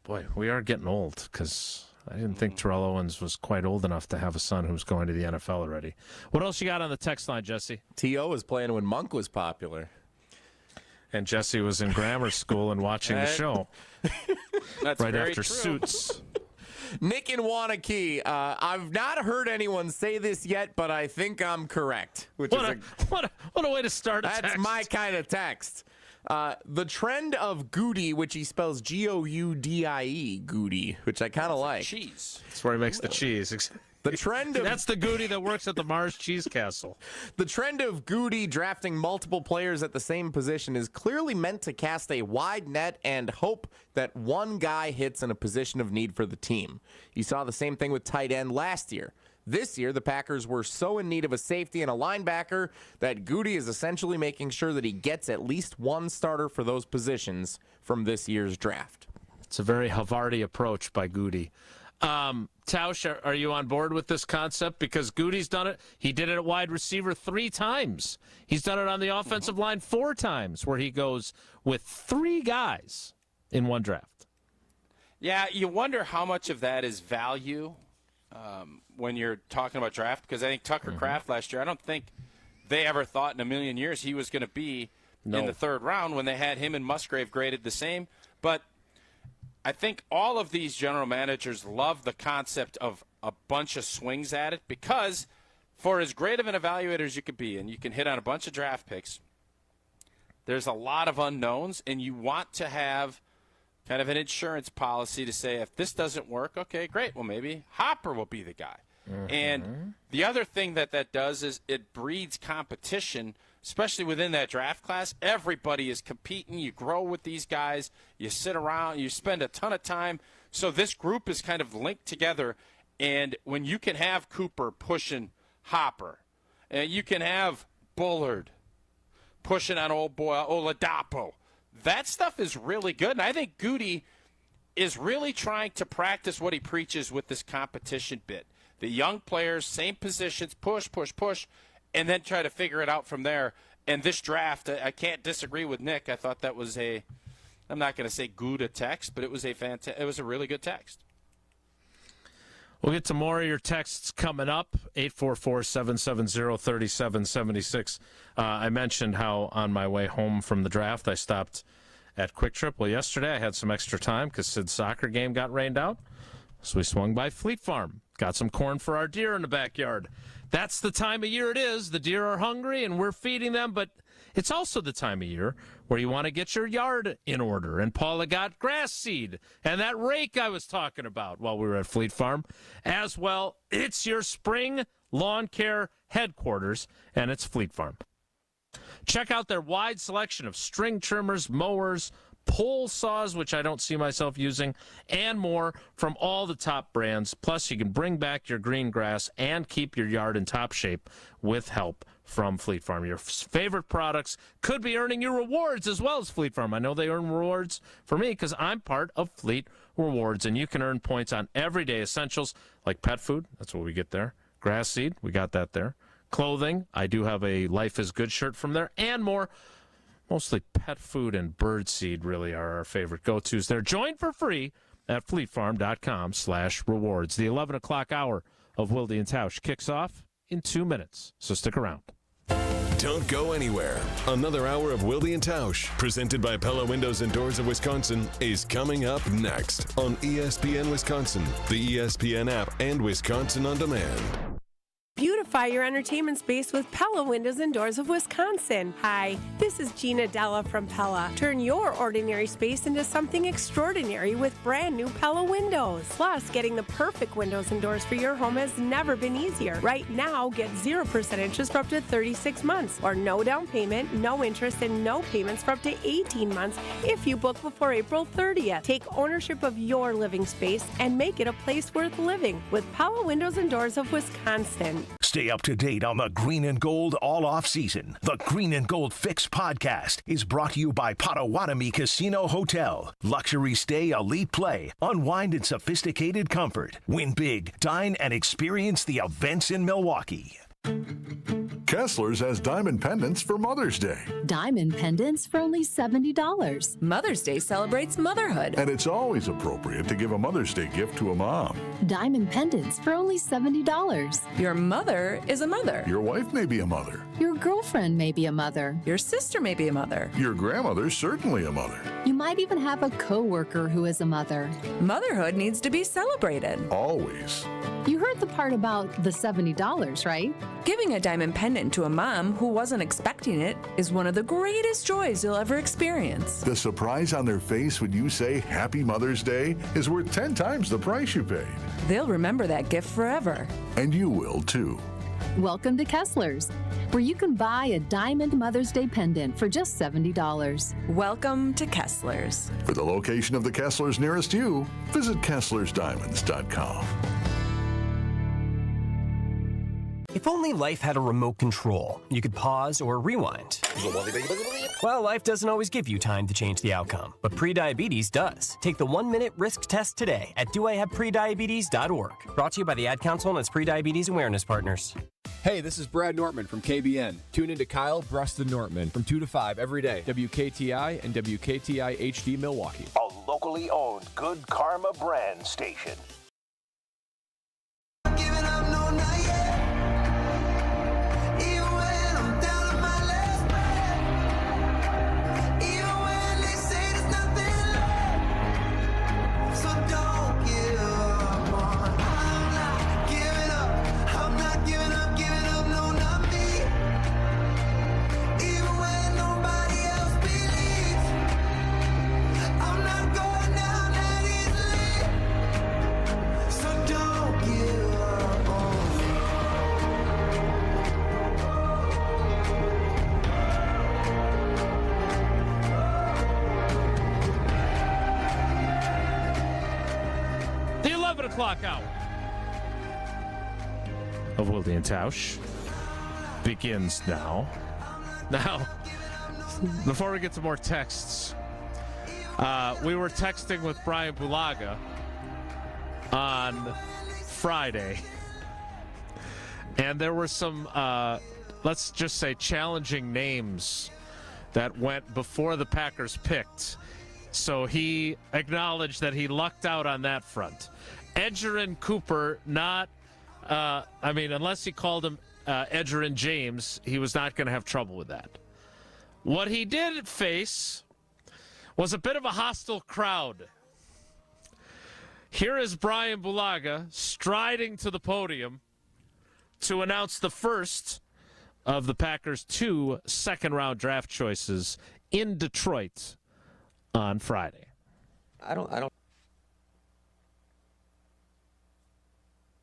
boy, we are getting old because I didn't think Terrell Owens was quite old enough to have a son who's going to the NFL already. What else you got on the text line, Jesse? T.O. was playing when Monk was popular. And Jesse was in grammar school and watching the show. That's right very after true. Suits. Nick in Wanakee, I've not heard anyone say this yet, but I think I'm correct. What a way to start a That's text. my kind of text. The trend of Goody, which he spells Goudie, Goody, which I kind of like. Cheese. That's where he makes the cheese. The trend of That's the Goody that works at the Mars Cheese Castle. The trend of Goody drafting multiple players at the same position is clearly meant to cast a wide net and hope that one guy hits in a position of need for the team. You saw the same thing with tight end last year. This year, the Packers were so in need of a safety and a linebacker that Goody is essentially making sure that he gets at least one starter for those positions from this year's draft. It's a very Havarti approach by Goody. Tausch, are you on board with this concept? Because Goody's done it. He did it at wide receiver 3 times. He's done it on the offensive line 4 times, where he goes with 3 guys in one draft. Yeah, you wonder how much of that is value when you're talking about draft, because I think Tucker Kraft last year, I don't think they ever thought in a million years he was going to be in the 3rd round when they had him and Musgrave graded the same. But I think all of these general managers love the concept of a bunch of swings at it, because for as great of an evaluator as you could be, and you can hit on a bunch of draft picks, there's a lot of unknowns, and you want to have kind of an insurance policy to say, if this doesn't work, okay, great, well, maybe Hopper will be the guy. And the other thing that does is it breeds competition, especially within that draft class. Everybody is competing. You grow with these guys. You sit around. You spend a ton of time. So this group is kind of linked together. And when you can have Cooper pushing Hopper, and you can have Bullard pushing on old boy Oladapo, that stuff is really good. And I think Goody is really trying to practice what he preaches with this competition bit. The young players, same positions, push, and then try to figure it out from there. And this draft, I can't disagree with Nick. I thought that was I'm not going to say good a text, but it was a really good text. We'll get to more of your texts coming up, 844-770-3776. I mentioned how on my way home from the draft I stopped at Quick Trip. Well, yesterday I had some extra time because Sid's soccer game got rained out. So we swung by Fleet Farm, got some corn for our deer in the backyard. That's the time of year it is. The deer are hungry and we're feeding them, but it's also the time of year where you want to get your yard in order. And Paula got grass seed and that rake I was talking about while we were at Fleet Farm. As well, it's your spring lawn care headquarters, and it's Fleet Farm. Check out their wide selection of string trimmers, mowers, pole saws, which I don't see myself using, and more from all the top brands. Plus, you can bring back your green grass and keep your yard in top shape with help from Fleet Farm. Your favorite products could be earning you rewards as well as Fleet Farm. I know they earn rewards for me because I'm part of Fleet Rewards, and you can earn points on everyday essentials like pet food. That's what we get there. Grass seed, we got that there. Clothing, I do have a Life is Good shirt from there, and more. Mostly pet food and bird seed really are our favorite go-tos there. Join for free at fleetfarm.com/rewards. The 11 o'clock hour of Wilde and Tausch kicks off in 2 minutes, so stick around. Don't go anywhere. Another hour of Wilde and Tausch, presented by Pella Windows and Doors of Wisconsin, is coming up next on ESPN Wisconsin, the ESPN app, and Wisconsin On Demand. Beautify your entertainment space with Pella Windows and Doors of Wisconsin. Hi, this is Gina Della from Pella. Turn your ordinary space into something extraordinary with brand new Pella windows. Plus, getting the perfect windows and doors for your home has never been easier. Right now, get 0% interest for up to 36 months, or no down payment, no interest, and no payments for up to 18 months if you book before April 30th. Take ownership of your living space and make it a place worth living with Pella Windows and Doors of Wisconsin. Stay up to date on the Green and Gold all off season. The Green and Gold Fix podcast is brought to you by Potawatomi Casino Hotel. Luxury stay, elite play, unwind in sophisticated comfort. Win big, dine, and experience the events in Milwaukee. Kessler's has diamond pendants for Mother's Day. Diamond pendants for only $70. Mother's Day celebrates motherhood. And it's always appropriate to give a Mother's Day gift to a mom. Diamond pendants for only $70. Your mother is a mother. Your wife may be a mother. Your girlfriend may be a mother. Your sister may be a mother. Your grandmother's certainly a mother. You might even have a coworker who is a mother. Motherhood needs to be celebrated. Always. You heard the part about the $70, right? Giving a diamond pendant to a mom who wasn't expecting it is one of the greatest joys you'll ever experience. The surprise on their face when you say Happy Mother's Day is worth 10 times the price you paid. They'll remember that gift forever. And you will, too. Welcome to Kessler's, where you can buy a diamond Mother's Day pendant for just $70. Welcome to Kessler's. For the location of the Kessler's nearest you, visit Kessler'sDiamonds.com. If only life had a remote control, you could pause or rewind. Well, life doesn't always give you time to change the outcome, but prediabetes does. Take the 1-minute risk test today at doihaveprediabetes.org. Brought to you by the Ad Council and its prediabetes awareness partners. Hey, this is Brad Nortman from KBN. Tune in to Kyle, Brust, and Nortman from 2 to 5 every day. WKTI and WKTI HD Milwaukee. A locally owned Good Karma brand station. O'clock hour of Wilde and Tausch begins now. Now, before we get to more texts, We were texting with Brian Bulaga on Friday, and there were some, let's just say, challenging names that went before the Packers picked. So he acknowledged that he lucked out on that front. Edgerrin Cooper, unless he called him Edgerrin James, he was not going to have trouble with that. What he did face was a bit of a hostile crowd. Here is Brian Bulaga striding to the podium to announce the first of the Packers' 2 second-round draft choices in Detroit on Friday. I don't.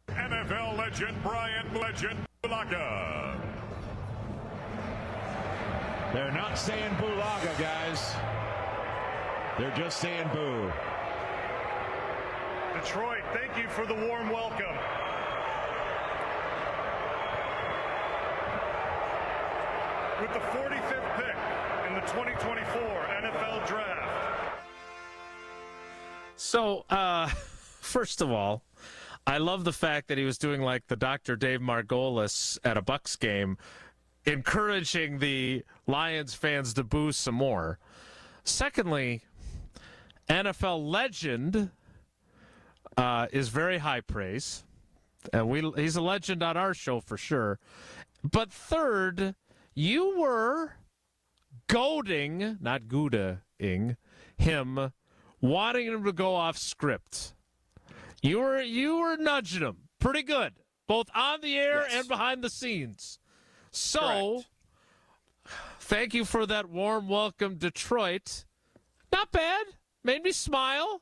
NFL legend Brian Bulaga. They're not saying Bulaga, guys. They're just saying boo. Detroit, thank you for the warm welcome. With the 45th pick in the 2024 NFL Draft. So, first of all, I love the fact that he was doing like the Dr. Dave Margolis at a Bucks game, encouraging the Lions fans to boo some more. Secondly, NFL legend is very high praise. And he's a legend on our show for sure. But third, you were goading, not Gouda-ing, him, wanting him to go off script. You were nudging him pretty good, both on the air and behind the scenes. So, thank you for that warm welcome, Detroit. Not bad. Made me smile.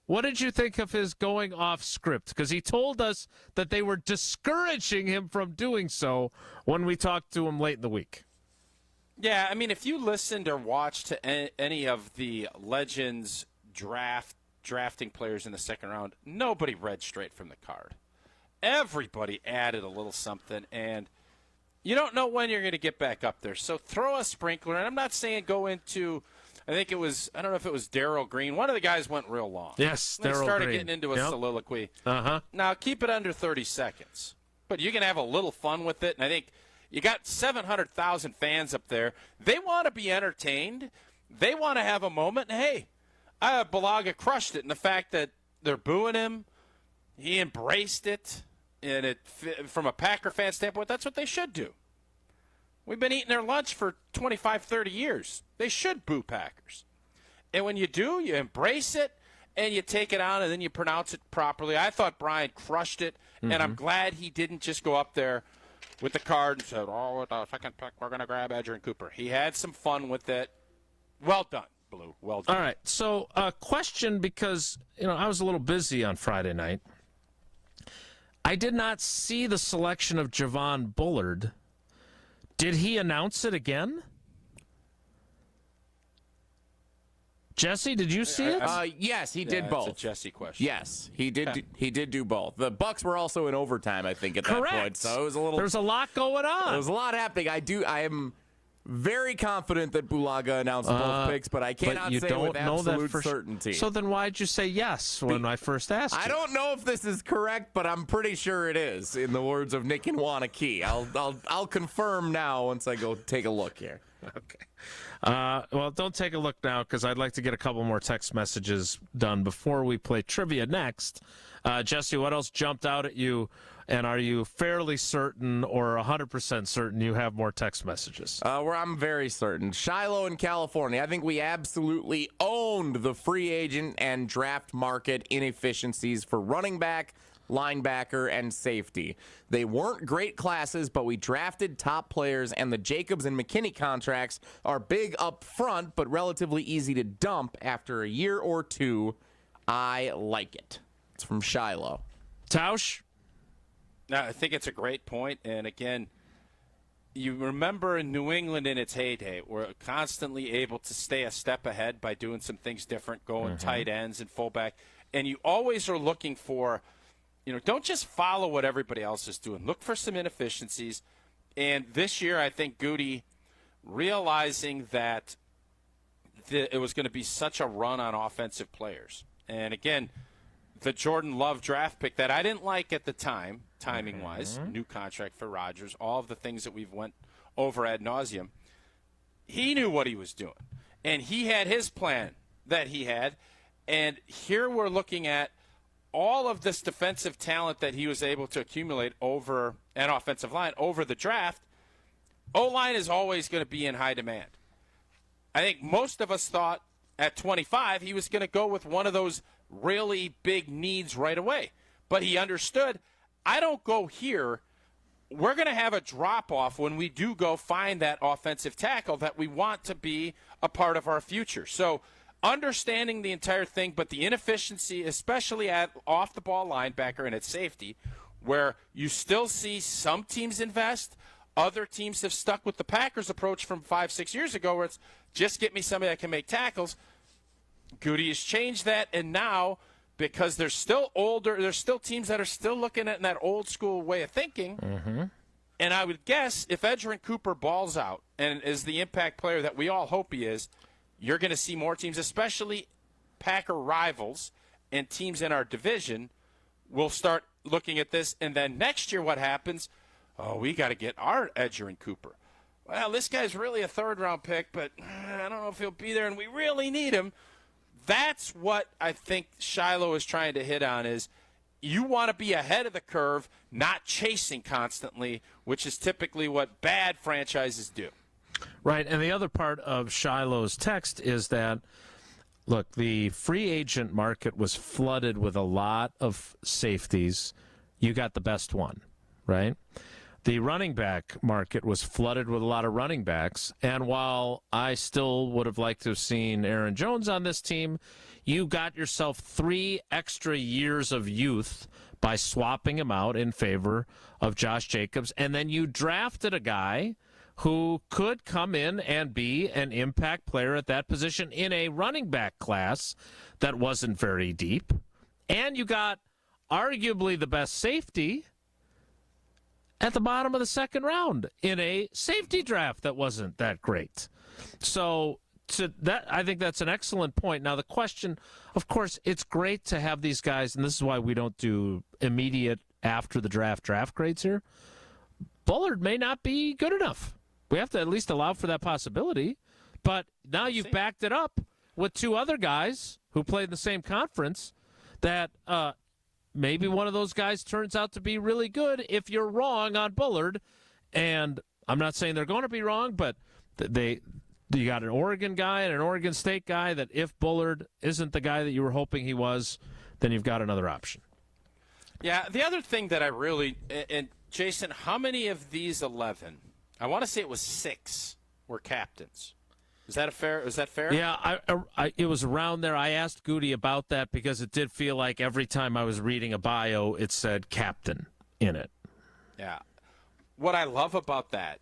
What did you think of his going off script? Because he told us that they were discouraging him from doing so when we talked to him late in the week. Yeah, I mean, if you listened or watched to any of the Legends drafting players in the second round, nobody read straight from the card. Everybody added a little something, and you don't know when you're going to get back up there. So throw a sprinkler, and I'm not saying go into, I don't know if it was Darryl Green. One of the guys went real long. Yes, They Darryl started Green. getting into a soliloquy. Uh-huh. Now, keep it under 30 seconds. But you can have a little fun with it, and I think you got 700,000 fans up there. They want to be entertained. They want to have a moment. And, hey, Bulaga crushed it in the fact that they're booing him. He embraced it. And from a Packer fan standpoint, that's what they should do. We've been eating their lunch for 25, 30 years. They should boo Packers. And when you do, you embrace it, and you take it on, and then you pronounce it properly. I thought Brian crushed it, and I'm glad he didn't just go up there with the card and said, with the second pick, we're going to grab Edgerrin Cooper. He had some fun with it. Well done, Blue. Well done. All right. So, a question, because I was a little busy on Friday night. I did not see the selection of Javon Bullard. Did he announce it again? Jesse, did you see it? Yes, he did both. That's a Jesse question. Yes, he did. He did do both. The Bucks were also in overtime, I think, at that point. So it was a little. There's a lot going on. There's a lot happening. I am very confident that Bulaga announced both picks, but I cannot say with absolute certainty. So then why'd you say yes when I first asked you? I don't know if this is correct, but I'm pretty sure it is. In the words of Nick and Wanakee, I'll confirm now once I go take a look here. Okay. Well, don't take a look now because I'd like to get a couple more text messages done before we play trivia next. Jesse, what else jumped out at you? And are you fairly certain or 100% certain you have more text messages? Where I'm very certain. Shiloh in California. I think we absolutely owned the free agent and draft market inefficiencies for running back, linebacker, and safety. They weren't great classes, but we drafted top players, and the Jacobs and McKinney contracts are big up front, but relatively easy to dump after a year or two. I like it. It's from Shiloh. Tausch? No, I think it's a great point. And again, you remember in New England in its heyday, we're constantly able to stay a step ahead by doing some things different, going tight ends and fullback. And you always are looking for, don't just follow what everybody else is doing. Look for some inefficiencies. And this year, I think Goody, realizing that it was going to be such a run on offensive players. And again, the Jordan Love draft pick that I didn't like at the time, timing-wise, new contract for Rodgers, all of the things that we've went over ad nauseum, he knew what he was doing. And he had his plan that he had. And here we're looking at all of this defensive talent that he was able to accumulate over an offensive line over the draft. O-line is always going to be in high demand. I think most of us thought at 25 he was going to go with one of those really big needs right away. But he understood, I don't go here. We're going to have a drop-off when we do go find that offensive tackle that we want to be a part of our future. So understanding the entire thing, but the inefficiency, especially at off-the-ball linebacker and at safety, where you still see some teams invest, other teams have stuck with the Packers approach from 5-6 years ago where it's just get me somebody that can make tackles. Goody has changed that, and now because they're still older, there's still teams that are still looking at that old school way of thinking. And I would guess if Edgerrin Cooper balls out and is the impact player that we all hope he is, you're going to see more teams, especially Packer rivals and teams in our division, will start looking at this. And then next year what happens? Oh, we got to get our Edgerrin Cooper. Well, this guy's really a third-round pick, but I don't know if he'll be there, and we really need him. That's what I think Shiloh is trying to hit on is you want to be ahead of the curve, not chasing constantly, which is typically what bad franchises do. Right, and the other part of Shiloh's text is that, look, the free agent market was flooded with a lot of safeties. You got the best one, right? The running back market was flooded with a lot of running backs, and while I still would have liked to have seen Aaron Jones on this team, you got yourself 3 extra years of youth by swapping him out in favor of Josh Jacobs, and then you drafted a guy who could come in and be an impact player at that position in a running back class that wasn't very deep, and you got arguably the best safety at the bottom of the second round in a safety draft that wasn't that great. So I think that's an excellent point. Now the question, of course, it's great to have these guys, and this is why we don't do immediate after the draft grades here. Bullard may not be good enough. We have to at least allow for that possibility. But now you've backed it up with 2 other guys who played in the same conference that maybe one of those guys turns out to be really good if you're wrong on Bullard. And I'm not saying they're going to be wrong, but you got an Oregon guy and an Oregon State guy that if Bullard isn't the guy that you were hoping he was, then you've got another option. Yeah, the other thing that I really – and Jason, how many of these 11 – I want to say it was 6 were captains. Is that fair? Yeah, it was around there. I asked Goody about that because it did feel like every time I was reading a bio, it said captain in it. Yeah. What I love about that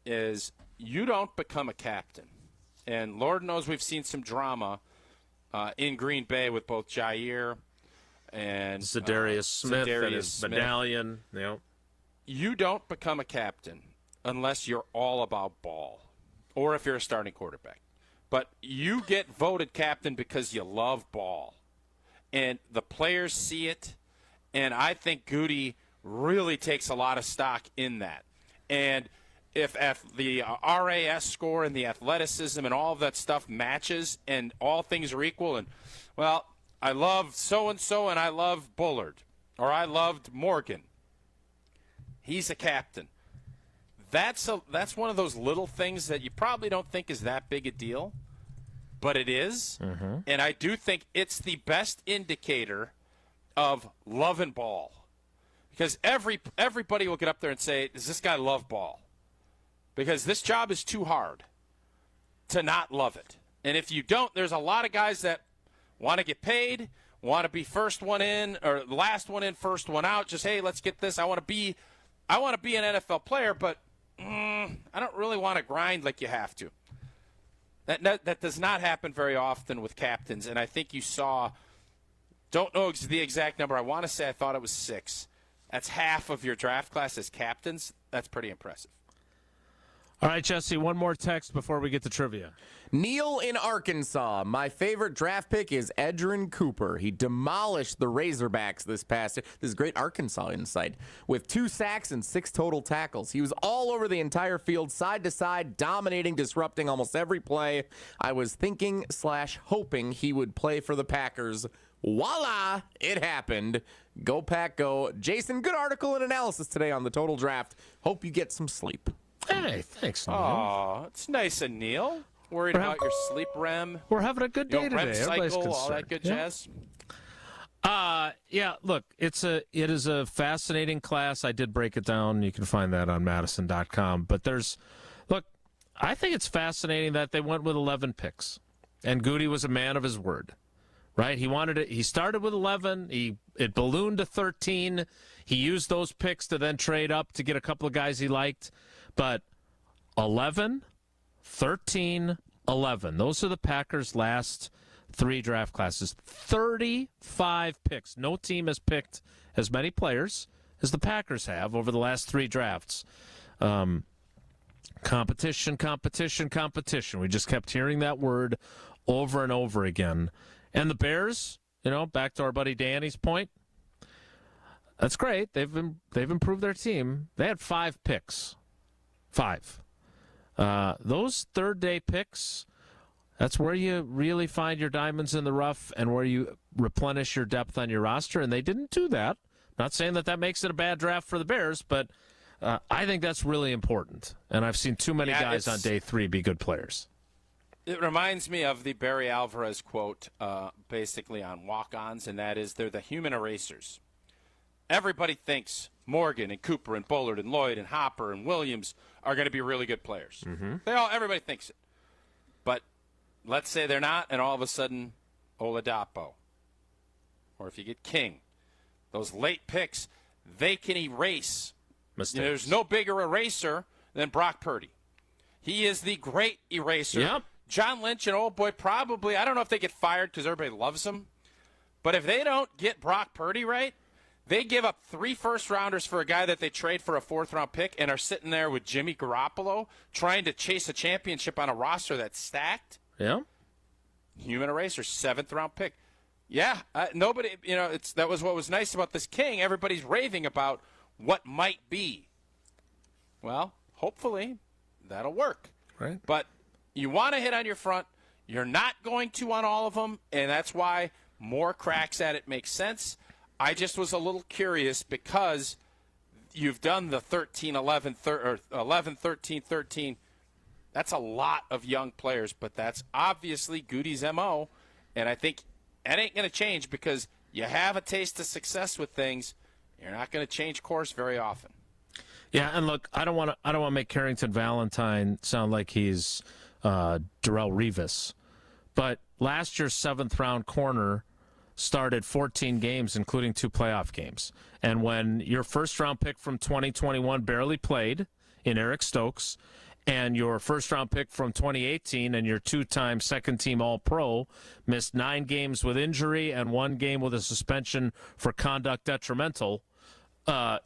is you don't become a captain. And Lord knows we've seen some drama in Green Bay with both Jair and Zadarius Smith and his medallion. Yep. You don't become a captain unless you're all about ball. Or if you're a starting quarterback. But you get voted captain because you love ball. And the players see it, and I think Goody really takes a lot of stock in that. And if the RAS score and the athleticism and all of that stuff matches and all things are equal, and, well, I love so-and-so and I love Bullard, or I loved Morgan, he's a captain. That's one of those little things that you probably don't think is that big a deal, but it is. Mm-hmm. And I do think it's the best indicator of love and ball. Because everybody will get up there and say, does this guy love ball? Because this job is too hard to not love it. And if you don't, there's a lot of guys that want to get paid, want to be first one in, or last one in, first one out. Just, hey, let's get this. I want to be an NFL player, but I don't really want to grind like you have to. That does not happen very often with captains, and I think you saw, don't know the exact number. I want to say I thought it was 6. That's half of your draft class as captains. That's pretty impressive. All right, Jesse, one more text before we get to trivia. Neil in Arkansas. My favorite draft pick is Edgerrin Cooper. He demolished the Razorbacks this past year. This is great Arkansas insight. With 2 sacks and 6 total tackles. He was all over the entire field, side to side, dominating, disrupting almost every play. I was thinking/hoping he would play for the Packers. Voila! It happened. Go Pack, go. Jason, good article and analysis today on the total draft. Hope you get some sleep. Hey, thanks, Neil. Oh, it's nice of Neil. Worried about your sleep REM. We're having a good day REM today. Everybody's cycle, concerned. all that good jazz. Yeah, look, it is a fascinating class. I did break it down. You can find that on Madison.com. But I think it's fascinating that they went with 11 picks. And Goody was a man of his word. Right? He started with 11. It ballooned to 13. He used those picks to then trade up to get a couple of guys he liked. But 11, 13, 11. Those are the Packers' last 3 draft classes. 35 picks. No team has picked as many players as the Packers have over the last 3 drafts. Competition, competition, competition. We just kept hearing that word over and over again. And the Bears, back to our buddy Danny's point, that's great. They've improved their team. They had 5 picks. 5. Those third-day picks, that's where you really find your diamonds in the rough and where you replenish your depth on your roster, and they didn't do that. Not saying that makes it a bad draft for the Bears, but I think that's really important. And I've seen too many guys on day 3 be good players. It reminds me of the Barry Alvarez quote, basically on walk-ons, and that is, they're the human erasers. Everybody thinks Morgan and Cooper and Bullard and Lloyd and Hopper and Williams are going to be really good players. Mm-hmm. Everybody thinks it. But let's say they're not, and all of a sudden, Oladapo. Or if you get King. Those late picks, they can erase. Mistakes. There's no bigger eraser than Brock Purdy. He is the great eraser. Yep. John Lynch and old boy probably, I don't know if they get fired because everybody loves him. But if they don't get Brock Purdy right, they give up 3 first-rounders for a guy that they trade for a 4th-round pick and are sitting there with Jimmy Garoppolo trying to chase a championship on a roster that's stacked. Yeah. Human eraser, 7th-round pick. Yeah, nobody, that was what was nice about this King. Everybody's raving about what might be. Well, hopefully that'll work. Right. But you want to hit on your front. You're not going to on all of them, and that's why more cracks at it makes sense. I just was a little curious because you've done the 13, 11, 13, 13. That's a lot of young players, but that's obviously Goody's MO, and I think that ain't going to change because you have a taste of success with things. You're not going to change course very often. Yeah, and look, I don't want to make Carrington Valentine sound like he's Darrelle Revis, but last year's 7th-round corner started 14 games, including 2 playoff games. And when your first-round pick from 2021 barely played in Eric Stokes, and your first-round pick from 2018 and your 2-time second-team All-Pro missed 9 games with injury and 1 game with a suspension for conduct detrimental,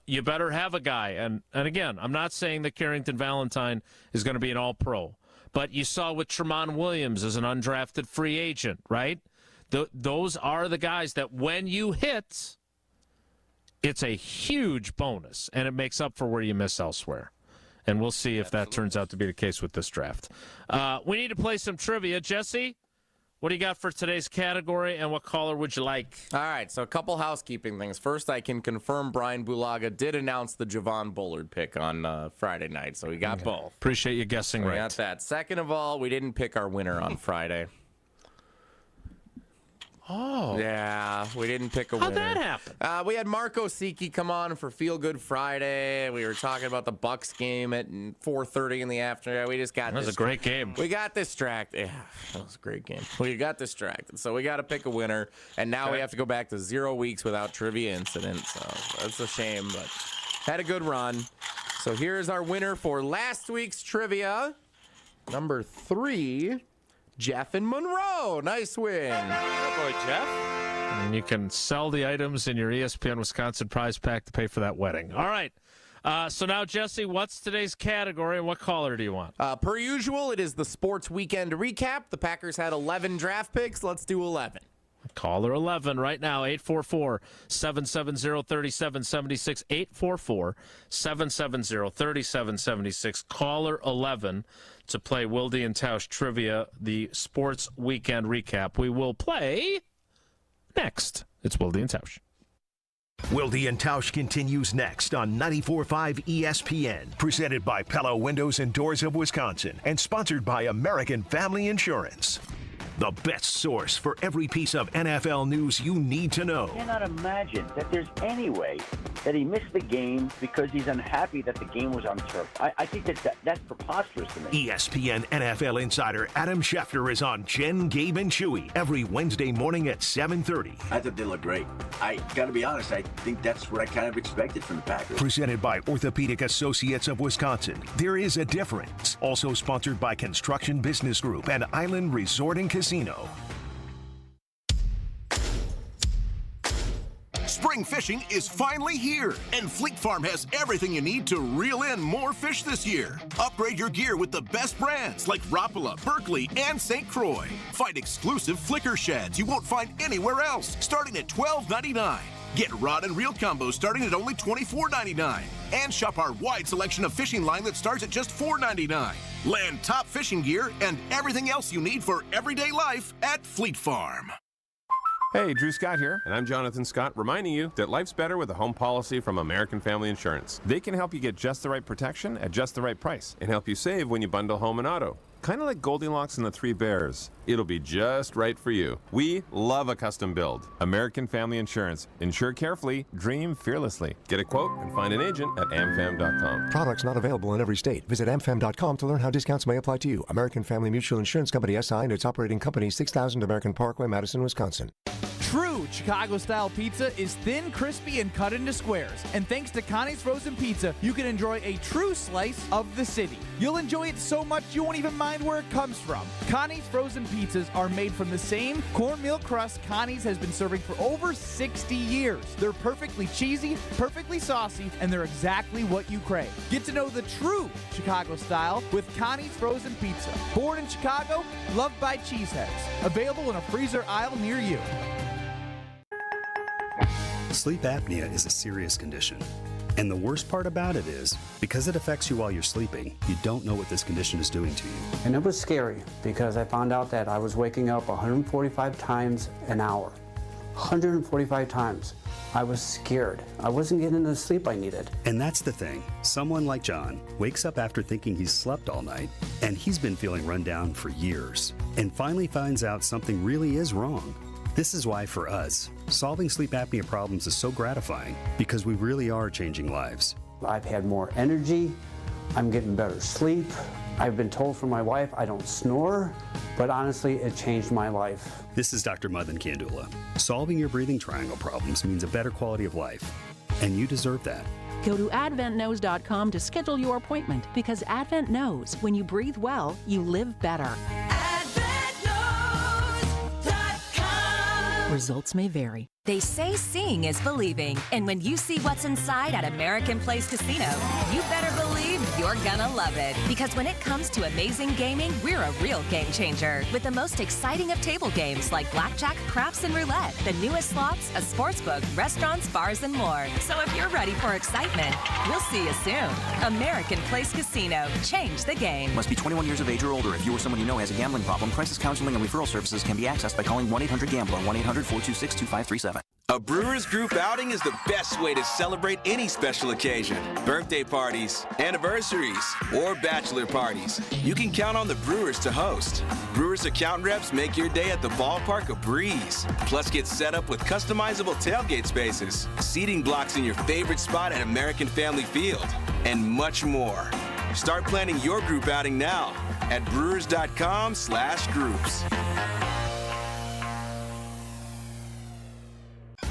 you better have a guy. And again, I'm not saying that Carrington Valentine is going to be an All-Pro, but you saw with Tremont Williams as an undrafted free agent, right? Those are the guys that when you hit, it's a huge bonus, and it makes up for where you miss elsewhere. And we'll see if that turns out to be the case with this draft. We need to play some trivia. Jesse, what do you got for today's category, and what caller would you like? All right, so a couple housekeeping things. First, I can confirm Brian Bulaga did announce the Javon Bullard pick on Friday night, so we got both. Appreciate you guessing right. We got that. Second of all, we didn't pick our winner on Friday. Oh. Yeah, we didn't pick a winner. How'd that happen? We had Marco Siki come on for Feel Good Friday. We were talking about the Bucks game at 4:30 in the afternoon. We just got That was a great game. We got distracted. Yeah, that was a great game. We got distracted. So we got to pick a winner. And now we have to go back to 0 weeks without trivia incident. So that's a shame, but had a good run. So here's our winner for last week's trivia. Number 3. Jeff in Monroe. Nice win. Good boy, Jeff. And you can sell the items in your ESPN Wisconsin prize pack to pay for that wedding. All right. So now, Jesse, what's today's category and what caller do you want? Per usual, it is the sports weekend recap. The Packers had 11 draft picks. Let's do 11. Caller 11 right now, 844-770-3776, 844-770-3776. Caller 11 to play Wilde and Tausch Trivia, the sports weekend recap. We will play next. It's Wilde and Tausch. Wilde and Tausch continues next on 94.5 ESPN, presented by Pella Windows and Doors of Wisconsin, and sponsored by American Family Insurance. The best source for every piece of NFL news you need to know. I cannot imagine that there's any way that he missed the game because he's unhappy that the game was on turf. I think that's preposterous to me. ESPN NFL insider Adam Schefter is on Jen, Gabe, and Chewy every Wednesday morning at 7:30. I thought they looked great. I got to be honest, I think that's what I kind of expected from the Packers. Presented by Orthopedic Associates of Wisconsin. There is a difference. Also sponsored by Construction Business Group and Island Resort and Casino. Spring fishing is finally here, and Fleet Farm has everything you need to reel in more fish this year. Upgrade your gear with the best brands like Rapala, Berkeley, and St. Croix. Find exclusive flicker sheds you won't find anywhere else, starting at $12.99. Get rod and reel combos starting at only $24.99. And shop our wide selection of fishing line that starts at just $4.99. Land top fishing gear and everything else you need for everyday life at Fleet Farm. Hey, Drew Scott here, and I'm Jonathan Scott, reminding you that life's better with a home policy from American Family Insurance. They can help you get just the right protection at just the right price and help you save when you bundle home and auto. Kind of like Goldilocks and the Three Bears. It'll be just right for you. We love a custom build. American Family Insurance. Insure carefully, dream fearlessly. Get a quote and find an agent at amfam.com. Products not available in every state. Visit amfam.com to learn how discounts may apply to you. American Family Mutual Insurance Company SI and its operating company, 6000 American Parkway, Madison, Wisconsin. True Chicago-style pizza is thin, crispy, and cut into squares. And thanks to Connie's Frozen Pizza, you can enjoy a true slice of the city. You'll enjoy it so much you won't even mind where it comes from. Connie's Frozen Pizzas are made from the same cornmeal crust Connie's has been serving for over 60 years. They're perfectly cheesy, perfectly saucy, and they're exactly what you crave. Get to know the true Chicago style with Connie's Frozen Pizza. Born in Chicago, loved by cheeseheads. Available in a freezer aisle near you. Sleep apnea is a serious condition. And the worst part about it is, because it affects you while you're sleeping, you don't know what this condition is doing to you. And it was scary because I found out that I was waking up 145 times an hour. 145 times. I was scared. I wasn't getting the sleep I needed. And that's the thing. Someone like John wakes up after thinking he's slept all night, and he's been feeling run down for years, and finally finds out something really is wrong. This is why, for us, solving sleep apnea problems is so gratifying, because we really are changing lives. I've had more energy. I'm getting better sleep. I've been told from my wife I don't snore, but honestly, it changed my life. This is Dr. Mothan Kandula. Solving your breathing triangle problems means a better quality of life, and you deserve that. Go to AdventKnows.com to schedule your appointment, because Advent knows when you breathe well, you live better. Results may vary. They say seeing is believing, and when you see what's inside at American Place Casino, you better believe you're gonna love it. Because when it comes to amazing gaming, we're a real game changer with the most exciting of table games like blackjack, craps, and roulette, the newest slots, a sports book, restaurants, bars, and more. So if you're ready for excitement, we'll see you soon. American Place Casino. Change the game. Must be 21 years of age or older. If you or someone you know has a gambling problem, crisis counseling and referral services can be accessed by calling 1-800-GAMBLER, 1-800-426-2537. A Brewers Group outing is the best way to celebrate any special occasion. Birthday parties, anniversaries, or bachelor parties. You can count on the Brewers to host. Brewers account reps make your day at the ballpark a breeze. Plus, get set up with customizable tailgate spaces, seating blocks in your favorite spot at American Family Field, and much more. Start planning your group outing now at brewers.com/groups.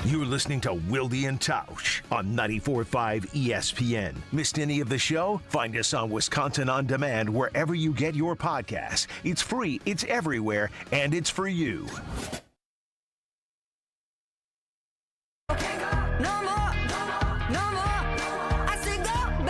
You're listening to Wilde and Tausch on 94.5 ESPN. Missed any of the show? Find us on Wisconsin On Demand wherever you get your podcasts. It's free, it's everywhere, and it's for you. No more. I said go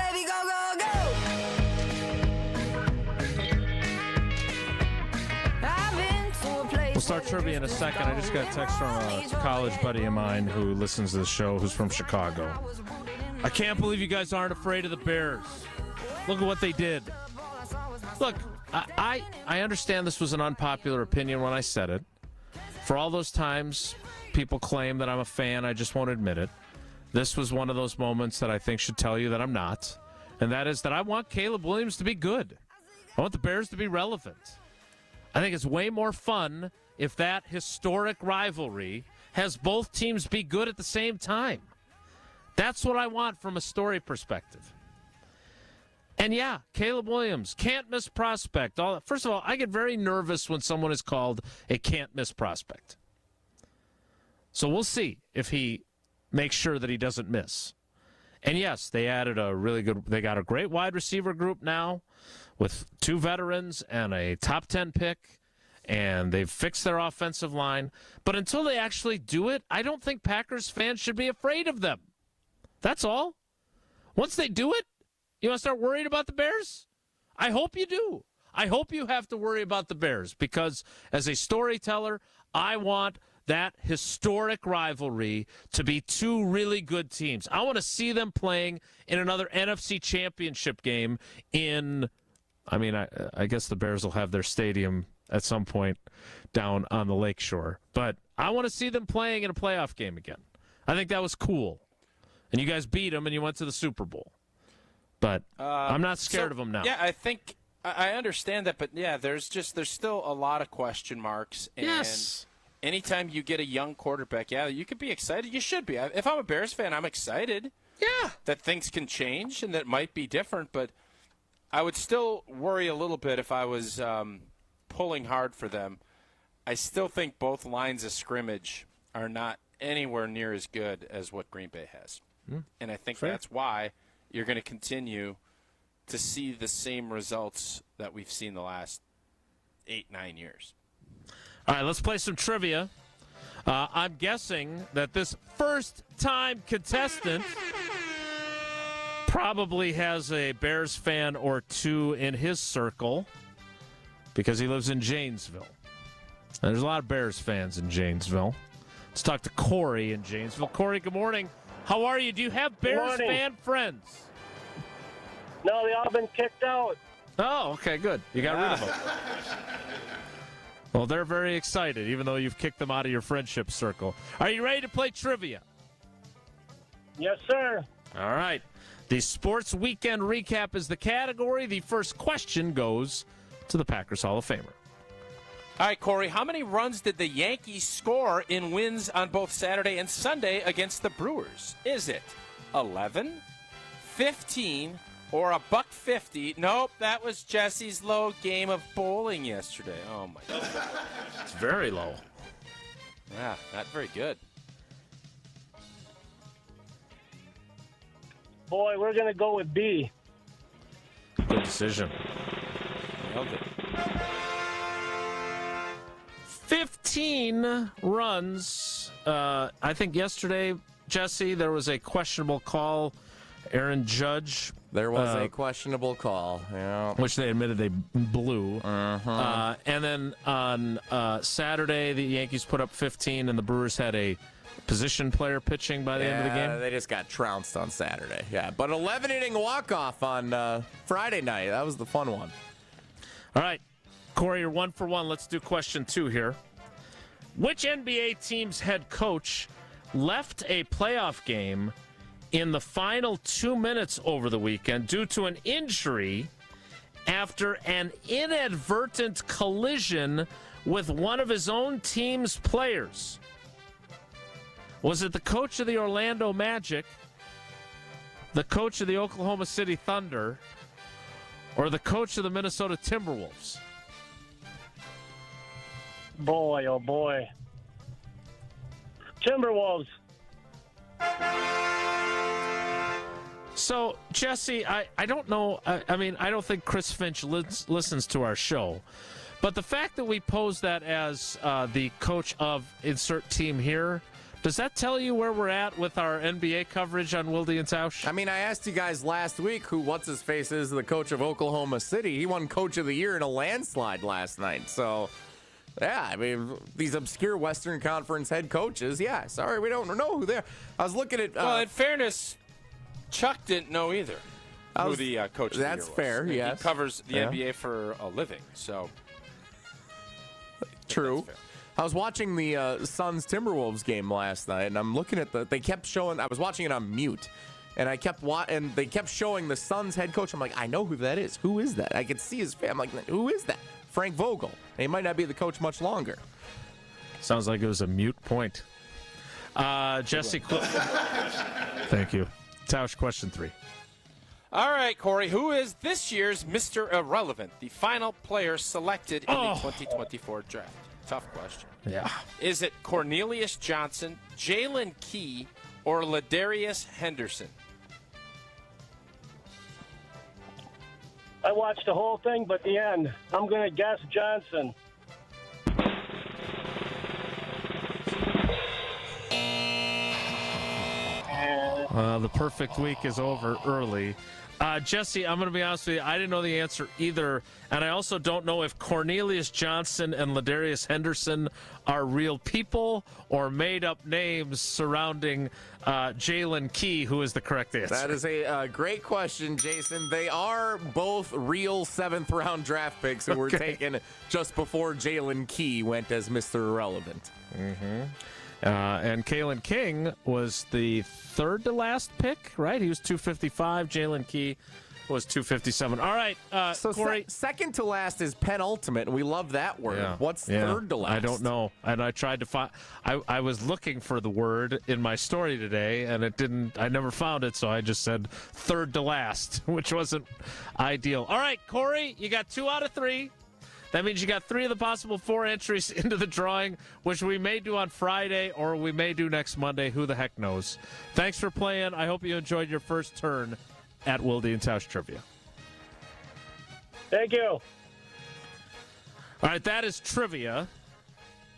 start trivia in a second. I just got a text from a college buddy of mine who listens to the show, who's from Chicago. I can't believe you guys aren't afraid of the Bears. Look at what they did. Look, I understand this was an unpopular opinion when I said it. For all those times people claim that I'm a fan, I just won't admit it. This was one of those moments that I think should tell you that I'm not. And that is that I want Caleb Williams to be good. I want the Bears to be relevant. I think it's way more fun if that historic rivalry has both teams be good at the same time. That's what I want from a story perspective. And yeah, Caleb Williams, can't miss prospect. First of all, I get very nervous when someone is called a can't miss prospect. So we'll see if he makes sure that he doesn't miss. And yes, they added they got a great wide receiver group now with 2 veterans and a top 10 pick, and they've fixed their offensive line. But until they actually do it, I don't think Packers fans should be afraid of them. That's all. Once they do it, you want to start worrying about the Bears? I hope you do. I hope you have to worry about the Bears because as a storyteller, I want that historic rivalry to be 2 really good teams. I want to see them playing in another NFC championship game I guess the Bears will have their stadium at some point down on the lakeshore. But I want to see them playing in a playoff game again. I think that was cool. And you guys beat them and you went to the Super Bowl. But I'm not scared of them now. Yeah, I think I understand that, but yeah, there's still a lot of question marks. And yes. Anytime you get a young quarterback, yeah, you could be excited. You should be. If I'm a Bears fan, I'm excited. Yeah. That things can change and that might be different, but I would still worry a little bit if I was pulling hard for them. I still think both lines of scrimmage are not anywhere near as good as what Green Bay has. And I think that's why you're going to continue to see the same results that we've seen the last 8-9 years. All right, let's play some trivia. I'm guessing that this first-time contestant probably has a Bears fan or 2 in his circle because he lives in Janesville. And there's a lot of Bears fans in Janesville. Let's talk to Corey in Janesville. Corey, good morning. How are you? Do you have Bears fan friends? No, they all been kicked out. Oh, okay, good. You got rid of them. Well, they're very excited, even though you've kicked them out of your friendship circle. Are you ready to play trivia? Yes, sir. All right. The Sports Weekend Recap is the category. The first question goes to the Packers Hall of Famer. All right, Corey, how many runs did the Yankees score in wins on both Saturday and Sunday against the Brewers? Is it 11, 15, or $150? Nope, that was Jesse's low game of bowling yesterday. Oh, my God. It's very low. Yeah, not very good. Boy, we're going to go with B. Good decision. Nailed it. 15 runs. I think yesterday, Jesse, there was a questionable call. Aaron Judge. There was a questionable call, yeah. Which they admitted they blew. Uh-huh. And then on Saturday, the Yankees put up 15, and the Brewers had a position player pitching by the end of the game. They just got trounced on Saturday. Yeah, but 11-inning walk-off on Friday night. That was the fun one. All right, Corey, you're 1 for 1. Let's do question 2 here. Which NBA team's head coach left a playoff game in the final 2 minutes over the weekend due to an injury after an inadvertent collision with one of his own team's players? Was it the coach of the Orlando Magic, the coach of the Oklahoma City Thunder, or the coach of the Minnesota Timberwolves? Boy, oh boy. Timberwolves. So, Jesse, I don't know. I mean, I don't think Chris Finch listens to our show. But the fact that we pose that as the coach of insert team here, does that tell you where we're at with our NBA coverage on Wilde and Tausch? I mean, I asked you guys last week who what's-his-face is the coach of Oklahoma City. He won Coach of the Year in a landslide last night. So Yeah, I mean, these obscure Western Conference head coaches, yeah, sorry, we don't know who they're. I was looking at... well, in fairness, Chuck didn't know either who the coach of the year was. That's fair, yes. He covers the NBA for a living, so... True. I was watching the Suns-Timberwolves game last night, and I'm looking at they kept showing... I was watching it on mute, and and they kept showing the Suns head coach. I'm like, I know who that is. Who is that? I could see his face. I'm like, who is that? Frank Vogel. And he might not be the coach much longer. Sounds like it was a mute point. Jesse, thank you. Tausch, question 3. All right, Corey, who is this year's Mr. Irrelevant, the final player selected in the 2024 draft? Tough question. Yeah. Is it Cornelius Johnson, Jalen Key, or Ladarius Henderson? I watched the whole thing, but the end, I'm going to guess Johnson. The perfect week is over early. Jesse, I'm going to be honest with you. I didn't know the answer either, and I also don't know if Cornelius Johnson and Ladarius Henderson are real people or made-up names surrounding Jalen Key, who is the correct answer. That is a great question, Jason. They are both real 7th-round draft picks who were taken just before Jalen Key went as Mr. Irrelevant. Mm-hmm. And Kalen King was the 3rd to last pick, right? He was 255. Jalen Key was 257. All right, so Corey. Second to last is penultimate, and we love that word. Yeah. What's third to last? I don't know. And I tried to find. I was looking for the word in my story today, and it didn't. I never found it, so I just said third to last, which wasn't ideal. All right, Corey, you got 2 out of 3. That means you got 3 of the possible 4 entries into the drawing, which we may do on Friday or we may do next Monday. Who the heck knows? Thanks for playing. I hope you enjoyed your first turn at Wilde and Tausch Trivia. Thank you. All right, that is trivia.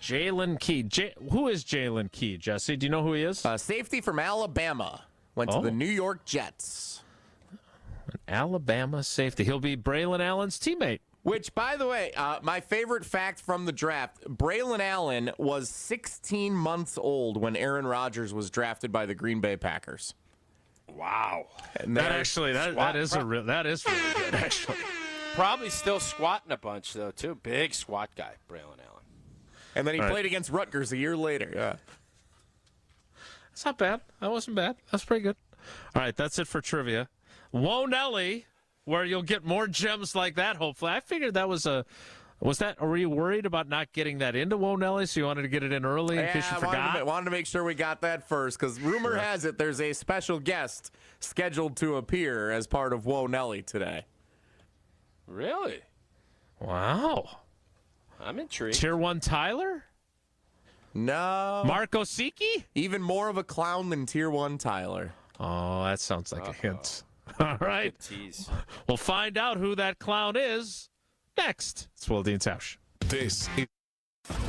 Jalen Key. Who is Jalen Key, Jesse? Do you know who he is? Safety from Alabama. Went to the New York Jets. An Alabama safety. He'll be Braylon Allen's teammate. Which, by the way, my favorite fact from the draft, Braylon Allen was 16 months old when Aaron Rodgers was drafted by the Green Bay Packers. Wow. And that is really good, actually. Probably still squatting a bunch, though, too. Big squat guy, Braylon Allen. And then he played against Rutgers a year later. Yeah. That's not bad. That wasn't bad. That's pretty good. All right, that's it for trivia. Whoa, Nelly, where you'll get more gems like that, hopefully. I figured that was or were you worried about not getting that into Whoa, Nelly, so you wanted to get it in early in case you forgot? Wanted to make sure we got that first, because rumor has it there's a special guest scheduled to appear as part of Whoa, Nelly today. Really? Wow. I'm intrigued. Tier 1 Tyler? No. Marco Siki? Even more of a clown than Tier 1 Tyler. Oh, that sounds like a hint. All right. Good tease. We'll find out who that clown is next. It's Wilde and Tausch. This is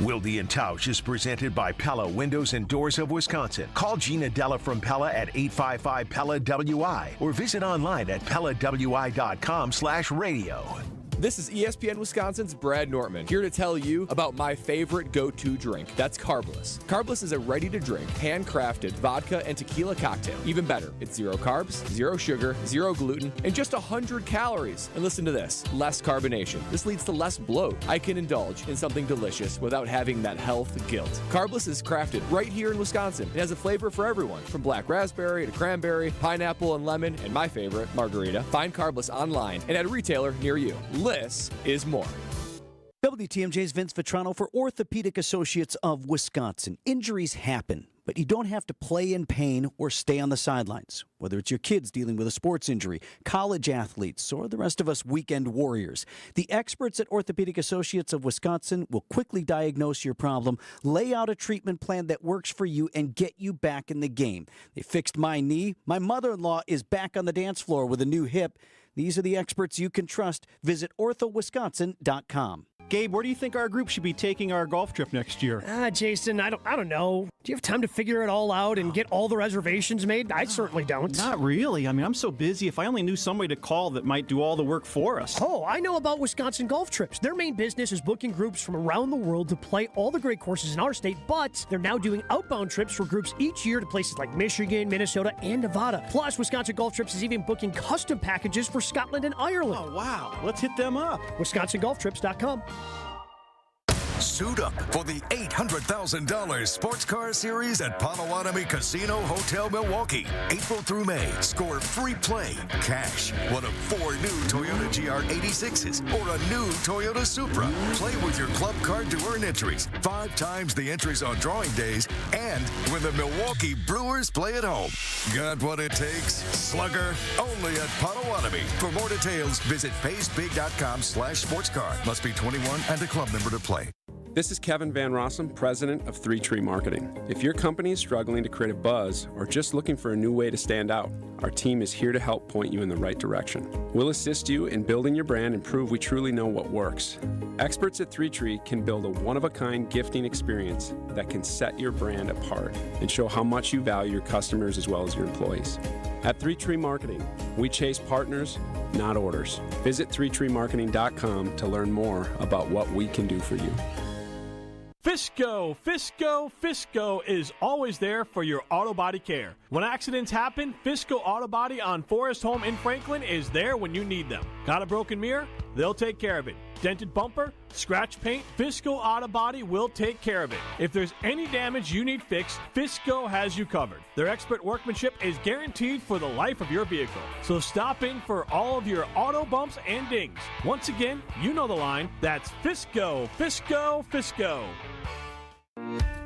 Wilde and Tausch is presented by Pella Windows and Doors of Wisconsin. Call Gina Della from Pella at 855-PELLA-WI or visit online at PellaWI.com/radio. This is ESPN Wisconsin's Brad Nortman, here to tell you about my favorite go-to drink. That's Carbless. Carbless is a ready-to-drink, handcrafted vodka and tequila cocktail. Even better, it's 0 carbs, 0 sugar, 0 gluten, and just 100 calories. And listen to this, less carbonation. This leads to less bloat. I can indulge in something delicious without having that health guilt. Carbless is crafted right here in Wisconsin. It has a flavor for everyone, from black raspberry to cranberry, pineapple and lemon, and my favorite, margarita. Find Carbless online and at a retailer near you. Less is more. WTMJ's Vince Vitrano for Orthopedic Associates of Wisconsin. Injuries happen, but you don't have to play in pain or stay on the sidelines. Whether it's your kids dealing with a sports injury, college athletes, or the rest of us weekend warriors, the experts at Orthopedic Associates of Wisconsin will quickly diagnose your problem, lay out a treatment plan that works for you, and get you back in the game. They fixed my knee. My mother-in-law is back on the dance floor with a new hip. These are the experts you can trust. Visit orthowisconsin.com. Gabe, where do you think our group should be taking our golf trip next year? Jason, I don't know. Do you have time to figure it all out and get all the reservations made? I certainly don't. Not really. I mean, I'm so busy. If I only knew somebody to call that might do all the work for us. Oh, I know about Wisconsin Golf Trips. Their main business is booking groups from around the world to play all the great courses in our state, but they're now doing outbound trips for groups each year to places like Michigan, Minnesota, and Nevada. Plus, Wisconsin Golf Trips is even booking custom packages for Scotland and Ireland. Oh, wow. Let's hit them up. WisconsinGolfTrips.com. Suit up for the $800,000 Sports Car Series at Potawatomi Casino Hotel Milwaukee. April through May, score free play, cash, one of 4 new Toyota GR86s or a new Toyota Supra. Play with your club card to earn entries, 5 times the entries on drawing days, and when the Milwaukee Brewers play at home. Got what it takes? Slugger, only at Potawatomi. For more details, visit paysbig.com/sportscar. Must be 21 and a club member to play. This is Kevin Van Rossum, president of 3 Tree Marketing. If your company is struggling to create a buzz or just looking for a new way to stand out, our team is here to help point you in the right direction. We'll assist you in building your brand and prove we truly know what works. Experts at 3 Tree can build a one-of-a-kind gifting experience that can set your brand apart and show how much you value your customers as well as your employees. At 3 Tree Marketing, we chase partners, not orders. Visit 3treemarketing.com to learn more about what we can do for you. Fisco is always there for your auto body care. When accidents happen, Fisco Auto Body on Forest Home in Franklin is there when you need them. Got a broken mirror? They'll take care of it. Dented bumper? Scratch paint? Fisco Auto Body will take care of it. If there's any damage you need fixed, Fisco has you covered. Their expert workmanship is guaranteed for the life of your vehicle. So stop in for all of your auto bumps and dings. Once again, you know the line. That's Fisco.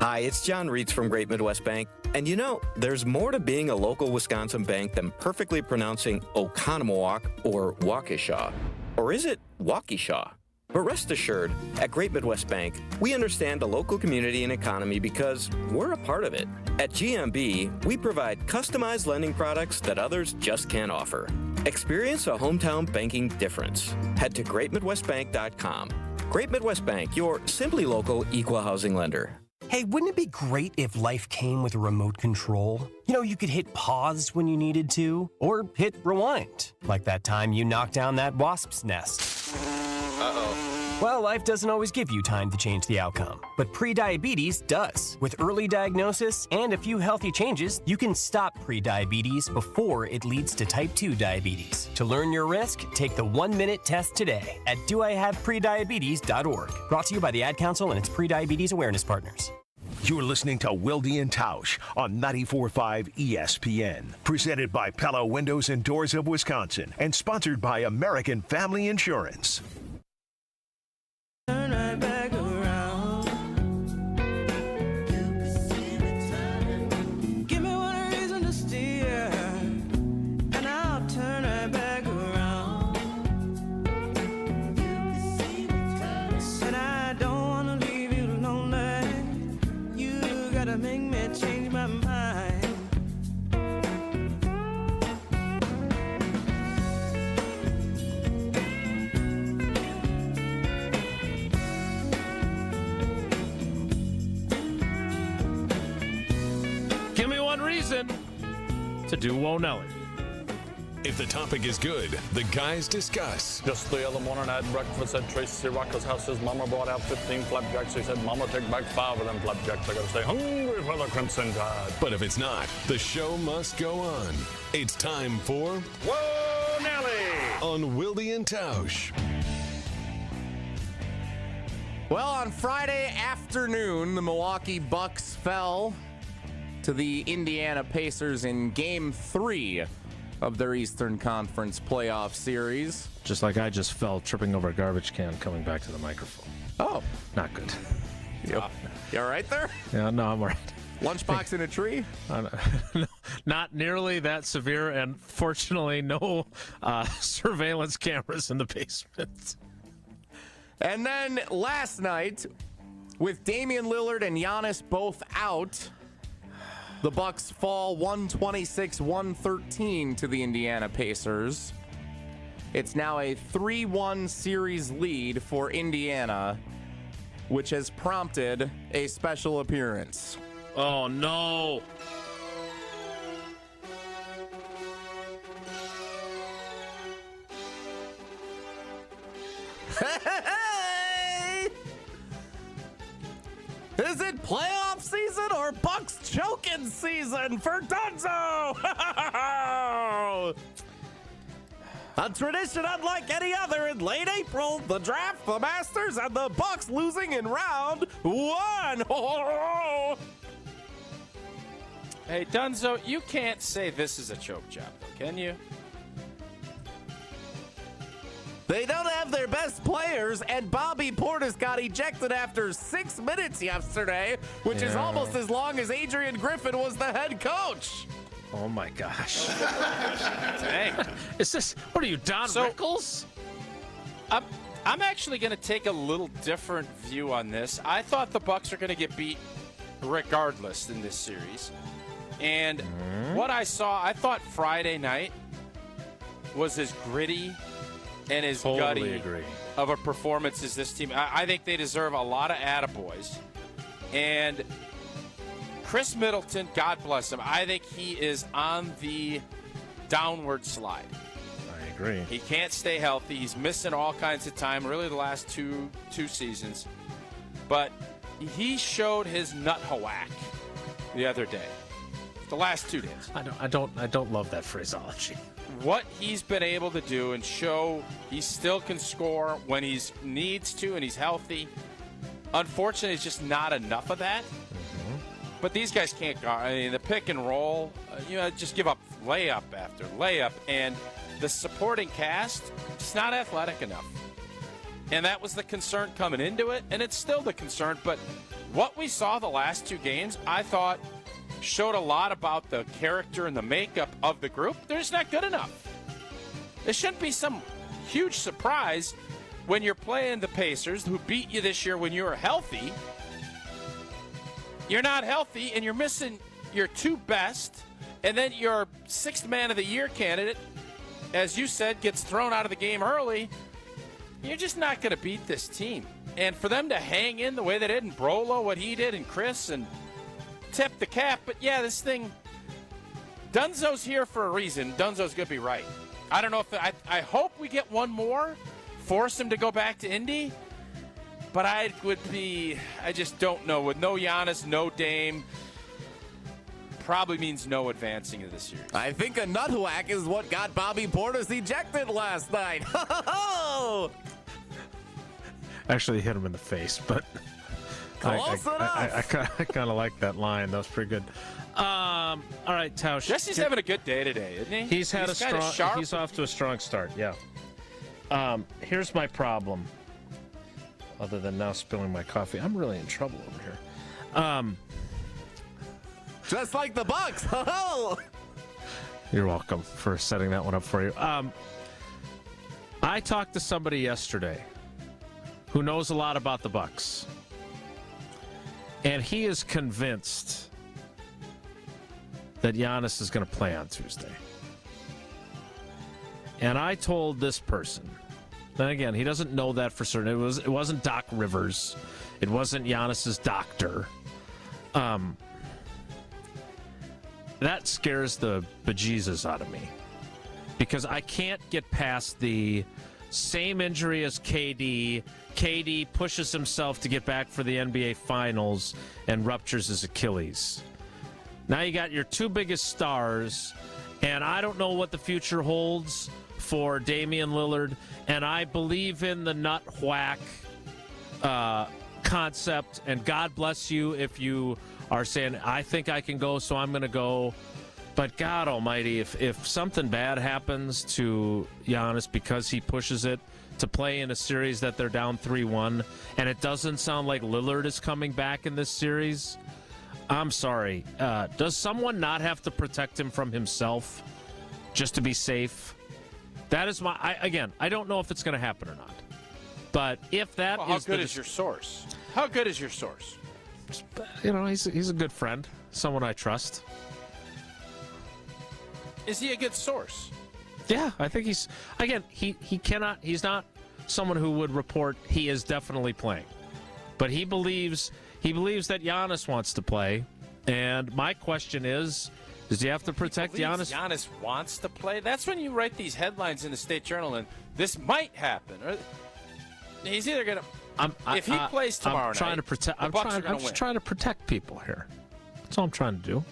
Hi, it's John Reitz from Great Midwest Bank. And you know, there's more to being a local Wisconsin bank than perfectly pronouncing Oconomowoc or Waukesha. Or is it Waukesha? But rest assured, at Great Midwest Bank, we understand the local community and economy because we're a part of it. At GMB, we provide customized lending products that others just can't offer. Experience a hometown banking difference. Head to greatmidwestbank.com. Great Midwest Bank, your simply local equal housing lender. Hey, wouldn't it be great if life came with a remote control? You know, you could hit pause when you needed to, or hit rewind, like that time you knocked down that wasp's nest. Uh-oh. Well, life doesn't always give you time to change the outcome, but prediabetes does. With early diagnosis and a few healthy changes, you can stop prediabetes before it leads to type 2 diabetes. To learn your risk, take the 1-minute test today at doihaveprediabetes.org. Brought to you by the Ad Council and its prediabetes awareness partners. You're listening to Wilde and Tausch on 94.5 ESPN. Presented by Pella Windows and Doors of Wisconsin and sponsored by American Family Insurance. Turn right back around. You can see me turning. Give me one reason to steer, and I'll turn right back around. You can see me turning. And I don't wanna leave you lonely. You gotta make me change my mind. Give me one reason to do Wonelli. If the topic is good, the guys discuss. Just the other morning I had breakfast at Tracy Rocker's house. His mama brought out 15 flapjacks. He said, Mama, take back 5 of them flapjacks. I gotta stay hungry for the Crimson Tide. But if it's not, the show must go on. It's time for Wonelli on Wilde and Tausch. Well, on Friday afternoon, the Milwaukee Bucks fell to the Indiana Pacers in Game 3 of their Eastern Conference playoff series. Just like I just fell tripping over a garbage can coming back to the microphone. Oh. Not good. You all right there? Yeah, no, I'm all right. Lunchbox in a tree? Not nearly that severe, and fortunately, no surveillance cameras in the basement. And then last night, with Damian Lillard and Giannis both out, the Bucks fall 126-113 to the Indiana Pacers. It's now a 3-1 series lead for Indiana, which has prompted a special appearance. Oh, no. Hey! Is it playoff season or Bucks choking season for Donzo? A tradition unlike any other in late April, the draft, the Masters, and the Bucks losing in round 1. Hey, Donzo, you can't say this is a choke job, though, can you? They don't have their best players, and Bobby Portis got ejected after 6 minutes yesterday, which is almost as long as Adrian Griffin was the head coach. Oh, my gosh. Dang. Is this, what are you, Don Rickles? I'm actually going to take a little different view on this. I thought the Bucks are going to get beat regardless in this series. And what I saw, I thought Friday night was as gritty and as gutty of a performance as this team. I think they deserve a lot of attaboys. And Chris Middleton, God bless him, I think he is on the downward slide. I agree. He can't stay healthy. He's missing all kinds of time, really the last two seasons. But he showed his nut whack the other day. The last 2 days. I don't love that phraseology. What he's been able to do and show he still can score when he needs to and he's healthy. Unfortunately, it's just not enough of that. But these guys can't guard. I mean, the pick and roll, just give up layup after layup. And the supporting cast, it's not athletic enough. And that was the concern coming into it, and it's still the concern. But what we saw the last 2 games, I thought, showed a lot about the character and the makeup of the group. They're just not good enough. It shouldn't be some huge surprise when you're playing the Pacers, who beat you this year when you were healthy. You're not healthy, and you're missing your 2 best, and then your 6th man of the year candidate, as you said, gets thrown out of the game early. You're just not going to beat this team. And for them to hang in the way they did, and Brolo, what he did, and Chris, and tip the cap. But yeah, this thing, Dunzo's here for a reason. Dunzo's going to be right. I don't know if I hope we get one more, force him to go back to Indy. But I just don't know. With no Giannis, no Dame, probably means no advancing in this series. I think a nut whack is what got Bobby Portis ejected last night. Actually hit him in the face, but I kind of like that line. That was pretty good. All right, Tausch. Jesse's having a good day today, isn't he? He's off to a strong start, yeah. Here's my problem. Other than now spilling my coffee, I'm really in trouble over here. Just like the Bucks. You're welcome for setting that one up for you. I talked to somebody yesterday who knows a lot about the Bucks, and he is convinced that Giannis is going to play on Tuesday. And I told this person, then again, he doesn't know that for certain. It wasn't Doc Rivers. It wasn't Giannis's doctor. That scares the bejesus out of me, because I can't get past the same injury as KD. KD pushes himself to get back for the NBA Finals and ruptures his Achilles. Now you got your 2 biggest stars, and I don't know what the future holds for Damian Lillard, and I believe in the nut whack concept, and God bless you if you are saying, I think I can go, so I'm going to go. But God almighty, if something bad happens to Giannis because he pushes it to play in a series that they're down 3-1, and it doesn't sound like Lillard is coming back in this series, I'm sorry. Does someone not have to protect him from himself just to be safe? That is I don't know if it's going to happen or not. But if that how good is your source? How good is your source? He's a good friend, someone I trust. Is he a good source? Yeah, I think he's he's not someone who would report he is definitely playing. But he believes that Giannis wants to play. And my question is, does he have to protect Giannis? Giannis wants to play? That's when you write these headlines in the State Journal and this might happen. Or he's either going to if he plays tomorrow I'm just trying to protect people here. That's all I'm trying to do.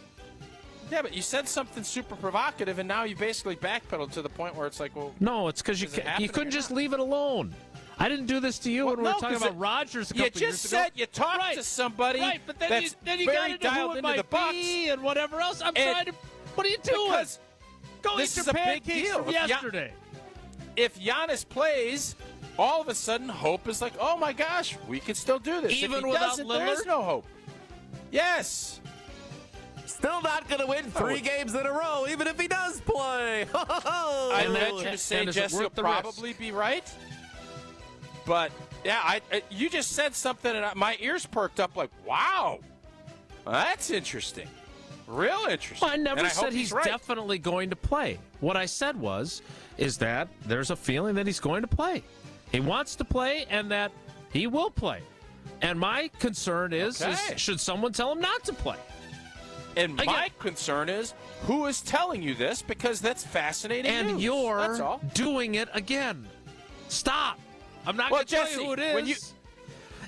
Yeah, but you said something super provocative, and now you basically backpedaled to the point where it's like, well... No, it's because you couldn't just leave it alone. I didn't do this to you when we were talking about Rodgers a couple years ago. You just said you talked to somebody but then that's you very got into dialed who it into the might Bucks. be and whatever else. I'm trying to... What are you doing? Because Go this eat is your a big pancakes deal. from yesterday. If Giannis plays, all of a sudden hope is like, oh my gosh, we can still do this. Even if he without doesn't, there is Lillard? no hope. Yes. Still not going to win 3 games in a row, even if he does play. I venture to say Jesse will probably be right. But, yeah, you just said something, and my ears perked up like, wow, that's interesting. Real interesting. Well, I never said he's right. definitely going to play. What I said is that there's a feeling that he's going to play. He wants to play and that he will play. And my concern is should someone tell him not to play? And my concern is, who is telling you this? Because that's fascinating and news. You're That's all. doing it again. Stop. I'm not going to tell you who it is.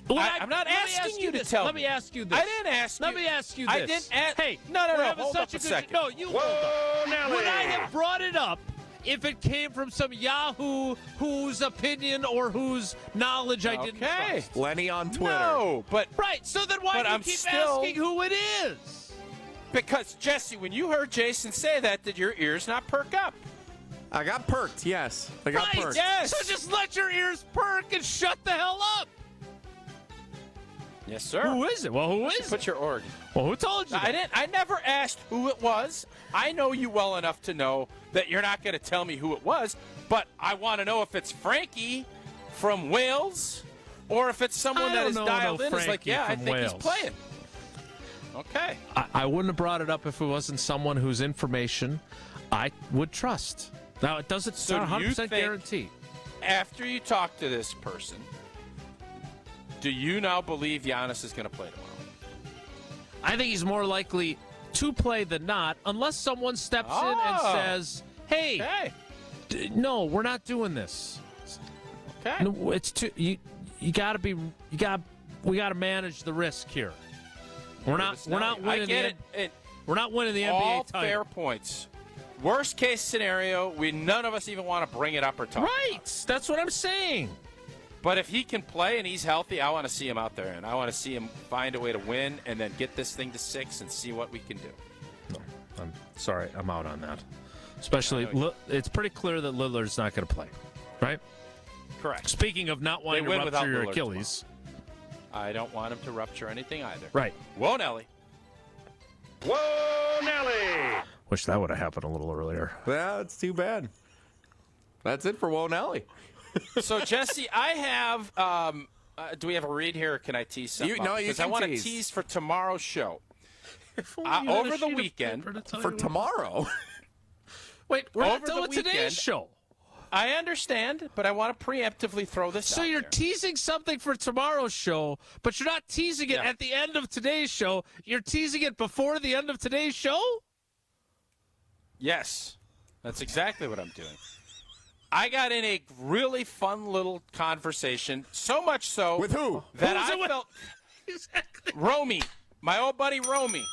I'm not asking you to tell me. Let me ask you this. I didn't ask you. Let me ask you this. I didn't ask. Hey, no. Hold up a second. No, you hold up. Would I have brought it up if it came from some Yahoo whose opinion or whose knowledge I didn't trust? Lenny on Twitter. No, but right. So then why do you keep asking who it is? Because, Jesse, when you heard Jason say that, did your ears not perk up? I got perked, yes. I got perked. Yes. So just let your ears perk and shut the hell up. Yes, sir. Who is it? Well, who is it? Put your organ. Well, who told you that? I never asked who it was. I know you well enough to know that you're not going to tell me who it was, but I want to know if it's Frankie from Wales or if it's someone that is dialed in. It's like, yeah, I think he's playing. Okay. I wouldn't have brought it up if it wasn't someone whose information I would trust. Now, it doesn't sound 100% guarantee. After you talk to this person, do you now believe Giannis is going to play tomorrow? I think he's more likely to play than not, unless someone steps in and says, "Hey, no, we're not doing this." Okay. No, it's too. We got to manage the risk here. We're not winning we're not winning the NBA all title. Fair points. Worst case scenario, none of us even want to bring it up or talk. Right. That's what I'm saying. But if he can play and he's healthy, I want to see him out there, and I want to see him find a way to win and then get this thing to 6 and see what we can do. No, I'm sorry. I'm out on that. Especially, it's pretty clear that Lillard's not going to play, right? Correct. Speaking of not wanting to rupture your Achilles. I don't want him to rupture anything either. Right. Whoa, Nelly. Whoa, Nelly. Wish that would have happened a little earlier. Yeah, it's too bad. That's it for Whoa, Nelly. So, Jesse, I have do we have a read here, or can I tease something? No, you because can I want to tease. tease for tomorrow's show. Over the weekend. For tomorrow? Wait, we're Over not done with the today's weekend. show. I understand, but I want to preemptively throw this So out you're there. teasing something for tomorrow's show, but you're not teasing it at the end of today's show. You're teasing it before the end of today's show? Yes. That's exactly what I'm doing. I got in a really fun little conversation, so much so with who? That Who was I it with? felt Exactly. Romy, my old buddy Romy.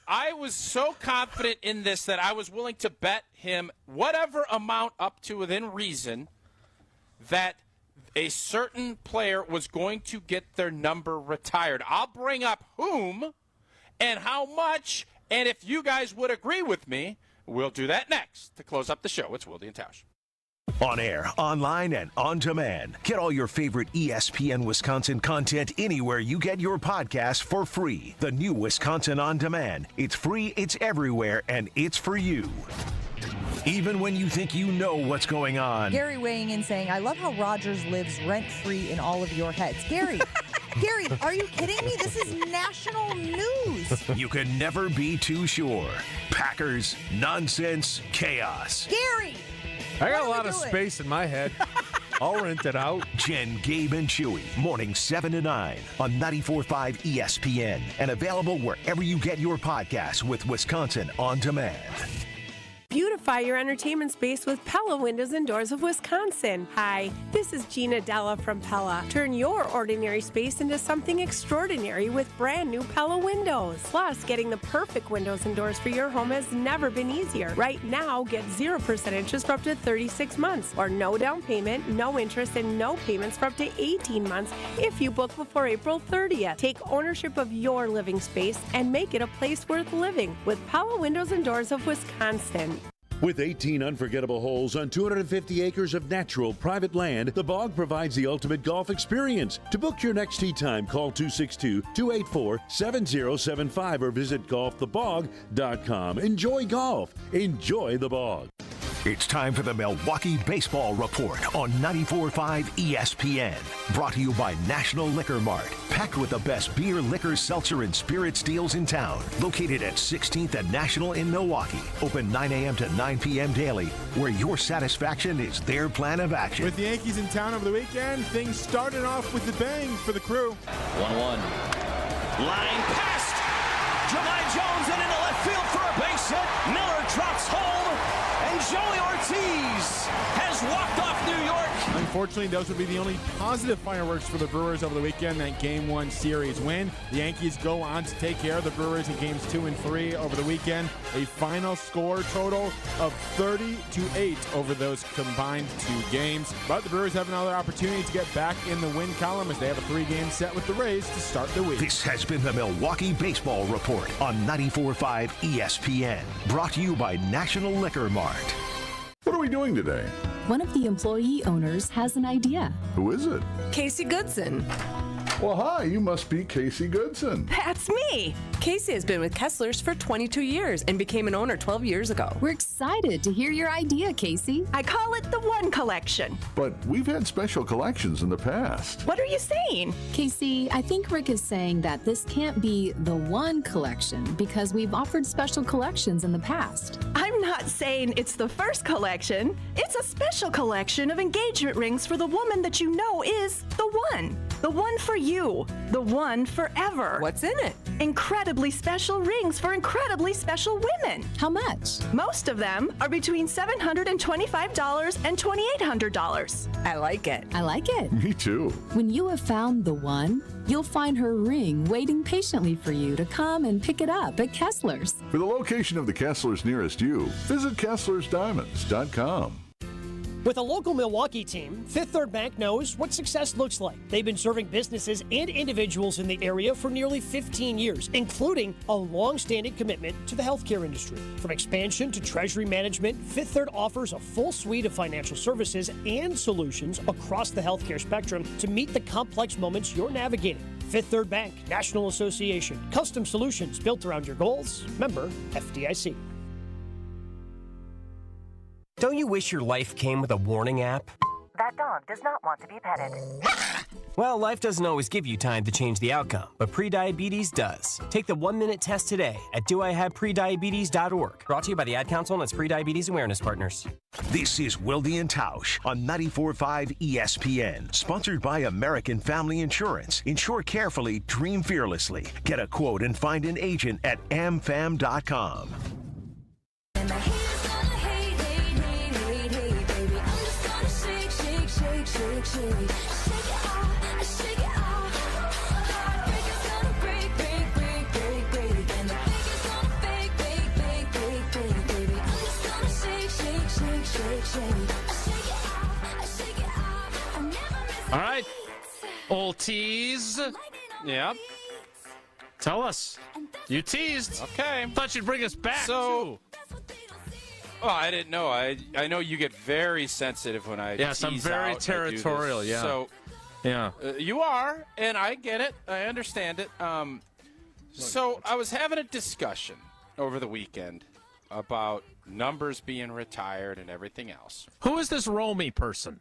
I was so confident in this that I was willing to bet him whatever amount up to within reason that a certain player was going to get their number retired. I'll bring up whom and how much, and if you guys would agree with me, we'll do that next to close up the show. It's Wilde and Tausch. On air, online, and on demand. Get all your favorite ESPN Wisconsin content anywhere you get your podcast for free. The new Wisconsin On Demand. It's free, it's everywhere, and it's for you. Even when you think you know what's going on. Gary weighing in saying, I love how Rogers lives rent-free in all of your heads. Gary, Gary, are you kidding me? This is national news. You can never be too sure. Packers, nonsense, chaos. Gary! I got a What are lot we of doing? space in my head. I'll rent it out. Jen, Gabe, and Chewy, morning 7 to 9 on 94.5 ESPN and available wherever you get your podcasts with Wisconsin On Demand. Beautify your entertainment space with Pella Windows and Doors of Wisconsin. Hi, this is Gina Della from Pella. Turn your ordinary space into something extraordinary with brand new Pella windows. Plus, getting the perfect windows and doors for your home has never been easier. Right now, get 0% interest for up to 36 months, or no down payment, no interest, and no payments for up to 18 months if you book before April 30th. Take ownership of your living space and make it a place worth living with Pella Windows and Doors of Wisconsin. With 18 unforgettable holes on 250 acres of natural private land, the Bog provides the ultimate golf experience. To book your next tee time, call 262-284-7075 or visit golfthebog.com. Enjoy golf. Enjoy the Bog. It's time for the Milwaukee Baseball Report on 94.5 ESPN. Brought to you by National Liquor Mart. Packed with the best beer, liquor, seltzer, and spirits deals in town. Located at 16th and National in Milwaukee. Open 9 a.m. to 9 p.m. daily, where your satisfaction is their plan of action. With the Yankees in town over the weekend, things started off with the bang for the Crew. 1-1. Line past. July Jones and into left field for a base hit. Miller drops home, and Joey Ortiz has walked off New York. Unfortunately, those would be the only positive fireworks for the Brewers over the weekend. That Game 1 series win. The Yankees go on to take care of the Brewers in Games 2 and 3 over the weekend. A final score total of 30-8 over those combined 2 games. But the Brewers have another opportunity to get back in the win column as they have a 3-game set with the Rays to start the week. This has been the Milwaukee Baseball Report on 94.5 ESPN. Brought to you by National Liquor Mart. What are we doing today? One of the employee owners has an idea. Who is it? Casey Goodson. Well, hi, you must be Casey Goodson. That's me. Casey has been with Kessler's for 22 years and became an owner 12 years ago. We're excited to hear your idea, Casey. I call it the One Collection. But we've had special collections in the past. What are you saying? Casey, I think Rick is saying that this can't be the one collection because we've offered special collections in the past. I'm not saying it's the first collection. It's a special collection of engagement rings for the woman that you know is the one. The one for you. The one forever. What's in it? Incredibly special rings for incredibly special women. How much? Most of them are between $725 and $2,800. I like it. I like it. Me too. When you have found the one, you'll find her ring waiting patiently for you to come and pick it up at Kessler's. For the location of the Kesslers nearest you, visit KesslersDiamonds.com. With a local Milwaukee team, Fifth Third Bank knows what success looks like. They've been serving businesses and individuals in the area for nearly 15 years, including a long-standing commitment to the healthcare industry. From expansion to treasury management, Fifth Third offers a full suite of financial services and solutions across the healthcare spectrum to meet the complex moments you're navigating. Fifth Third Bank, National Association, custom solutions built around your goals. Member FDIC. Don't you wish your life came with a warning app? That dog does not want to be petted. Well, life doesn't always give you time to change the outcome, but prediabetes does. Take the 1-minute test today at doihaveprediabetes.org. Brought to you by the Ad Council and its Prediabetes Awareness Partners. This is Wilde and Tausch on 94.5 ESPN. Sponsored by American Family Insurance. Insure carefully, dream fearlessly. Get a quote and find an agent at amfam.com. All right, old tease. Yeah. Tell us. You teased. Okay. Thought you'd bring us back. So, oh, I didn't know. I know you get very sensitive when I yes, I'm tease very out territorial. I do this. Yeah. So, yeah, you are, and I get it. I understand it. So I was having a discussion over the weekend about numbers being retired and everything else. Who is this Romy person?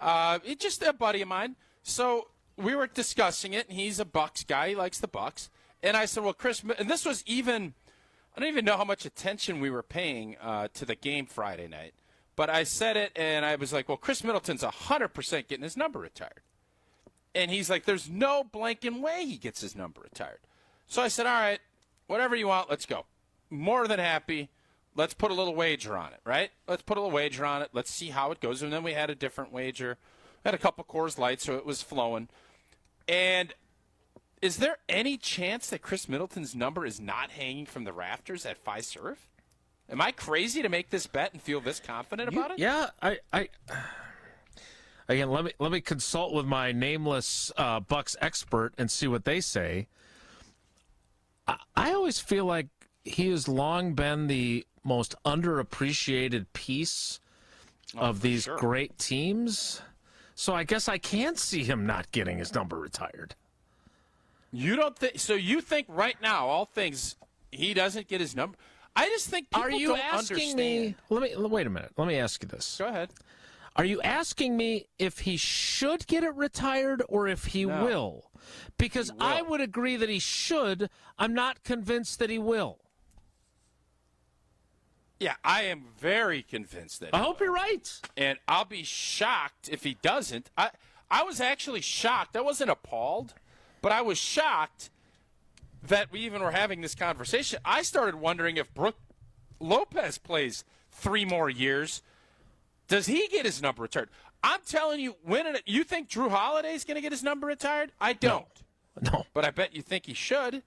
It's just a buddy of mine. So we were discussing it, and he's a Bucks guy. He likes the Bucks. And I said, well, Chris, and this was even, I don't even know how much attention we were paying to the game Friday night. But I said it, and I was like, well, Chris Middleton's 100% getting his number retired. And he's like, there's no blanking way he gets his number retired. So I said, all right, whatever you want, let's go. More than happy. Let's put a little wager on it, right? Let's put a little wager on it. Let's see how it goes. And then we had a different wager. We had a couple Coors Lights, so it was flowing. And is there any chance that Chris Middleton's number is not hanging from the rafters at Fiserv? Am I crazy to make this bet and feel this confident about it? Yeah, I again, let me consult with my nameless Bucks expert and see what they say. I always feel like he has long been the most underappreciated piece of these great teams. So I guess I can see him not getting his number retired. You don't think so? You think right now, all things, he doesn't get his number? I just think people don't understand. Me? Wait a minute. Let me ask you this. Go ahead. Are you asking me if he should get it retired or if he will? Because I would agree that he should. I'm not convinced that he will. Yeah, I am very convinced that. I hope you're right. And I'll be shocked if he doesn't. I was actually shocked. I wasn't appalled, but I was shocked that we even were having this conversation. I started wondering if Brook Lopez plays 3 more years. Does he get his number retired? I'm telling you, you think Drew Holiday's going to get his number retired? I don't. No. But I bet you think he should.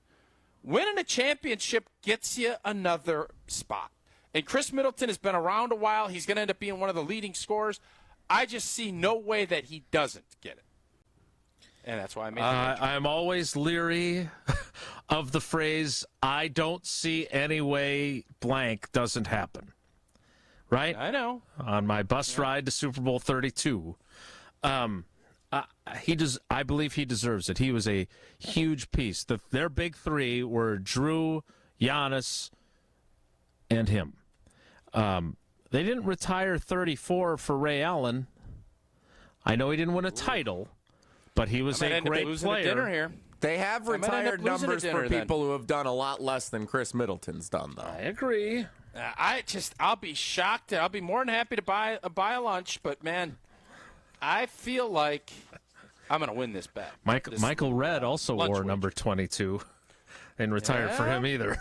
Winning a championship gets you another spot. And Chris Middleton has been around a while. He's going to end up being one of the leading scorers. I just see no way that he doesn't get it. And that's why I made the I'm always leery of the phrase, I don't see any way blank doesn't happen. Right? I know. On my bus ride to Super Bowl 32. I believe he deserves it. He was a huge piece. Their big 3 were Drew, Giannis, and him. They didn't retire 34 for Ray Allen. I know he didn't win a title, but he was a great player. Dinner here. They have retired numbers for people who have done a lot less than Chris Middleton's done, though. I agree. I'll be shocked. I'll be more than happy to buy a lunch, but man, I feel like I'm going to win this bet. Michael Redd also wore number 22 and retired for him either.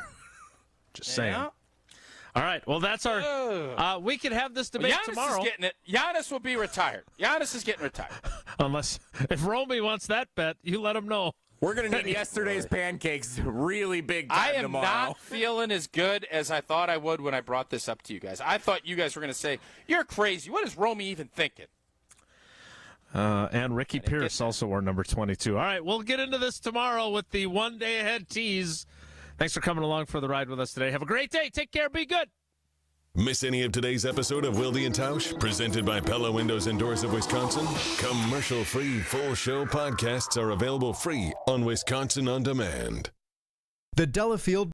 Just saying. All right. Well, that's our. We could have this debate tomorrow. Giannis is getting it. Giannis will be retired. Giannis is getting retired. Unless if Romy wants that bet, you let him know. We're going to need yesterday's pancakes really big time tomorrow. I am not feeling as good as I thought I would when I brought this up to you guys. I thought you guys were going to say, you're crazy. What is Romy even thinking? And Ricky Pierce also wore number 22. All right, we'll get into this tomorrow with the one day ahead tease. Thanks for coming along for the ride with us today. Have a great day. Take care. Be good. Miss any of today's episode of Wilde and Tausch, presented by Pella Windows and Doors of Wisconsin? Commercial-free full show podcasts are available free on Wisconsin On Demand. The Delafield